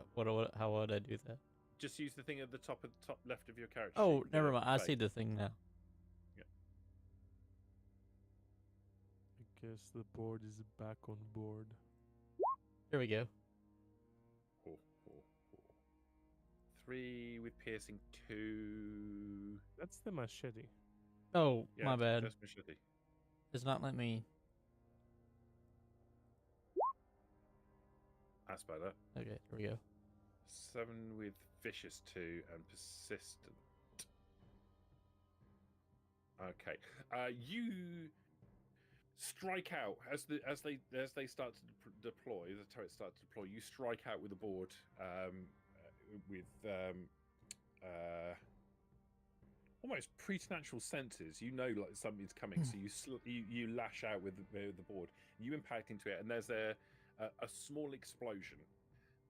how would I do that? Just use the thing at the top left of your character Oh, sheet. never mind. I Fake. see the thing now. Yeah. I guess the board is back on board. Here we go. 3 with piercing 2. That's the machete. Oh, Yeah, my bad. that's machete. It's not letting me. That's better. Okay, here we go. 7 with vicious 2 and persistent. Okay. You strike out as they start to deploy. The turrets start to deploy. You strike out with the board with almost preternatural senses. You know, like something's coming, so you lash out with the board. You impact into it, and there's a small explosion.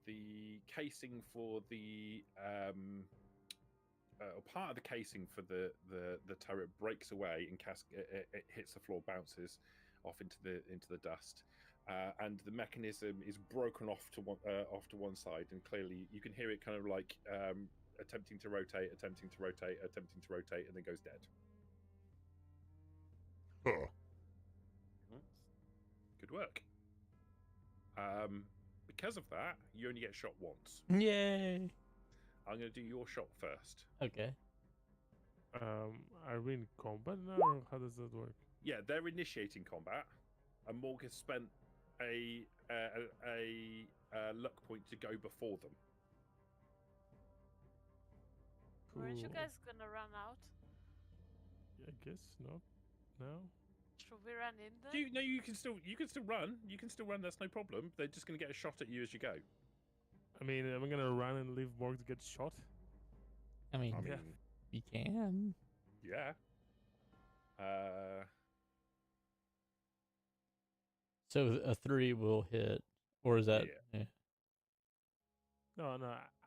The casing for the part of the casing for the turret breaks away and it hits the floor, bounces off into the dust, and the mechanism is broken off to one side, and clearly you can hear it kind of like attempting to rotate, and then goes dead. Huh. Good work. Because of that, you only get shot once. Yay. I'm going to do your shot first. Okay. Are we in combat now, or how does that work? Yeah, they're initiating combat, and Morg has spent a luck point to go before them. Aren't you Cool. guys gonna run out? I guess not. No. Should we run in then? You can still run. You can still run. That's no problem. They're just going to get a shot at you as you go. I mean, am I gonna run and leave Morg to get shot? I mean, I mean, you can. yeah. So a 3 will hit, or is that? Yeah. No.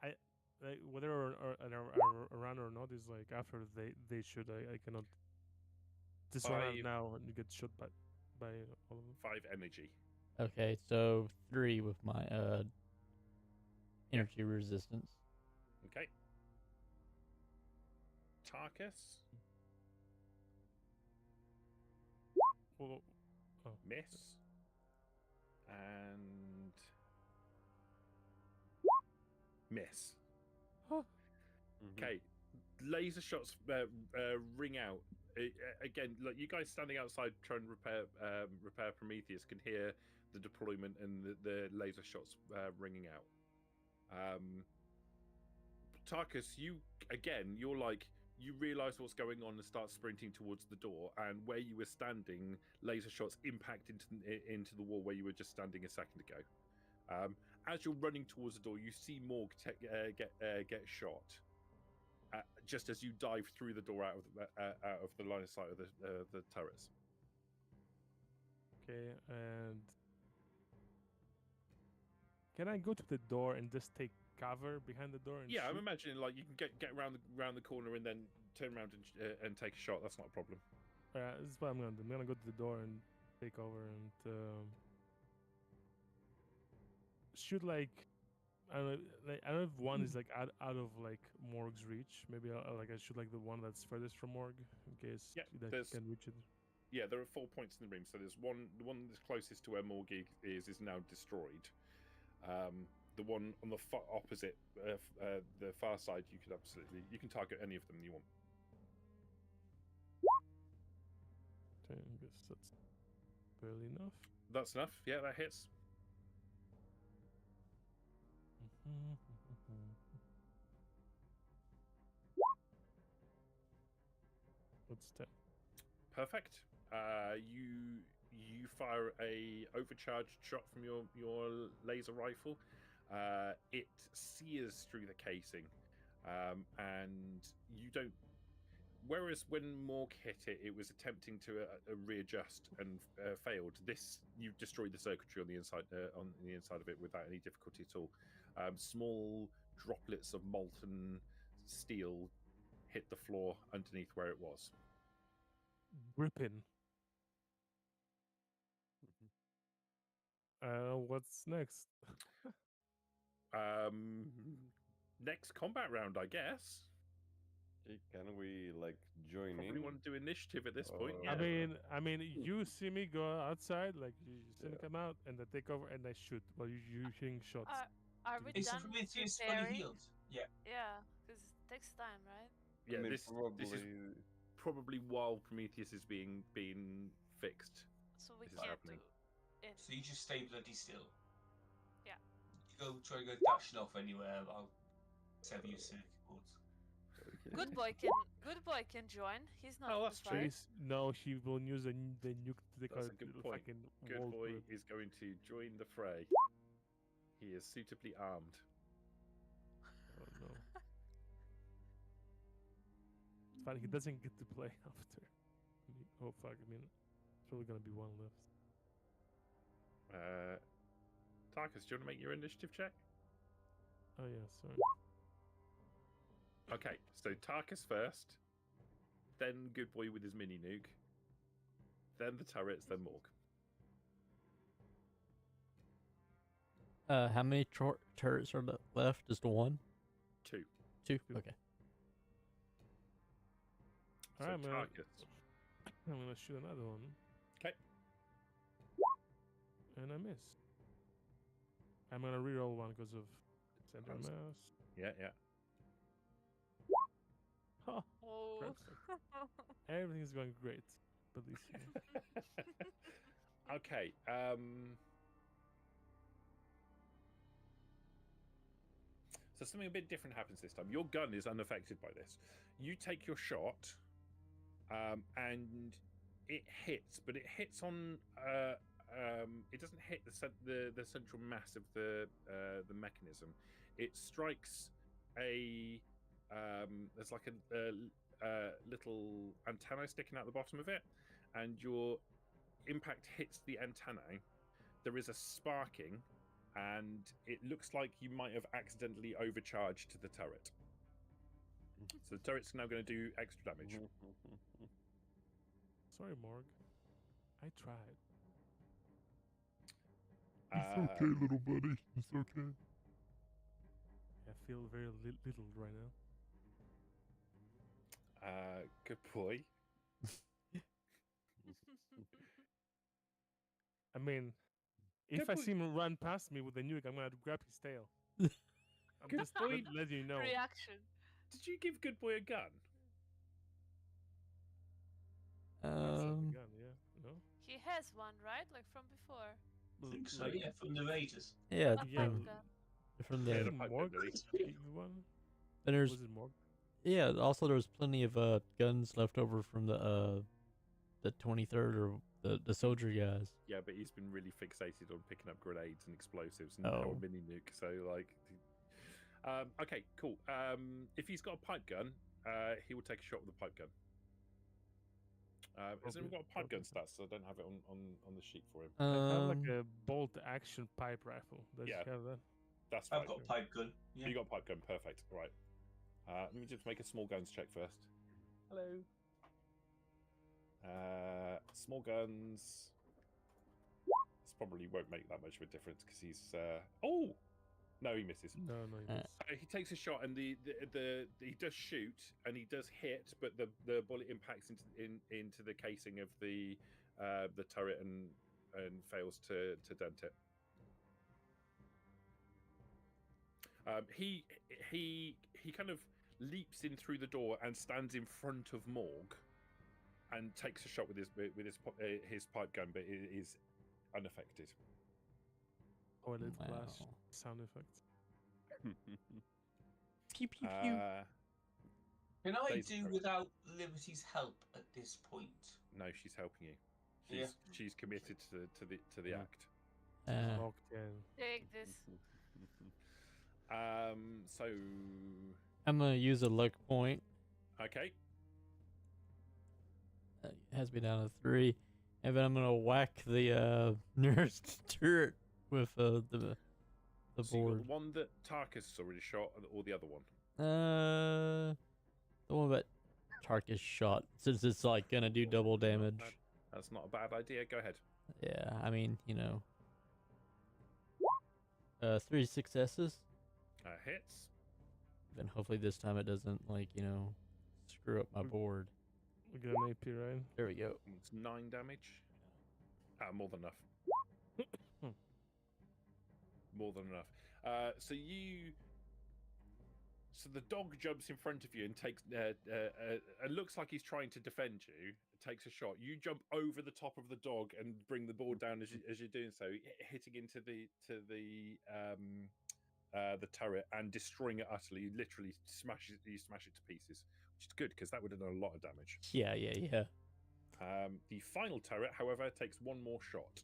I like, whether or a run or not is like after they shoot. I cannot just run out 5. now and get shot by all of them. 5 energy. Okay, so 3 with my energy resistance. Okay. Tarkus, Oh, miss, and miss. Okay, laser shots ring out. Again, like you guys standing outside trying to repair Prometheus can hear the deployment and the laser shots ringing out. Tarkus, you're like, you realise what's going on and start sprinting towards the door, and where you were standing, laser shots impact into the wall where you were just standing a second ago. As you're running towards the door, you see Morg get shot. Just as you dive through the door out of the line of sight of the turrets. Okay, and can I go to the door and just take cover behind the door? And Yeah, I'm shoot? imagining like you can get around the corner and then turn around and take a shot. That's not a problem. This is what I'm gonna do. I'm gonna go to the door and take over and shoot like I don't know. I don't know if one is like out of like Morg's reach. Maybe I shoot like the one that's furthest from Morg in case that he can reach it. Yeah, there are 4 points in the room. So there's the one that's closest to where Morg is now destroyed. The one on the opposite, the far side, you can target any of them you want. Okay, I guess that's barely enough. That's enough. Yeah, that hits. What's that? Perfect. You fire a overcharged shot from your laser rifle. It sears through the casing, and you don't. Whereas when Morg hit it, it was attempting to readjust and failed. This, you've destroyed the circuitry on the inside of it without any difficulty at all. Small droplets of molten steel hit the floor underneath where it was. Gripping. What's next? Next combat round, I guess. Can we like join Probably in? want to do initiative at this point. Uh, Yeah. I mean, you see me go outside, like you see me come out, and I take over and I shoot while you shooting shots. Are we Is done Prometheus fully preparing? healed? Yeah. Yeah, because it takes time, right? Yeah, I mean, this is probably while Prometheus is being fixed. So we This is can't happening. do it. So you just stay bloody still. Yeah. You go try to go dashing off anywhere. I'll sever your circuit cords. Good boy can join. He's not. Oh, in that's the true. fight. No, he will use the nuke to take That's out a good the point. fucking Good wall boy through it. is going to join the fray. He is suitably armed. Oh no. It's funny, he doesn't get to play after. Oh fuck, I mean, it's probably gonna be one left. Tarkus, do you want to make your initiative check? Oh yeah, sorry. Okay, so Tarkus first, then Good Boy with his mini nuke, then the turrets, then Morg. How many turrets are left? Just one? 2. Two? Two. Okay. So Alright, Tarkus. I'm gonna shoot another one. 'Kay. And I miss. I'm gonna reroll one because of center That's- mass. Yeah. Ha! Oh. Perfect. Everything's going great. But this Okay. So something a bit different happens this time. Your gun is unaffected by this. You take your shot, and it hits, but it hits on. It doesn't hit the central mass of the mechanism. It strikes a. There's like a little antenna sticking out the bottom of it, and your impact hits the antennae. There is a sparking, and it looks like you might have accidentally overcharged the turret. So the turret's now going to do extra damage. Sorry, Morg. I tried. It's okay, little buddy. It's okay. I feel very little right now. Good boy. I mean, if I see him run past me with the nuke, I'm gonna grab his tail. I'm Good just boy. letting you know. Reaction. Did you give Good Boy a gun? Gun, yeah. No. He has one, right? Like from before. I think so, Like, yeah, from the Raiders. Yeah, A Yeah, pipe from, gun. from Yeah, the the Isn't pipe gun, Morg did the one? and there's Was it Morg? yeah. Also, there was plenty of guns left over from the 23rd or the soldier guys. Yeah, but he's been really fixated on picking up grenades and explosives and Oh. a mini nuke. So like, okay, cool. If he's got a pipe gun, he will take a shot with the pipe gun. Has anyone got a pipe gun stats? I don't have it on the sheet for him. I have like a bolt action pipe rifle. Does Yeah. he have that? That's fine. I've got pipe gun. Yeah. You got a pipe gun, perfect. All right. Let me just make a small guns check first. Hello. Small guns. This probably won't make that much of a difference because he's. Oh, no, he misses. No, he missed. He takes a shot and the he does shoot and he does hit, but the bullet impacts into the casing of the turret and fails to dent it. He kind of leaps in through the door and stands in front of Morg and takes a shot with his pipe gun, but it is unaffected. Oh, I did flash Wow. sound effects. Pew pew pew. Can I Daisy do Road. without Liberty's help at this point? No, she's helping you. Yeah. She's committed to the Yeah. act. Locked in. Take this. So I'm gonna use a luck point. okay. It has me down to 3, and then I'm gonna whack the nearest turret with the So you got board. the one that Tarkus already shot, or the other one? The one that Tarkus shot, since it's like gonna do double damage. That's not a bad idea. Go ahead. Yeah, I mean, 3 successes. Hits. Then hopefully this time it doesn't screw up my board. We get an AP, right? There we go. It's 9 damage. More than enough. More than enough. So the dog jumps in front of you and takes. It looks like he's trying to defend you. Takes a shot. You jump over the top of the dog and bring the board down as you're doing so, hitting into the turret and destroying it utterly. You literally smash it to pieces, which is good because that would have done a lot of damage. Yeah. The final turret, however, takes one more shot,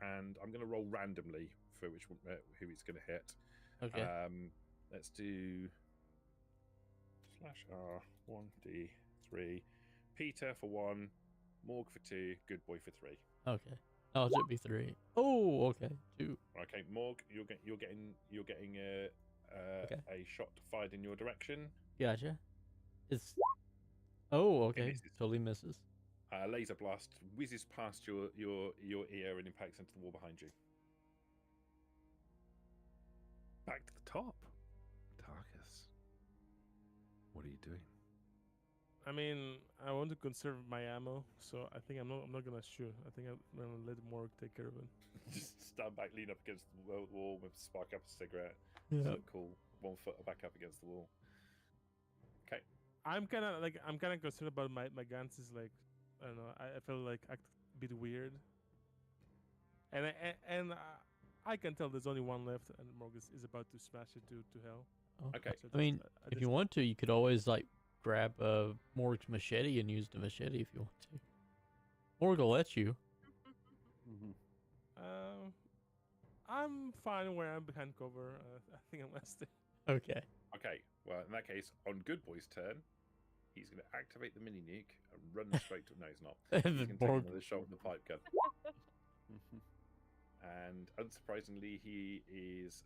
and I'm going to roll randomly for which one, who it's going to hit. Okay. Let's do /R 1d3. Peter for 1, Morg for 2, Good Boy for 3. Okay. Oh, it should be 3. Oh, okay. 2. Okay, Morg, you're getting a shot fired in your direction. Gotcha. It's. Oh, okay. misses. Totally misses. Laser blast whizzes past your ear and impacts into the wall behind you. Back to the top. Tarkus, what are you doing? I mean, I want to conserve my ammo, so I think I'm not gonna shoot. I think I'm gonna let Morg take care of it. Just stand back, lean up against the wall, maybe spark up a cigarette. Yeah. Look cool. 1 foot back up against the wall. Okay. I'm kind of concerned about my guns. Is like, I don't know. I feel like act a bit weird, and I can tell there's only one left, and Morg is about to smash it to hell. Oh. Okay. So I mean, I if just- you want to, you could always grab Morg's machete and use the machete if you want to. Morg will let you. I'm fine where I'm behind cover. I think I'm gonna stay. Okay. Okay. Well, in that case, on Good Boy's turn, he's going to activate the mini nuke and run straight to. No, he's not. He's And going then to take Morg. another shot with the pipe gun. And unsurprisingly, he is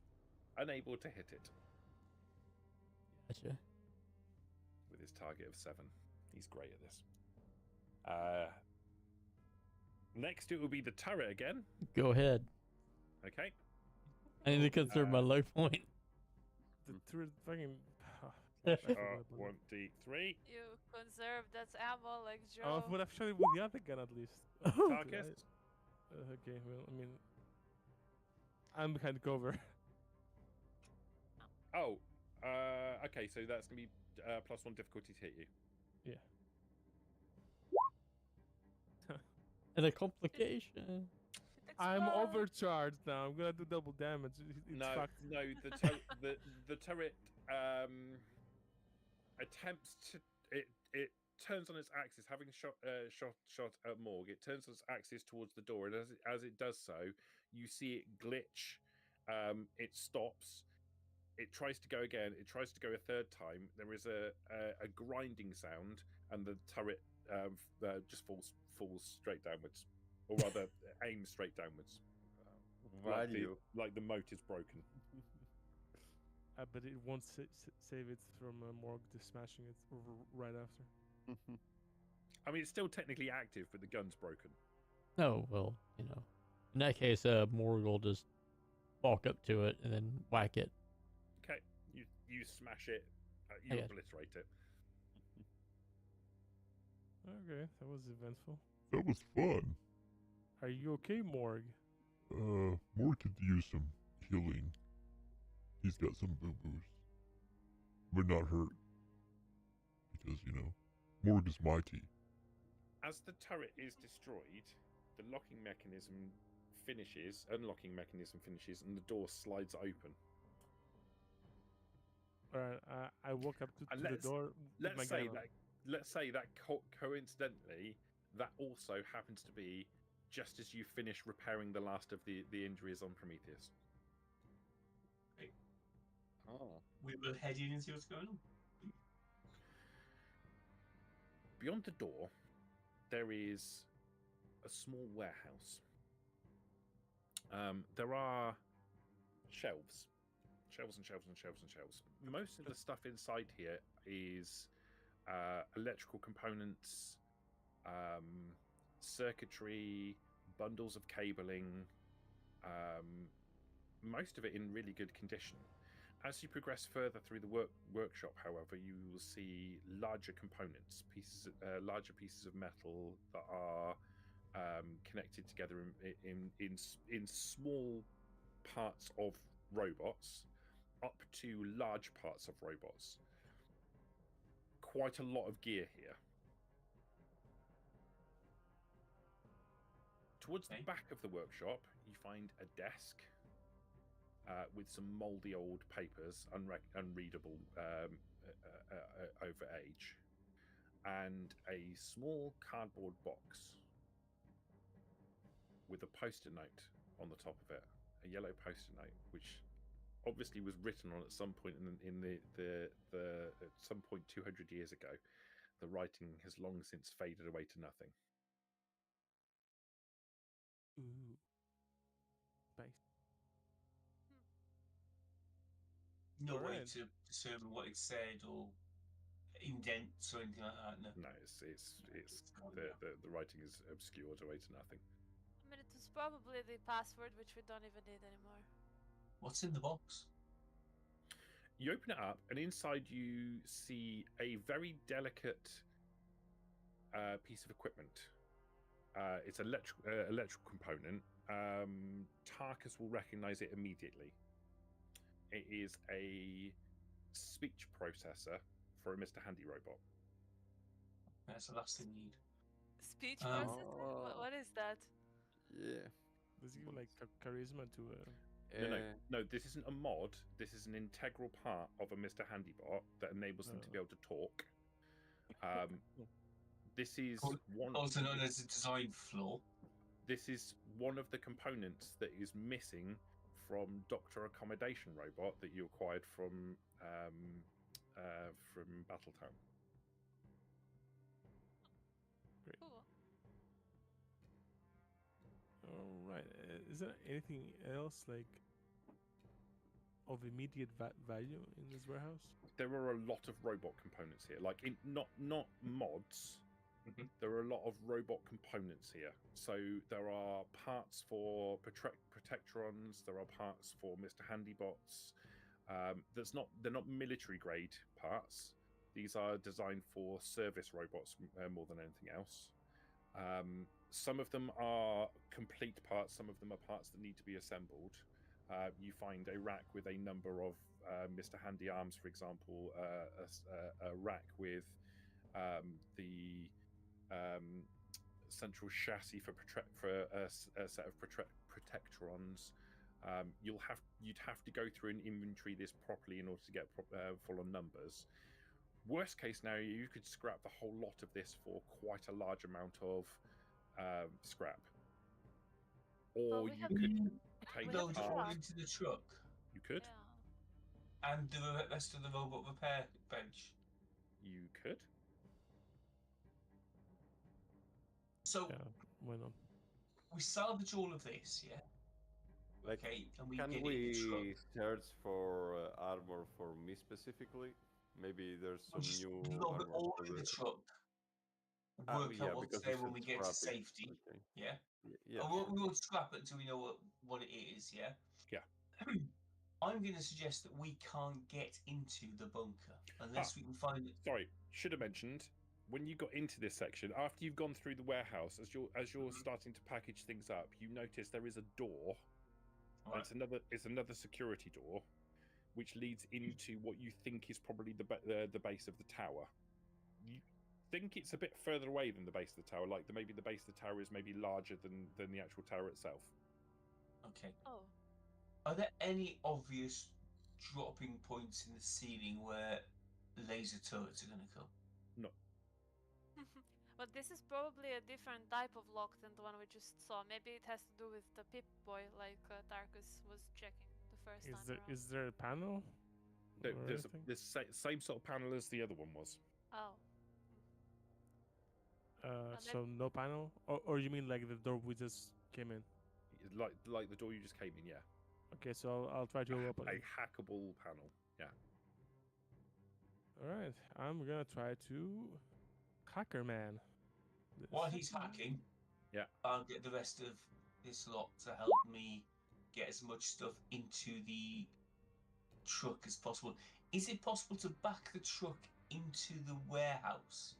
unable to hit it Gotcha. with his target of 7. He's great at this. Next, it will be the turret again. Go ahead. Okay. I need to conserve my luck point. The turret fucking. 1d3. You conserve that ammo like Joe. Oh, but I've shot it with the other gun at least. Tarkus. Okay, well, I mean, I'm behind cover. Oh, Okay, so that's gonna be +1 difficulty to hit you. Yeah. And a complication. It I'm explodes. overcharged now. I'm gonna do double damage. It's No, fucked. no, the turret attempts to it turns on its axis, having shot at Morg. It turns on its axis towards the door, and as it does so, you see it glitch. It stops. It tries to go again. It tries to go a third time. There is a grinding sound, and the turret just falls straight downwards, or rather aims straight downwards. Value. Like the moat is broken. But it won't save it from Morg just smashing it right after. I mean, it's still technically active, but the gun's broken. Oh, well, you know. In that case, Morg will just walk up to it and then whack it. Okay, you smash it, you Okay. obliterate it. Okay, that was eventful. That was fun. Are you okay, Morg? Morg could use some healing. He's got some boo-boos. But not hurt. Because, you know, Morg is mighty. As the turret is destroyed, the unlocking mechanism finishes, and the door slides open. Alright, I walk up to the door. with my gun out. Let's say that coincidentally, that also happens to be just as you finish repairing the last of the injuries on Prometheus. Oh. We will head in and see what's going on. Beyond the door, there is a small warehouse. There are shelves and shelves and shelves and shelves. Most of the stuff inside here is electrical components, circuitry, bundles of cabling, most of it in really good condition. As you progress further through the workshop, however, you will see larger components, larger pieces of metal that are connected together in small parts of robots, up to large parts of robots. Quite a lot of gear here. Towards the back of the workshop, you find a desk with some mouldy old papers, unreadable over age, and a small cardboard box with a post-it note on the top of it, a yellow post-it note, which obviously was written on at some point in the at some point 200 years ago. The writing has long since faded away to nothing. Ooh. Nice. No way Alright. to determine what it said or indents or anything like that. No. No, the writing is obscured away to nothing. I mean, it was probably the password, which we don't even need anymore. What's in the box? You open it up, and inside you see a very delicate piece of equipment. It's an electrical component. Tarkus will recognize it immediately. It is a speech processor for a Mr. Handy robot. That's the last thing we need. Speech Oh. processor? What is that? Yeah. Does he give like charisma to No, this isn't a mod. This is an integral part of a Mr. Handybot that enables them to be able to talk. This is also known as a design flaw. This is one of the components that is missing from Doctor Accommodation Robot that you acquired from Battletown. Cool. Alright. Is there anything else like of immediate value in this warehouse? There are a lot of robot components here, like not mods. Mhm. There are a lot of robot components here. So there are parts for Protectrons. There are parts for Mr. Handybots. They're not military grade parts. These are designed for service robots more than anything else. Some of them are complete parts. Some of them are parts that need to be assembled. You find a rack with a number of Mr. Handy Arms, for example, a rack with the central chassis for a set of protectrons. You'd have to go through and inventory this properly in order to get full on numbers. Worst case scenario, you could scrap the whole lot of this for quite a large amount of scrap, or we you have- could take we have Load it all truck. into the truck You could. Yeah. and the rest of the robot repair bench. You could. So Yeah, why not? we salvage all of this, yeah. Like, Okay, and we can get it in the truck. we search for armor for me specifically? Maybe there's We'll some just new load armor it all for in the the. truck. Ah, Work yeah, out what's because there you when we said get to scrap it. safety. Okay. Yeah. Yeah. And we won't scrap it until we know what it is. Yeah. Yeah. I'm going to suggest that we can't get into the bunker unless we can find it. Sorry, should have mentioned when you got into this section after you've gone through the warehouse. As you're starting to package things up, you notice there is a door. Right. It's another security door, which leads into what you think is probably the base of the tower. You think it's a bit further away than the base of the tower. Like maybe the base of the tower is maybe larger than the actual tower itself. Okay. Oh. Are there any obvious dropping points in the ceiling where laser turrets are going to come? No. But this is probably a different type of lock than the one we just saw. Maybe it has to do with the Pip-Boy, like Tarkus was checking the first time around. Is there a panel? There's the same sort of panel as the other one was. Oh. So no panel, or you mean like the door we just came in? Like the door you just came in, yeah. Okay, so I'll try to open A it. hackable panel, yeah. All right, I'm gonna try to hacker man. this. While he's hacking, Yeah. I'll get the rest of this lot to help me get as much stuff into the truck as possible. Is it possible to back the truck into the warehouse?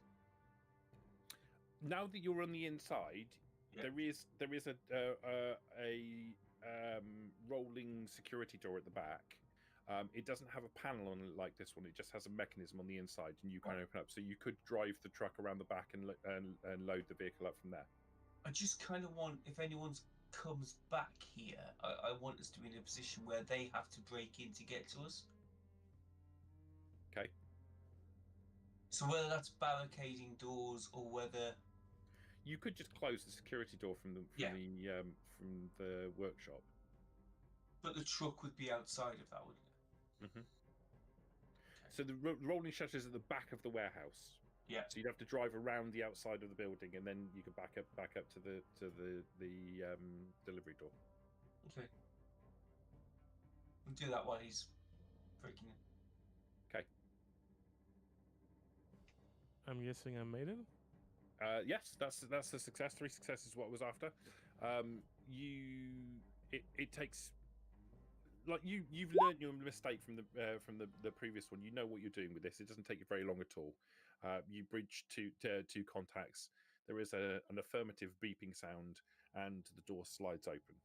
Now that you're on the inside, Yeah. there is a rolling security door at the back. It doesn't have a panel on it like this one. It just has a mechanism on the inside, and you can open up. So you could drive the truck around the back and load the vehicle up from there. I just kind of want, if anyone comes back here, I want us to be in a position where they have to break in to get to us. Okay. So whether that's barricading doors or whether You could just close the security door from the workshop. but the truck would be outside of that, wouldn't it? Mm-hmm. So the rolling shutters at the back of the warehouse. Yeah. So you'd have to drive around the outside of the building, and then you could back up to the delivery door. Okay. We'll do that while he's breaking in. Okay. I'm guessing I made it. Yes, that's a success. 3 successes is what I was after. It takes, like you've learned your mistake from the previous one. You know what you're doing with this. It doesn't take you very long at all. You bridge two contacts. There is an affirmative beeping sound, and the door slides open.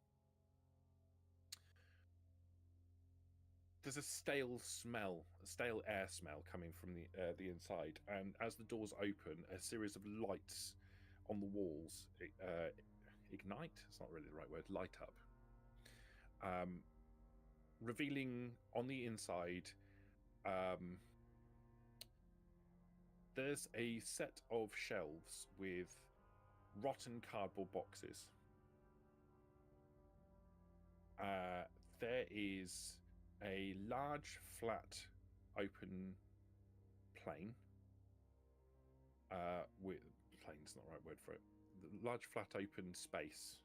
There's a stale air smell coming from the inside, and as the doors open, a series of lights on the walls ignite. It's not really the right word. Light up, revealing on the inside. There's a set of shelves with rotten cardboard boxes. There is a large, flat, open plane. Plane's not the right word for it. The large, flat, open space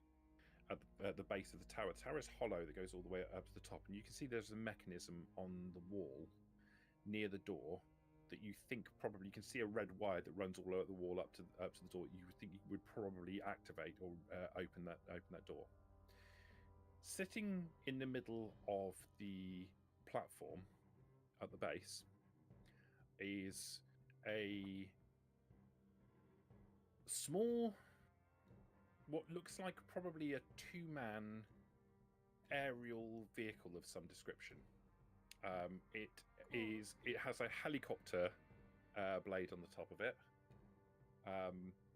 at the base of the tower. The tower is hollow that goes all the way up to the top, and you can see there's a mechanism on the wall near the door that you think probably, you can see a red wire that runs all over the wall up to the door. You would think you would probably activate or open that door. Sitting in the middle of the platform at the base is a small, what looks like probably a 2-man aerial vehicle of some description. It has a helicopter blade on the top of it.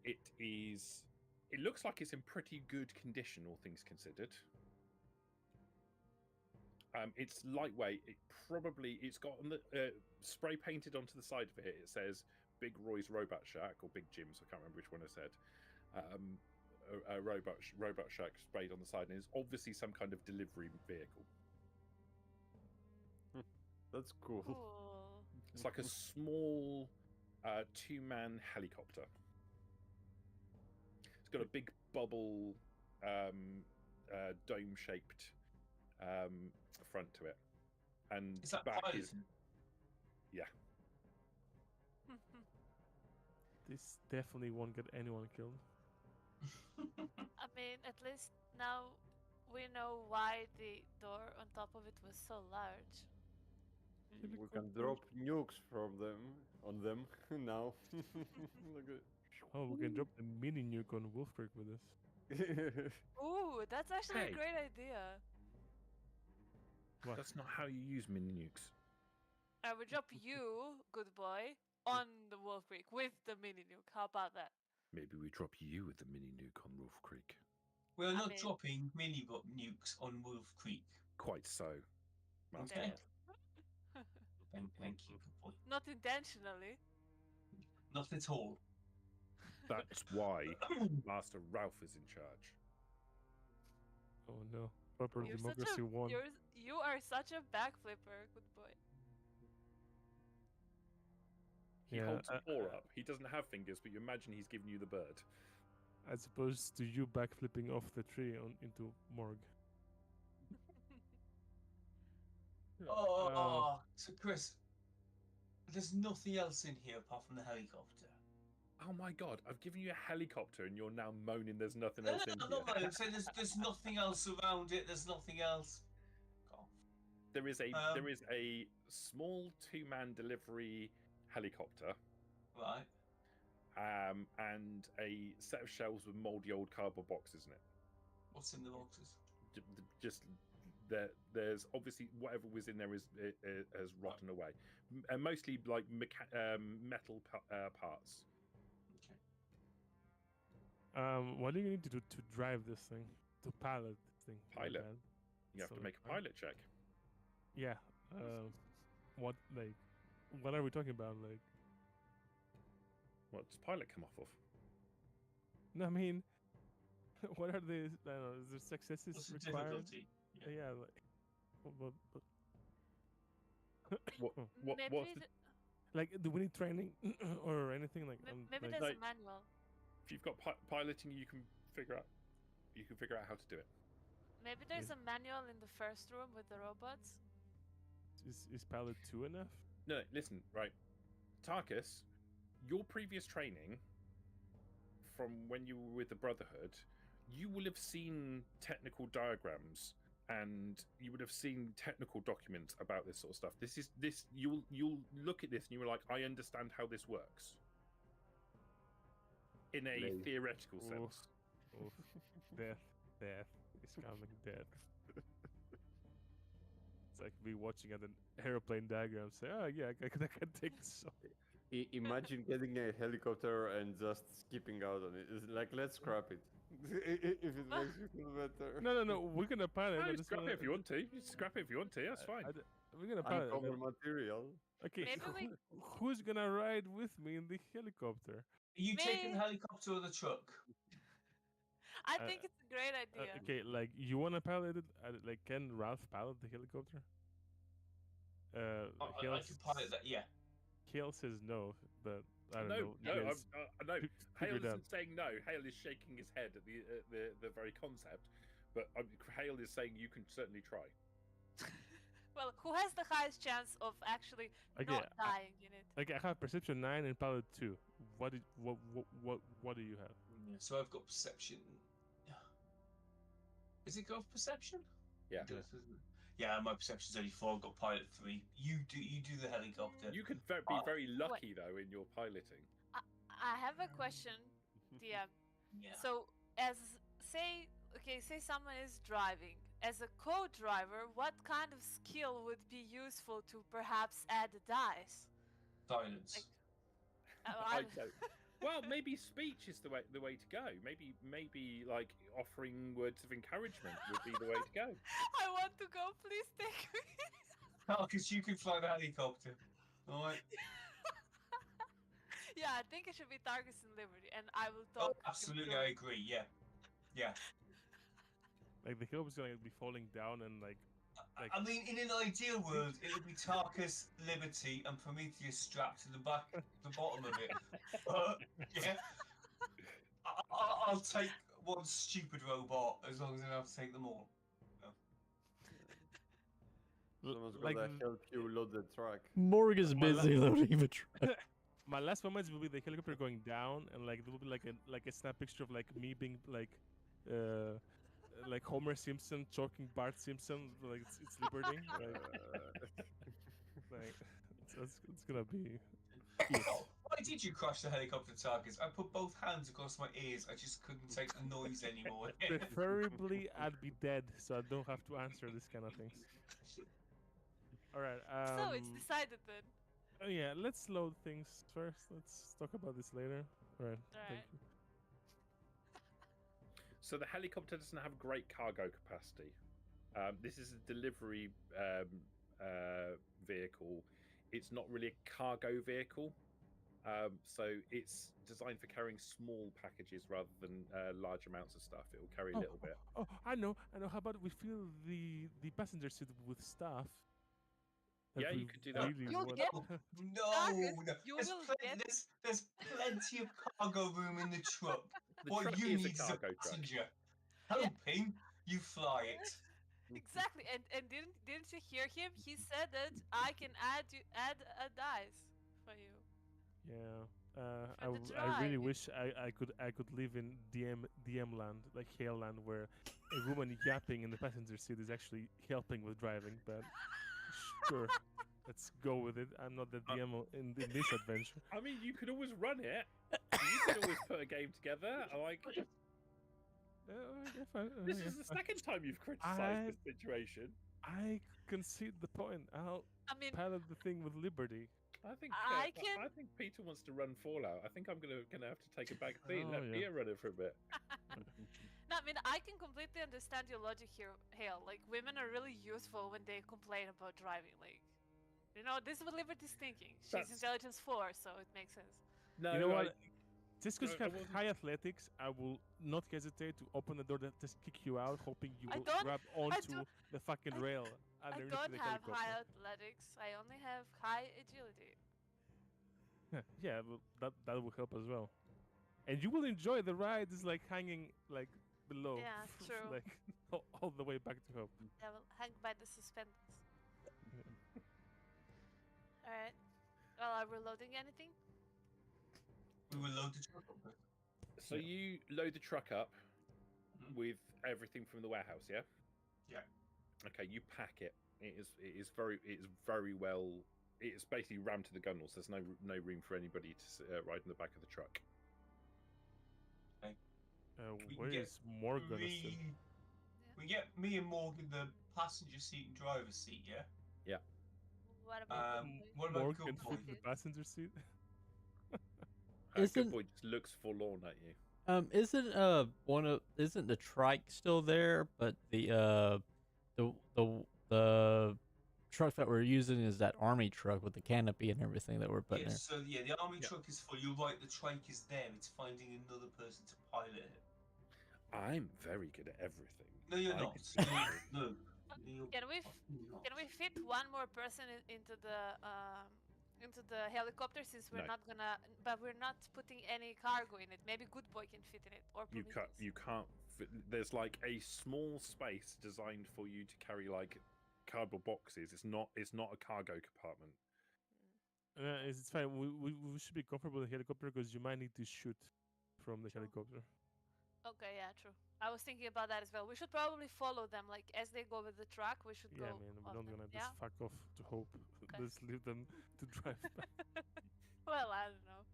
It looks like it's in pretty good condition, all things considered. It's lightweight. It's got on the spray painted onto the side of it. It says Big Roy's Robot Shack or Big Jim's. I can't remember which one I said. A Robot Shack sprayed on the side, and it's obviously some kind of delivery vehicle. That's cool. Cool. It's like a small two-man helicopter. It's got a big bubble, dome-shaped front to it, and Is that back piloting? is yeah. This definitely won't get anyone killed. I mean, at least now we know why the door on top of it was so large. We can drop nukes from them on them now. Look at- Oh, we can drop the mini nuke on Wolf Creek with this. Ooh, that's actually Hey. a great idea. What? That's not how you use mini nukes. I would drop you, good boy, on the Wolf Creek with the mini nuke. How about that? Maybe we drop you with the mini nuke on Wolf Creek. We're I not mean- dropping mini nukes on Wolf Creek. Quite so, Master. Okay. Damn. Thank you, good boy. Not intentionally. Not at all. That's why Master Ralph is in charge. Oh no. Proper You're democracy won. You are such a backflipper, good boy. He Yeah, holds a paw up. He doesn't have fingers, but you imagine he's giving you the bird. As opposed to you backflipping off the tree into Morg. Oh, so Chris, there's nothing else in here apart from the helicopter. Oh my god, I've given you a helicopter and you're now moaning there's nothing No, else no, in no, here. no, I'm saying there's nothing else around it. There's nothing else. God. There is a small two-man delivery helicopter, Right. and a set of shelves with mouldy old cardboard boxes in it. What's in the boxes? Just there's obviously whatever was in there has rotten away, and mostly like metal parts. Okay. What do you need to do to drive this thing? To pilot this thing? my Pilot. bad. You have to So, make a pilot check. Yeah. What are we talking about? Like, What does pilot come off of? no, I mean, what are the? I don't know. Is there successes What's the required? difficulty? Yeah. Like, what, Maybe What's the, like, do we need training or anything like? maybe like, there's like- a manual. if you've got piloting, you can figure out how to do it. Maybe there's a manual in the first room with the robots. is pilot 2 enough? No, listen, right, Tarkus, your previous training from when you were with the Brotherhood, you will have seen technical diagrams and you would have seen technical documents about this sort of stuff. You'll look at this and you were like, I understand how this works in a Right. theoretical Oof. sense. Oof. Death is coming. Death. It's like me watching at an airplane diagram. Say, oh yeah, I can take this off. Imagine getting a helicopter and just skipping out on it. It's like, let's scrap it. If it makes you feel better. No. We're gonna pilot. I No, just scrap wanna- it if you want to. You scrap it if you want to. That's fine. We're gonna pilot. Uncover material. Okay, Maybe who's gonna ride with me in the helicopter? Are you taking Me? the helicopter or the truck? I Uh, think it's a great idea. Okay, like you wanna pilot it? Like, can Ralph pilot the helicopter? I can pilot that. Yeah. Hale says no, but I don't No, know. no, you guys no. figure Hale it out. isn't saying no. Hale is shaking his head at the very concept, but Hale is saying you can certainly try. Well, who has the highest chance of actually Okay, not dying in it? Like, I have perception 9 and pilot 2. What do you have? So I've got perception. Is it go for perception? Yeah. It does, doesn't it? Yeah, my perception's only 4. I've got pilot 3. You do the helicopter. You could be very lucky though in your piloting. I have a question, DM. Yeah. So, say someone is driving as a co-driver, what kind of skill would be useful to perhaps add dice? Silence. Like, I don't. Well, maybe speech is the way to go. Maybe like offering words of encouragement would be the way to go. I want to go. Please take me. Oh, because you can fly the helicopter. All right. Yeah, I think it should be Targus and Liberty, and I will Oh, talk. him absolutely, through I it. agree. Yeah, yeah. Like the helicopter's gonna be falling down and like I mean, in an ideal world, it would be Tarkus, Liberty, and Prometheus strapped to the bottom of it. But yeah, I'll take one stupid robot as long as I don't have to take them all. Someone's like gotta help you load the truck. Morg is My busy loading the truck. my last moments will be the helicopter going down, and like there will be like a snap picture of like me being like Homer Simpson choking Bart Simpson, like it's Liberty, like it's gonna be. Why did you crash the helicopter, Tarkus? I put both hands across my ears. I just couldn't take the noise anymore. Preferably, I'd be dead, so I don't have to answer this kind of things. All right. So it's decided then. Oh yeah, let's load things first. Let's talk about this later. All right. Thank Alright. you. So the helicopter doesn't have great cargo capacity. This is a delivery vehicle. It's not really a cargo vehicle. So it's designed for carrying small packages rather than large amounts of stuff. It will carry a little bit. Oh, I know. How about we fill the passenger seat with stuff? Yeah, you we could do that. really You'll want- get- No, Tarkus, no. you There's, will get- there's plenty of cargo room in the truck. The What truck you is a need is a cargo truck. passenger. Helping you fly it. Exactly, and didn't you hear him? He said that I can add a dice for you. Yeah. For the I really drive. wish I could live in DM land, like Hale land, where a woman yapping in the passenger seat is actually helping with driving. But sure, let's go with it. I'm not the DM in this adventure. I mean, you could always run it. You could always put a game together. Like, this is the second time you've criticized this situation. I concede the point. I'll I mean, pilot the thing with Liberty. I think I I think Peter wants to run Fallout. I think I'm gonna have to take a back seat and Oh, let yeah. Peter run it for a bit. no, I mean, I can completely understand your logic here, Hale. Like, women are really useful when they complain about driving. Like, you know, this is what Liberty's thinking. She's That's- intelligence 4, so it makes sense. No, You know I- what? Just because I you have wasn't- high athletics, I will not hesitate to open the door that just kick you out, hoping you I will don't- grab onto the fucking I- rail I underneath don't the have helicopter. high athletics. I only have high agility. Yeah, well, that will help as well. And you will enjoy the ride. Is like hanging like below, Yeah, true. like all the way back to home. I will hang by the suspenders. Alright. Well, are we loading anything? We will load the truck up. So you load the truck up Mhm. with everything from the warehouse, yeah? Yeah. Okay, you pack it. It is very well. It's basically rammed to the gunnels. There's no room for anybody to ride in the back of the truck. We Where get is Morg gonna sit? We get me and Morg in the passenger seat and driver's seat, yeah? What about What about Morg Good can Boy? fit in the passenger seat. Good Isn't- boy just looks forlorn at you. Isn't the trike still there? But the truck that we're using is that army truck with the canopy and everything that we're putting Yeah, there. so yeah, the army Yeah. truck is full. You're right, the trike is there. It's finding another person to pilot it. I'm very good at everything. No, you're I not. could- No. You're Can we fucking not. Can we fit one more person into the helicopter since we're No. not gonna, but we're not putting any cargo in it. Maybe Good Boy can fit in it, or You Prometheus. can't fit, there's like a small space designed for you to carry like cardboard boxes. It's not a cargo compartment. It's fine. We should be comfortable in the helicopter because you might need to shoot from the True. helicopter. Okay, yeah, true. I was thinking about that as well. We should probably follow them, like as they go with the truck. We should Yeah, go. man. We're off not them. gonna Yeah. just fuck off to hope. Okay. Let's leave them to drive back. Well, I don't know.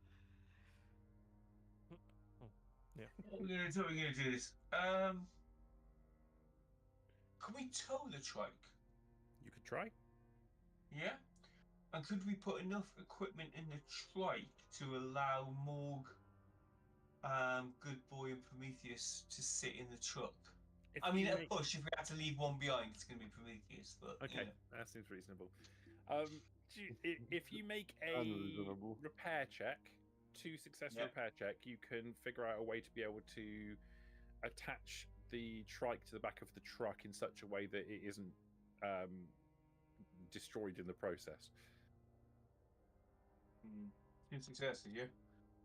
Yeah. We're gonna do this. Can we tow the trike? You could try. Yeah. And could we put enough equipment in the trike to allow Morg, Good Boy, and Prometheus to sit in the truck? If I mean, you at a make- push, if we had to leave one behind, it's going to be Prometheus. But Okay, yeah. that seems reasonable. If you make a Unreasonable. repair check, 2 successful Yeah. repair check, you can figure out a way to be able to attach the trike to the back of the truck in such a way that it isn't destroyed in the process. 2 successes, yeah.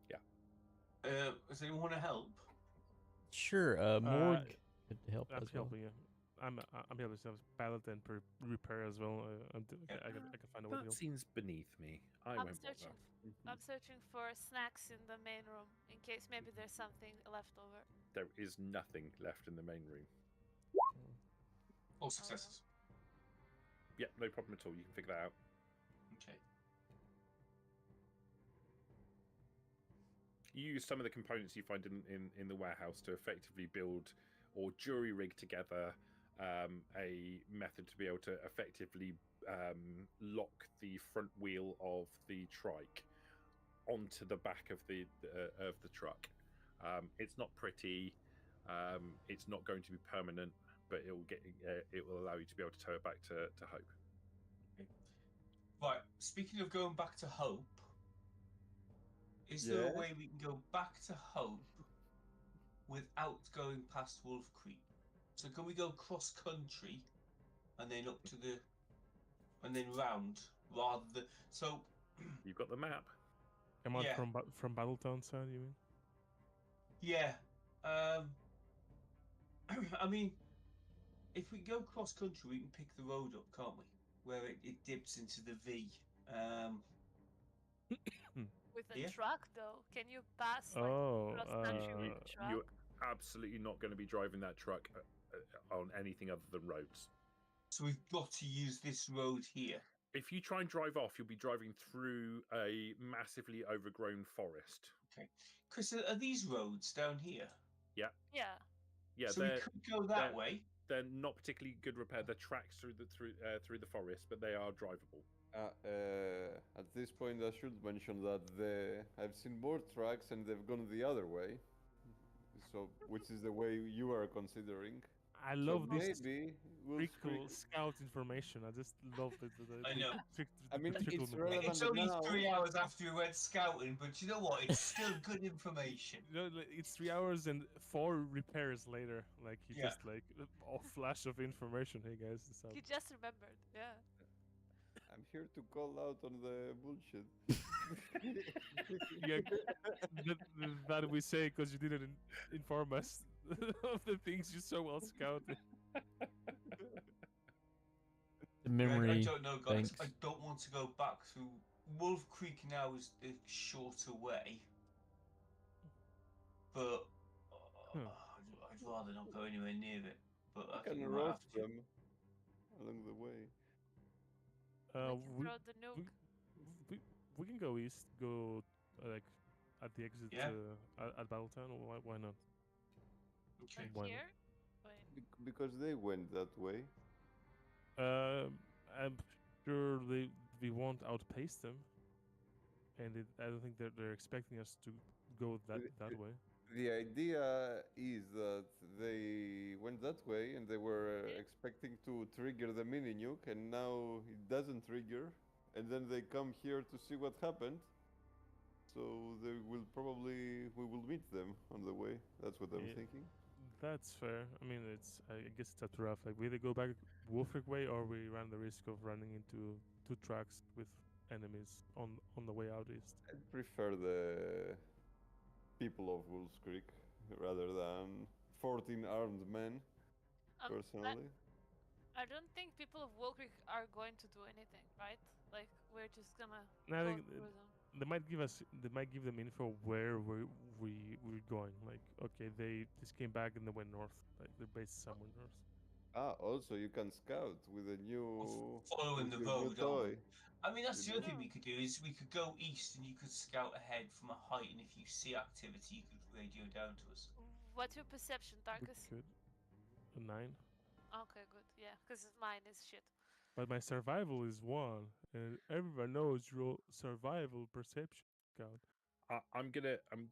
Yeah. Does anyone want to help? Sure. Morg could help I'm as well. helping you. I'm helping some pallet and repair as well. I can find a way to That help. seems beneath me. I I'm won't bother. I'm searching for snacks in the main room in case maybe there's something left over. There is nothing left in the main room. All successes. Yeah, no problem at all. You can figure that out. Okay. You use some of the components you find in the warehouse to effectively build or jury rig together a method to be able to effectively lock the front wheel of the trike onto the back of the truck. It's not pretty. It's not going to be permanent, but it will allow you to be able to tow it back to Hope. Right. Speaking of going back to Hope, is there a Yeah? way we can go back to Hope without going past Wolf Creek? So can we go cross country and then up to and then round rather than so? You've got the map. Come out Yeah. from Battletown side, you mean? Yeah. I mean, if we go cross country, we can pick the road up, can't we? Where it dips into the V. With a Yeah. truck, though, can you pass like Oh, cross country with a truck? You're absolutely not going to be driving that truck on anything other than roads. So we've got to use this road here. If you try and drive off, you'll be driving through a massively overgrown forest. Okay. Chris, are these roads down here? Yeah. Yeah, So we could go that they're- way. they're not particularly good repair. They're tracks through the forest, but they are drivable. At this point, I should mention that I've seen more trucks and they've gone the other way. So, which is the way you are considering. I So love this maybe we'll pretty cool screen- scout information. I just love the I know. I mean, it's trickle relevant It's only now. 3 hours after we went scouting, but you know what? It's still good information. You know, it's 3 hours and 4 repairs later. Like he Yeah. just like a flash of information. Hey guys, this He just remembered. Yeah. I'm here to call out on the bullshit. Yeah, that we say because you didn't inform us of the things you so well scouted. The I memory. don't know, guys. thanks. I don't want to go back through. Wolf Creek now is the shorter way. But I'd rather not go anywhere near it. But I You think can we might roast have to. them along the way. We can We, throw the nuke. we can go east, go like at the exit Yeah. at Battletown. Why not? Okay. Why not? Here? Wait. Because they went that way. I'm sure we won't outpace them, and I don't think they're expecting us to go that way. The idea is that they went that way and they were expecting to trigger the mini nuke, and now it doesn't trigger, and then they come here to see what happened. So we will meet them on the way. That's what I'm Yeah. thinking. That's fair. I mean, I guess it's up to rough. Like we either go back Wolfric way, or we run the risk of running into 2 tracks with enemies on the way out east. I prefer the people of Wolf's Creek rather than 14 armed men, personally. I don't think people of Wolkrick are going to do anything, right? Like we're just gonna No, I go think through them. They might give them info where we're going. Like, okay, they just came back and they went north. Like they're based somewhere north. Also you can scout with a new Following with the your new road, aren't we? toy. I mean, that's You the other know? thing we could do is we could go east and you could scout ahead from a height, and if you see activity, you could radio down to us. What's your perception, We Tarkus? could a 9. Okay, good. Yeah, because mine is shit. But my survival is 1, and everyone knows your survival perception count. I'm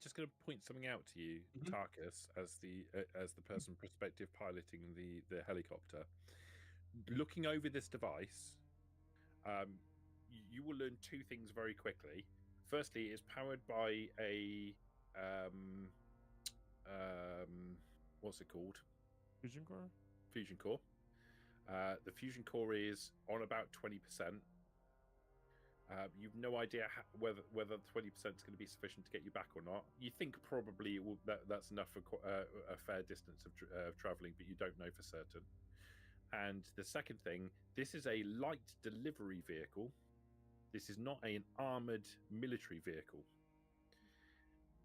just gonna point something out to you, Mhm. Tarkus, as the person prospective piloting the helicopter. Looking over this device, you will learn 2 things very quickly. Firstly, it's powered by a what's it called? Fusion core? Fusion core. The fusion core is on about 20%. You've no idea whether 20% is going to be sufficient to get you back or not. You think probably it will, that's enough for a fair distance of traveling, but you don't know for certain. And the second thing, this is a light delivery vehicle. This is not an armored military vehicle.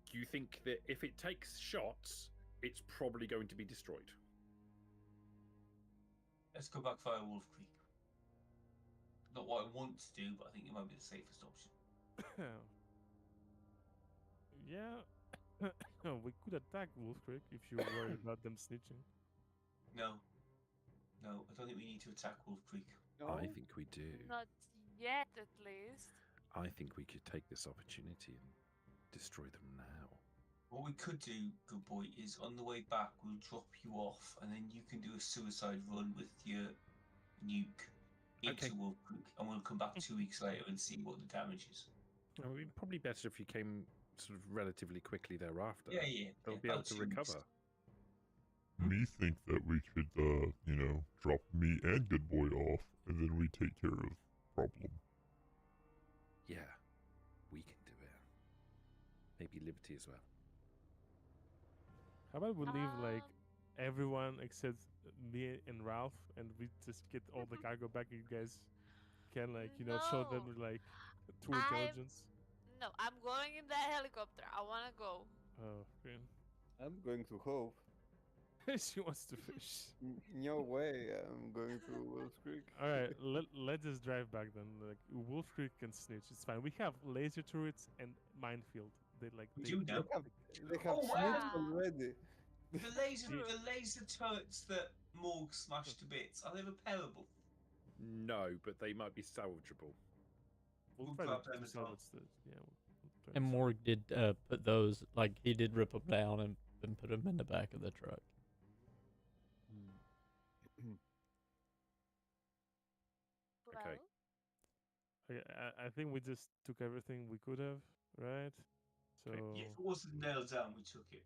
Do you think that if it takes shots, it's probably going to be destroyed? Let's go back via Wolf Creek. Not what I want to do, but I think it might be the safest option. Yeah. We could attack Wolf Creek if you're worried about them snitching. No. No, I don't think we need to attack Wolf Creek. I think we do. Not yet, at least. I think we could take this opportunity and destroy them now. What we could do, good boy, is on the way back we'll drop you off, and then you can do a suicide run with your nuke into Okay. Wolf Creek, and we'll come back 2 weeks later and see what the damage is. It would be probably better if you came sort of relatively quickly thereafter. Yeah. They'll be about able to 2 weeks. recover. Me think that we could, drop me and Good Boy off, and then we take care of problem. Yeah, we can do it. Maybe Liberty as well. How about we leave like Um, everyone except me and Ralph, and we just get all the cargo back, and you guys can show them No. like true I'm- intelligence. No, I'm going in that helicopter. I want to go. Oh, okay. I'm going to Hope. She wants to fish. No way, I'm going to Wolf Creek. All right, let's just drive back then. Like Wolf Creek can snitch. It's fine. We have laser turrets and minefield. They We do now. They have Oh, snakes wow. already. The laser turrets that Morg smashed to bits, are they repairable? No, but they might be salvageable. We'll We'll try grab to them as well. salvage the we'll try And to Morg did put those, like, he did rip them down and put them in the back of the truck. Okay. Well, Okay, I think we just took everything we could have, right? So Yeah, if it wasn't nailed down, we took it.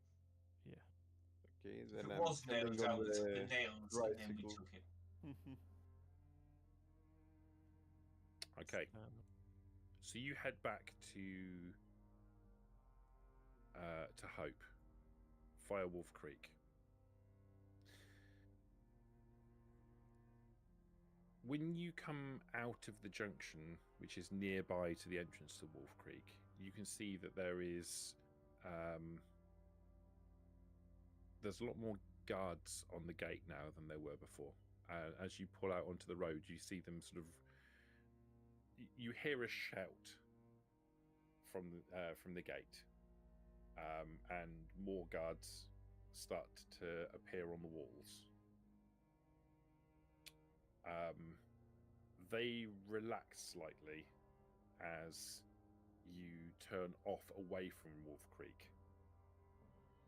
Okay, If then it I'm was nailed standing down, on we took the the nails and then we tricycle. took it. Okay. So you head back to Hope via Wolf Creek. When you come out of the junction, which is nearby to the entrance to Wolf Creek, you can see that there's a lot more guards on the gate now than there were before. As you pull out onto the road, you see them sort of. You hear a shout from the gate, and more guards start to appear on the walls. They relax slightly as you turn off away from Wolf Creek,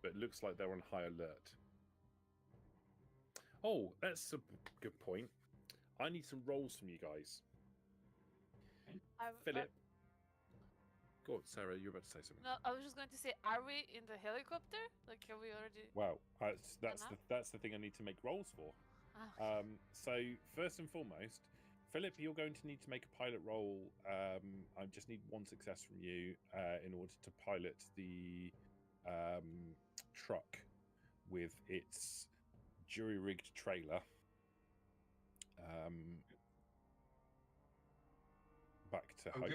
but it looks like they're on high alert. Oh, that's a good point. I need some rolls from you guys. Philip. Go on, Sarah, you're about to say something. No, I was just going to say, are we in the helicopter? Like, have we already? Wow, that's Enough? the thing I need to make rolls for. Ah, So first and foremost, Philip, you're going to need to make a pilot roll. I just need one success from you in order to pilot the truck with its jury-rigged trailer back to Hope.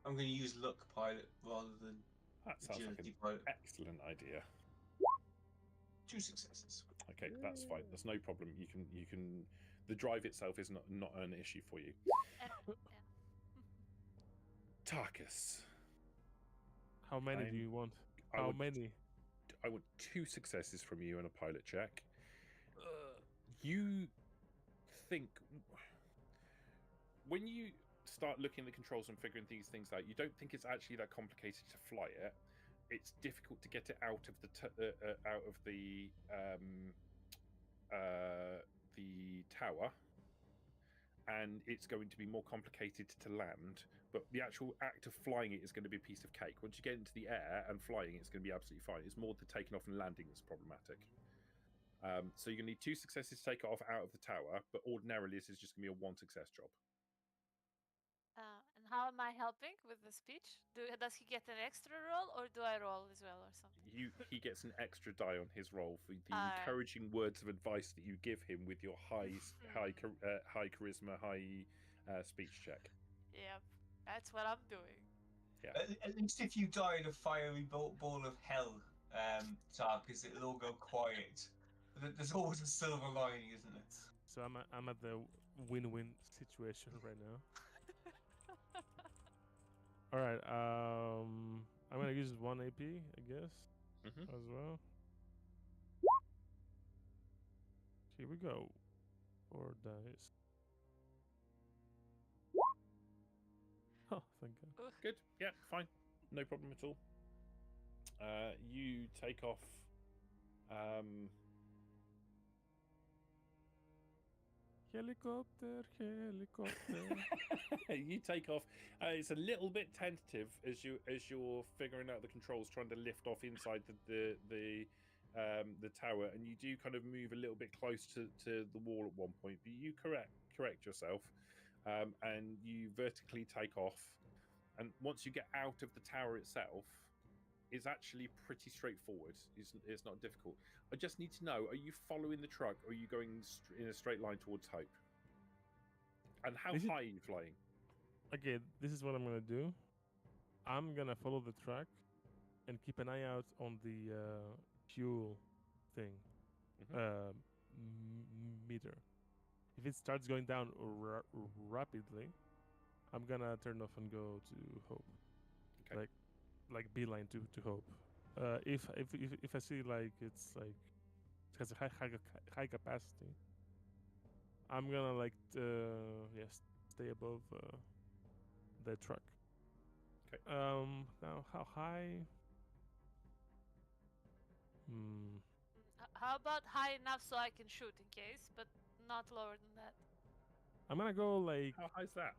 I'm going to use luck pilot rather than That sounds like agility an pilot. excellent idea. 2 successes. Okay, that's fine. That's no problem. You can. The drive itself is not an issue for you. yeah. Tarkus. how many do you want? I How would- many? I want 2 successes from you and a pilot check. You think when you start looking at the controls and figuring these things out, you don't think it's actually that complicated to fly it. It's difficult to get it out of the tower, and it's going to be more complicated to land. But the actual act of flying it is going to be a piece of cake. Once you get into the air and flying, it's going to be absolutely fine. It's more the taking off and landing that's problematic. So you're going to need 2 successes to take it off out of the tower, but ordinarily this is just going to be a 1 success job. And how am I helping with the speech? Does he get an extra roll, or do I roll as well, or something? He gets an extra die on his roll for the Alright. encouraging words of advice that you give him with your high charisma, high speech check. Yep, that's what I'm doing. Yeah. At least if you die in a fiery ball of hell, Tarkus, it'll all go quiet. There's always a silver lining, isn't it? So I'm at the win-win situation right now. All right. I'm gonna use 1 AP, I guess, as well. Here we go. 4 dice. Oh, thank God. Good. Yeah, fine. No problem at all. You take off. Helicopter. You take off. It's a little bit tentative as you're figuring out the controls, trying to lift off inside the tower, and you do kind of move a little bit close to the wall at one point. But you correct yourself, and you vertically take off. And once you get out of the tower itself, it's actually pretty straightforward. It's not difficult. I just need to know: are you following the truck, or are you going in a straight line towards Hope? And how high are you flying? Okay, this is what I'm gonna do. I'm gonna follow the track and keep an eye out on the fuel thing meter. If it starts going down rapidly, I'm gonna turn off and go to Hope. Okay. Like beeline to Hope. If I see like it's like it has a high capacity, I'm gonna like stay above the truck. Okay. Now how high? How about high enough so I can shoot in case, but not lower than that? I'm gonna go like. How high is that?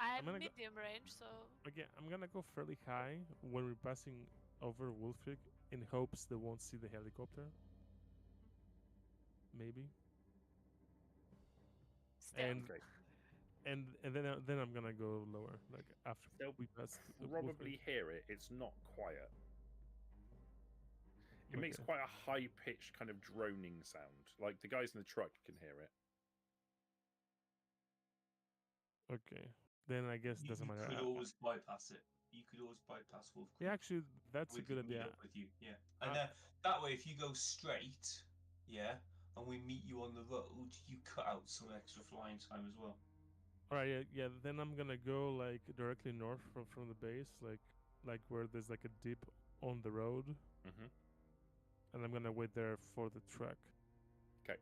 I'm gonna medium range, so. Okay, I'm gonna go fairly high when we're passing over Wolf Creek in hopes they won't see the helicopter. Maybe. Still. And then I'm gonna go lower, like after They'll we pass. probably hear it. It's not quiet. It makes quite a high-pitched kind of droning sound. Like the guys in the truck can hear it. Okay. Then I guess it doesn't matter. You could always bypass it. You could always bypass Wolf Creek. Yeah, actually, that's a good idea. With you. Yeah. And that way, if you go straight, and we meet you on the road, you cut out some extra flying time as well. All right, yeah. Then I'm gonna go like directly north from the base, like where there's like a dip on the road, and I'm gonna wait there for the truck. Okay.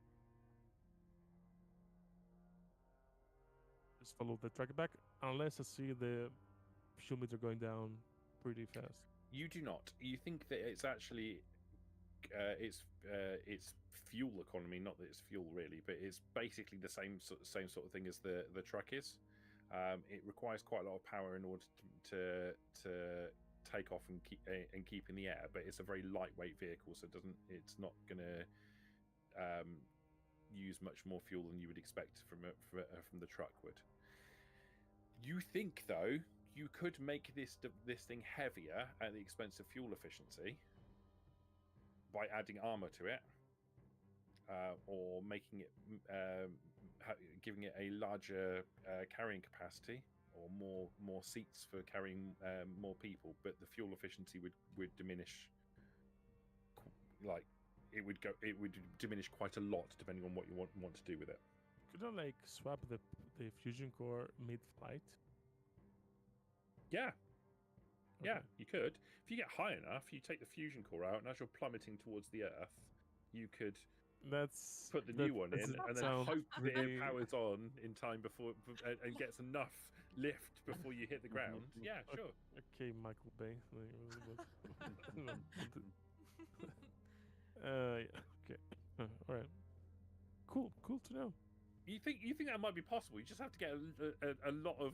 Just follow the truck back, unless I see the fuel meter going down pretty fast. You do not. You think that it's actually it's fuel economy, not that it's fuel really, but it's basically the same sort of thing as the truck is. It requires quite a lot of power in order to take off and keep in the air, but it's a very lightweight vehicle, so it's not going to use much more fuel than you would expect from the truck would. You think though you could make this thing heavier at the expense of fuel efficiency by adding armor to it, or making it giving it a larger carrying capacity, or more seats for carrying more people, but the fuel efficiency would diminish. Like it would diminish quite a lot depending on what you want to do with it. Could I like swap the fusion core mid-flight? Yeah. Okay. Yeah, you could. If you get high enough, you take the fusion core out, and as you're plummeting towards the Earth, you could That's put the that- new one in, that and then sounds hope that really- it powers on in time and gets enough lift before you hit the ground. Yeah, sure. Okay, Michael Bay. Yeah, okay. All right. Cool to know. You think that might be possible? You just have to get a lot of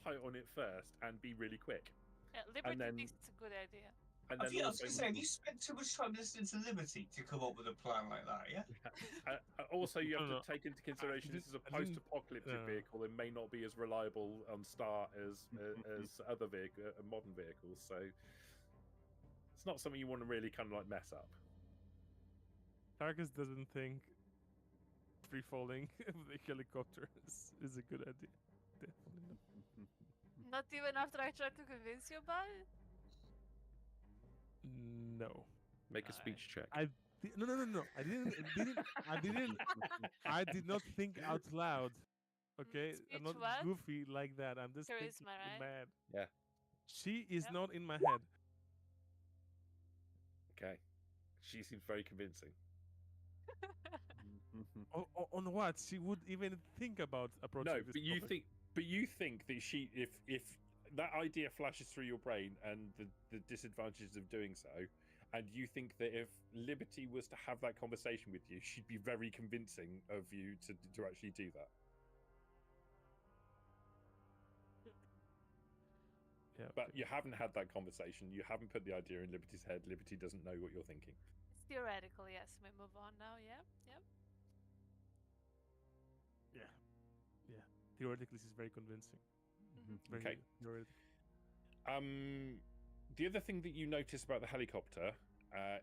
height on it first and be really quick. Yeah, Liberty then- thinks it's a good idea. And I then was also, going to say, have you spent too much time listening to Liberty to come up with a plan like that, yeah? also you have No, to take into consideration this is a I didn't- post-apocalyptic no. vehicle and may not be as reliable on start as other modern vehicles. So it's not something you want to really kind of like mess up. Tarkus doesn't think free falling with a helicopter is a good idea. Definitely not. Not even after I tried to convince you about it? No. Make a speech check. No. I did not think out loud. Okay, I'm not Speech what? goofy like that. I'm just thinking Charisma, in right? my head. Yeah. She is Yep. not in my head. Okay. She seems very convincing. On what? She would even think about approaching No, this but you topic. think that she, if that idea flashes through your brain and the disadvantages of doing so, and you think that if Liberty was to have that conversation with you, she'd be very convincing of you to actually do that. Yeah, But okay. you haven't had that conversation. You haven't put the idea in Liberty's head. Liberty doesn't know what you're thinking. It's theoretical, yes. We move on now, yeah? Yep. Yeah. Theoretically, she's very convincing. Very Okay. theoretical. The other thing that you notice about the helicopter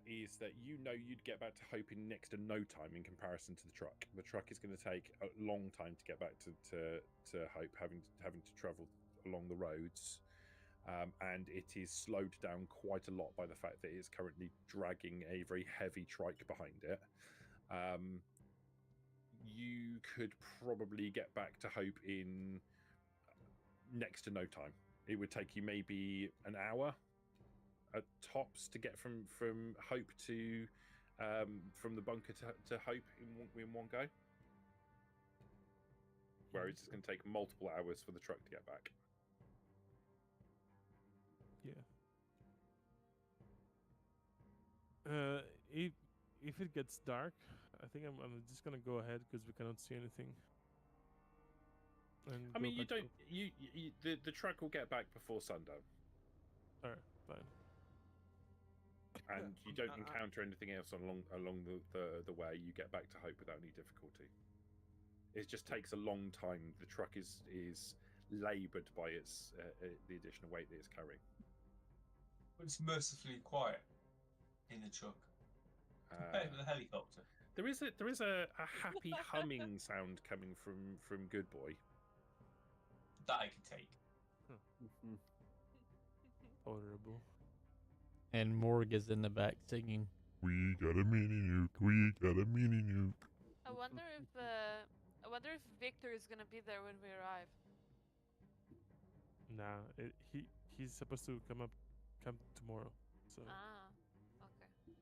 is that you know you'd get back to Hope in next to no time in comparison to the truck. The truck is going to take a long time to get back to Hope, having to travel along the roads, and it is slowed down quite a lot by the fact that it's currently dragging a very heavy trike behind it. You could probably get back to Hope in next to no time. It would take you maybe an hour at tops to get from Hope to from the bunker to Hope in one go. Whereas it's going to take multiple hours for the truck to get back. Yeah. If it gets dark, I think I'm just gonna go ahead because we cannot see anything. And I go mean, you back to- don't. You the truck will get back before sundown, All right, fine. and you don't encounter anything else along the way. You get back to Hope without any difficulty. It just takes a long time. The truck is laboured by its the additional weight that it's carrying. But it's mercifully quiet in the truck compared to the helicopter. There is a happy humming sound coming from Good Boy. That I can take. Tolerable. And Morg is in the back singing. We got a mini nuke. We got a mini nuke. I wonder if Victor is gonna be there when we arrive. Nah, he's supposed to come tomorrow. So Ah, okay.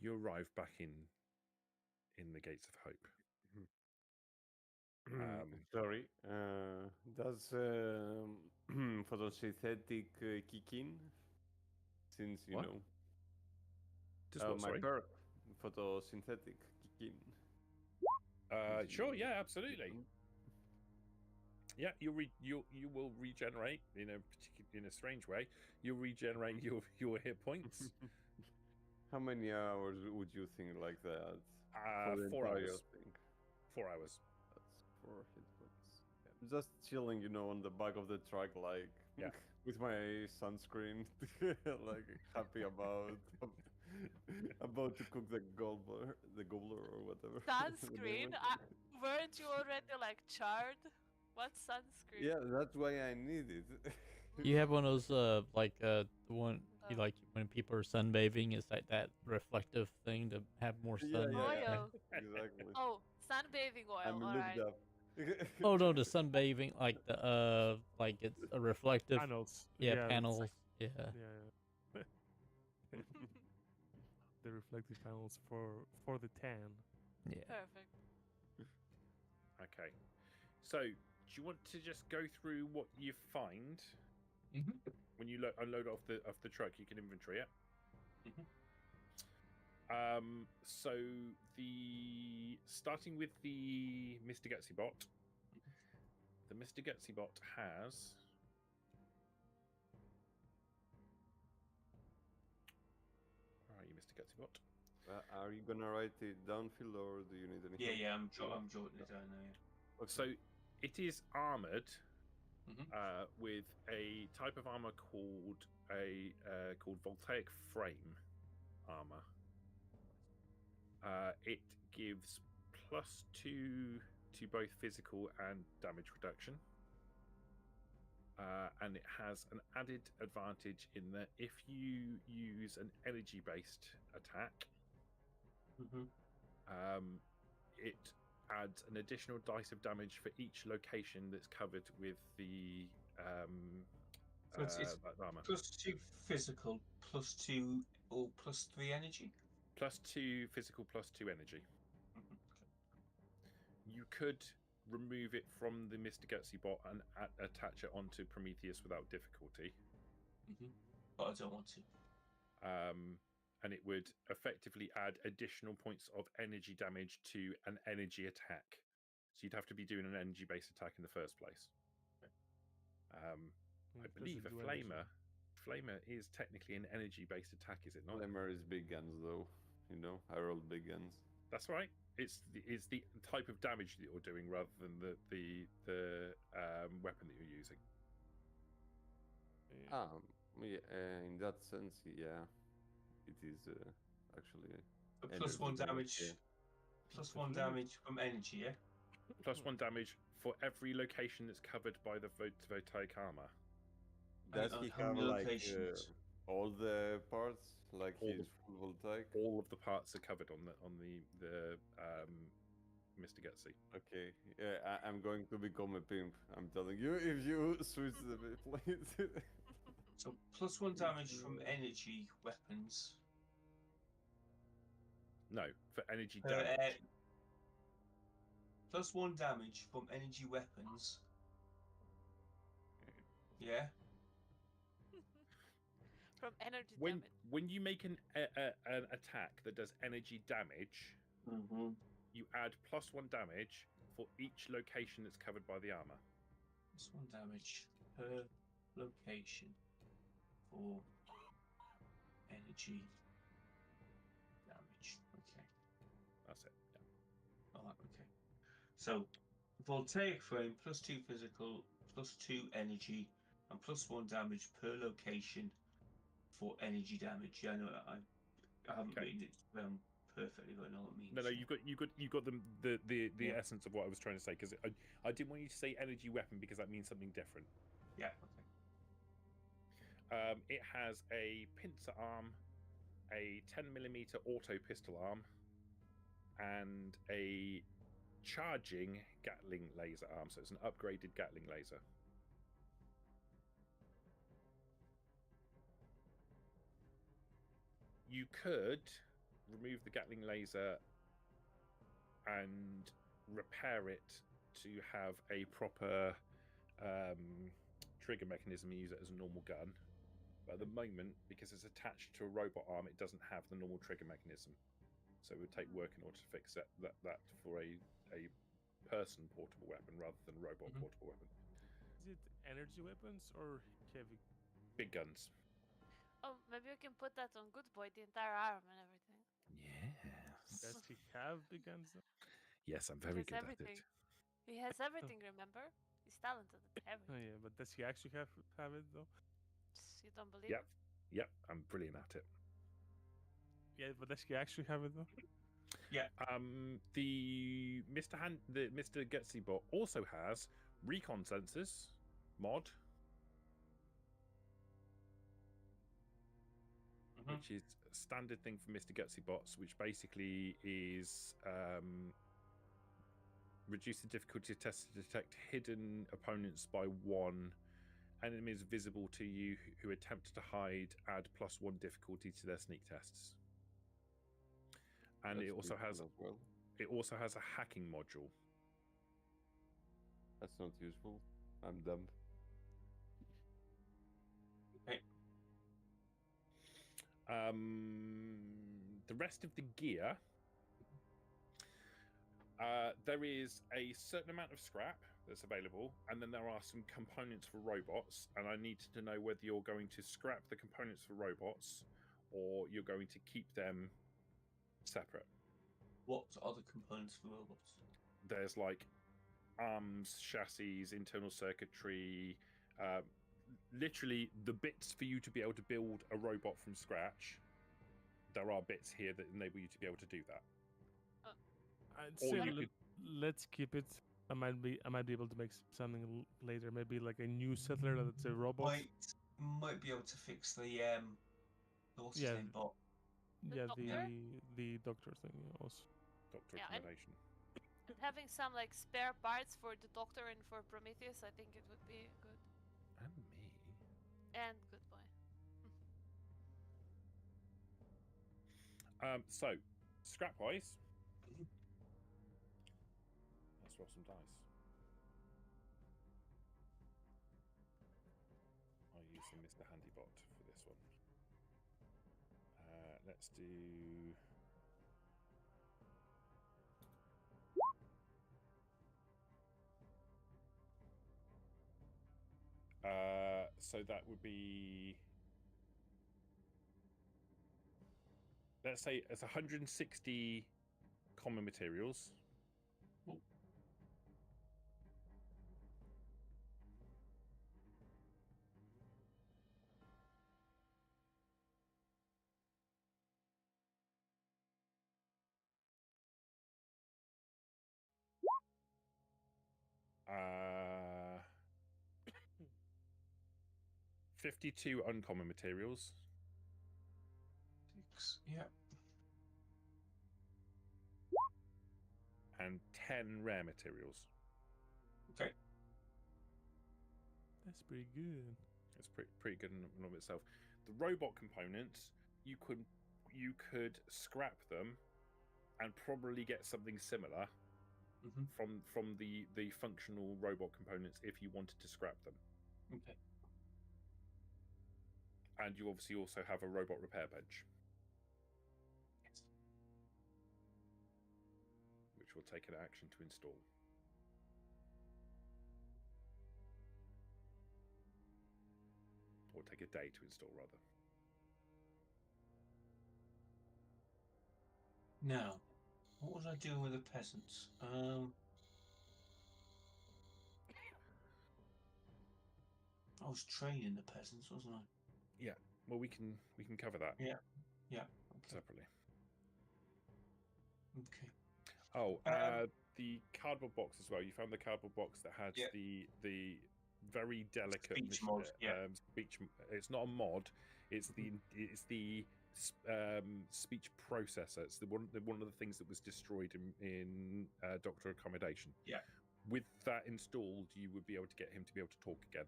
You arrive back in the gates of Hope. Sorry. Does photosynthetic kick in? Since you What? know. Just what, my sorry? perk, photosynthetic kick in. Sure, yeah, absolutely. Yeah, you will regenerate in a strange way. You'll regenerate your hit points. How many hours would you think like that? for the 4 entire hours. thing? 4 hours. That's 4 hit points. I'm just chilling, on the back of the truck, like Yeah. with my sunscreen, like happy about to cook the gobbler or whatever. Sunscreen? Weren't you already like charred? What sunscreen? Yeah, that's why I need it. You have one of those the one you like when people are sunbathing. It's like that reflective thing to have more sun. Yeah, Oil. exactly. Oh, sunbathing oil. I'm Alright. looked up. Oh no, the sunbathing like the like it's a reflective. panels. Yeah, it's panels. like- Yeah. yeah. The reflective panels for the tan. Yeah. Perfect. Okay. So, do you want to just go through what you find when you unload off the truck? You can inventory it. So starting with the Mr. Gutsy bot, the Mr. Gutsy bot has. Where are you, Mr. Gutsy bot? Are you gonna write it down, Phil, or do you need any help? Yeah, I'm jotting it down now. Yeah. Okay. So it is armored with a type of armor called Vault-Tec frame armor. It gives +2 to both physical and damage reduction. And it has an added advantage in that if you use an energy-based attack, it adds an additional dice of damage for each location that's covered with the So it's armor. +2 physical, +2 or +3 energy. +2 physical, +2 energy. You could remove it from the Mr. Gutsy bot and attach it onto Prometheus without difficulty. But I don't want to. And it would effectively add additional points of energy damage to an energy attack. So you'd have to be doing an energy-based attack in the first place. I believe a flamer is technically an energy-based attack, is it not? Flamer is big guns, though. You know, I roll big guns. That's right. It's the type of damage that you're doing rather than the weapon that you're using. Yeah, in that sense, yeah, it is actually. +1 damage. Yeah. +1 damage from energy, yeah? +1 damage for every location that's covered by the Vault-Tec armor. Does And he how have many like locations? all the parts, like All his the- full Vault-Tec? All of the parts are covered on the Mr. Gutsy. Okay, yeah, I'm going to become a pimp. I'm telling you, if you switch the plates. So +1 damage from energy weapons. No, for energy Per damage. +1 damage from energy weapons. Yeah. From energy When damage. when you make an attack that does energy damage, you add +1 damage for each location that's covered by the armor. +1 damage per location for energy damage. Okay. That's it. Yeah. Alright, okay. So voltaic frame +2 physical, +2 energy, and +1 damage per location for energy damage. Yeah, I know I haven't Okay. written it down perfectly, but I know what it means. No, you've got the Yeah. essence of what I was trying to say, because I didn't want you to say energy weapon because that means something different. Yeah, okay. It has a pincer arm, a 10mm auto pistol arm, and a charging Gatling laser arm. So it's an upgraded Gatling laser. You could remove the Gatling laser and repair it to have a proper trigger mechanism and use it as a normal gun. But at the moment, because it's attached to a robot arm, it doesn't have the normal trigger mechanism. So it would take work in order to fix that for a person portable weapon rather than robot portable weapon. Is it energy weapons or heavy? Big guns. Oh, maybe you can put that on Good Boy, the entire arm and everything. Yes. Does he have big guns? Though? Yes, I'm He very has good everything. at it. He has everything, remember? He's talented at Oh everything. yeah, but does he actually have it though? You don't believe Yep. it? Yep, I'm brilliant at it. Yeah, but does he actually have it though? Yeah. The Mr. Gutsy bot also has recon sensors mod, which is a standard thing for Mr. Gutsy bots, which basically is reduce the difficulty test to detect hidden opponents by 1. Enemies visible to you who attempt to hide add +1 difficulty to their sneak tests. and That's it also has useful as well. a hacking module. That's not useful. I'm dumb. The rest of the gear, there is a certain amount of scrap that's available, and then there are some components for robots, and I need to know whether you're going to scrap the components for robots or you're going to keep them separate. What are the components for robots? There's like arms, chassis, internal circuitry, literally the bits for you to be able to build a robot from scratch. There are bits here that enable you to be able to do that. I'd Or say you could- let's keep it. I might be able to make something later. Maybe like a new settler that's a robot. Might be able to fix the what's Yeah. his name bot. Yeah, doctor? the doctor thing also. Doctor Yeah, and- accommodation. And having some like spare parts for the Doctor and for Prometheus, I think it would be good. And me. And good boy. So, scrap wise, let's roll some dice. I'll use the Mr. Handybot for this one. Let's do. So that would be. Let's say it's 160 common materials. Ooh. Uh, 52 uncommon materials. 6. Yeah. And 10 rare materials. Okay. That's pretty good. It's pretty good in and of itself. The robot components, you could scrap them and probably get something similar from the functional robot components if you wanted to scrap them. Okay. And you obviously also have a robot repair bench, Yes. which will take an action to install. Or take a day to install, rather. Now, what was I doing with the peasants? I was training the peasants, wasn't I? Yeah. Well, we can cover that. Yeah. Okay. Separately. Okay. Oh, the cardboard box as well. You found the cardboard box that had Yeah. the very delicate Speech mod, yeah. speech. It's not a mod. It's the speech processor. It's the one of the things that was destroyed in Doctor Accommodation. Yeah. With that installed, you would be able to get him to be able to talk again,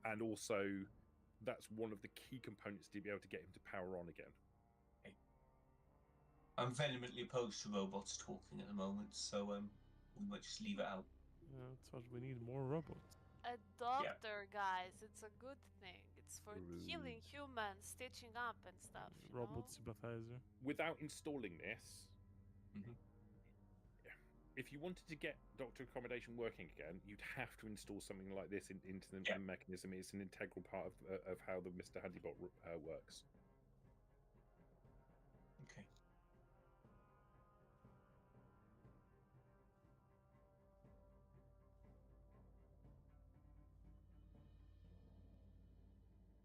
and also that's one of the key components to be able to get him to power on again. I'm vehemently opposed to robots talking at the moment, so we might just leave it out. Yeah, that's what we need, more robots. A doctor, guys, it's a good thing. It's for Rude. healing humans, stitching up and stuff. You Robot know? sympathizer. Without installing this, Mhm. if you wanted to get Doctor Accommodation working again, you'd have to install something like this into the Yeah. mechanism. It's an integral part of how the Mr. Handybot works. Okay.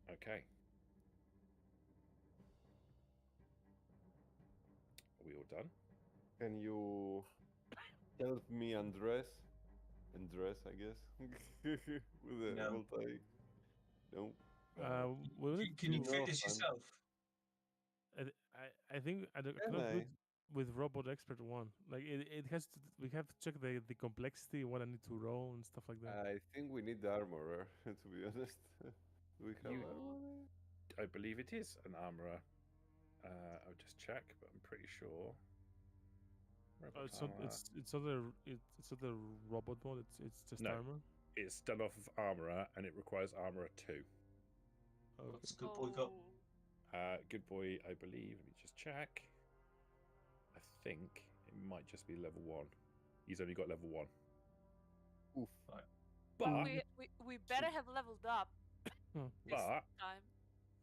Okay. Are we all done? Can you help me undress? Undress, I guess. With a No. Vault-Tec. No. We will Can you do- No, fitness fun. yourself? I think I Can cannot do I? it with Robot Expert 1. Like it has to. We have to check the complexity, what I need to roll and stuff like that. I think we need the armorer, to be honest. Do we have You- armorer? I believe it is an armorer. I'll just check, but I'm pretty sure. Robot It's not. armor. It's not a robot mode. It's just No. armor. It's done off of armorer, and it requires armorer 2. What's good boy got? Good boy, I believe. Let me just check. I think it might just be level 1. He's only got level 1. Oof. But We better have leveled up this But- time.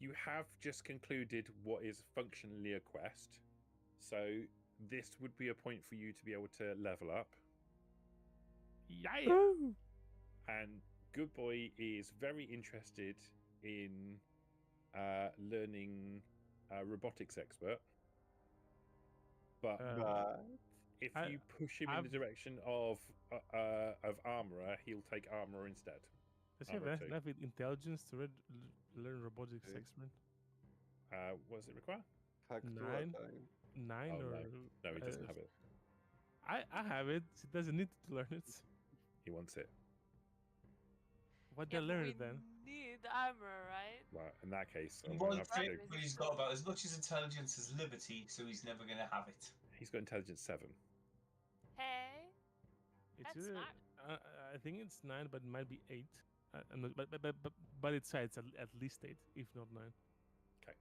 you have just concluded what is functionally a quest. So this would be a point for you to be able to level up. Yeah. And Good Boy is very interested in learning robotics expert. But if I- you push him in the I've- direction of armorer, he'll take armorer instead. Does he have Armor 2. enough intelligence to learn robotics Okay. expert? What does it require? Hack through Nine? a time. 9 Oh, or No, he doesn't have it. I have it. He doesn't need to learn it. He wants it. Why Yeah, did I but learn we it then? need armor, right? Well, in that case, He I'm gonna wants have to it, do. but he's got about as much as intelligence as liberty, so he's never going to have it. He's got intelligence 7. Hey, It's that's either, smart. I think it's 9, but it might be 8. I'm not, but it's at least 8, if not 9. Okay.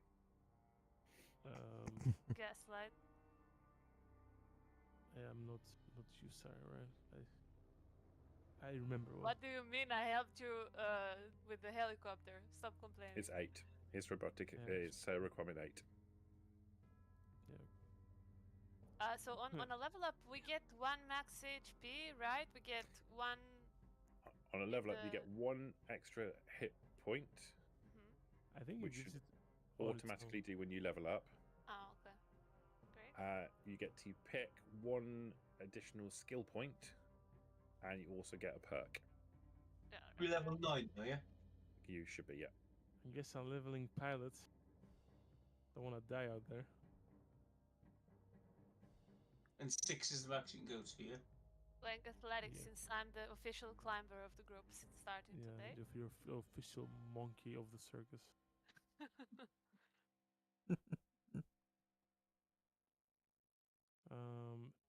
Gaslight. Yeah, I'm not you, sorry, right? I remember what. What do you mean? I helped you with the helicopter. Stop complaining. It's 8. It's robotic. Yeah, It's requirement 8. So on a level up, we get 1 max HP, right? We get 1. On a level up, you the- get 1 extra hit point, Mhm. I think it which gives should it on its automatically own. do when you level up. Oh, okay. Great. You get to pick 1 additional skill point, and you also get a perk. Yeah, You're level 9, are you? You should be, yeah. I guess I'm leveling pilot. Don't want to die out there. And 6 is the max you can go to, yeah? Playing athletics Yeah. since I'm the official climber of the group since starting Yeah, today. if you're official monkey of the circus.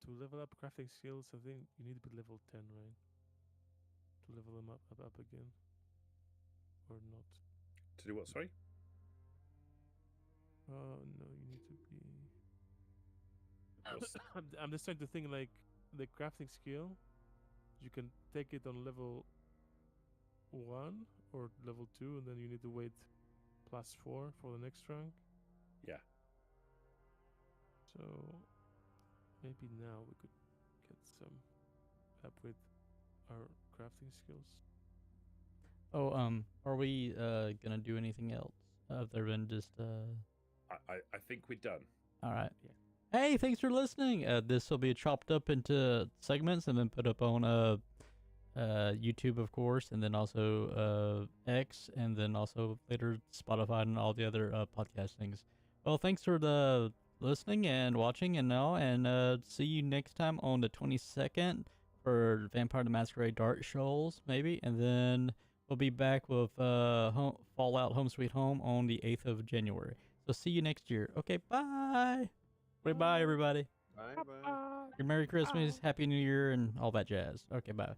To level up crafting skills, I think you need to be level 10, right? To level them up again, or not? To do what, sorry? Oh no, you need to be. What's- I'm just trying to think like the crafting skill. You can take it on level 1 or level 2, and then you need to wait +4 for the next rank. Yeah. So maybe now we could get some up with our crafting skills. Oh, are we gonna do anything else other than just I think we're done. All right. Yeah. Hey, thanks for listening. This will be chopped up into segments and then put up on YouTube, of course, and then also X, and then also later Spotify and all the other podcast things. Well, thanks for the listening and watching and all, and see you next time on the 22nd for Vampire the Masquerade Dark Shoals, maybe, and then we'll be back with Fallout Home Sweet Home on the 8th of January. So see you next year. Okay, bye. Bye, everybody. Bye bye. Merry Christmas, Happy New Year, and all that jazz. Okay, bye.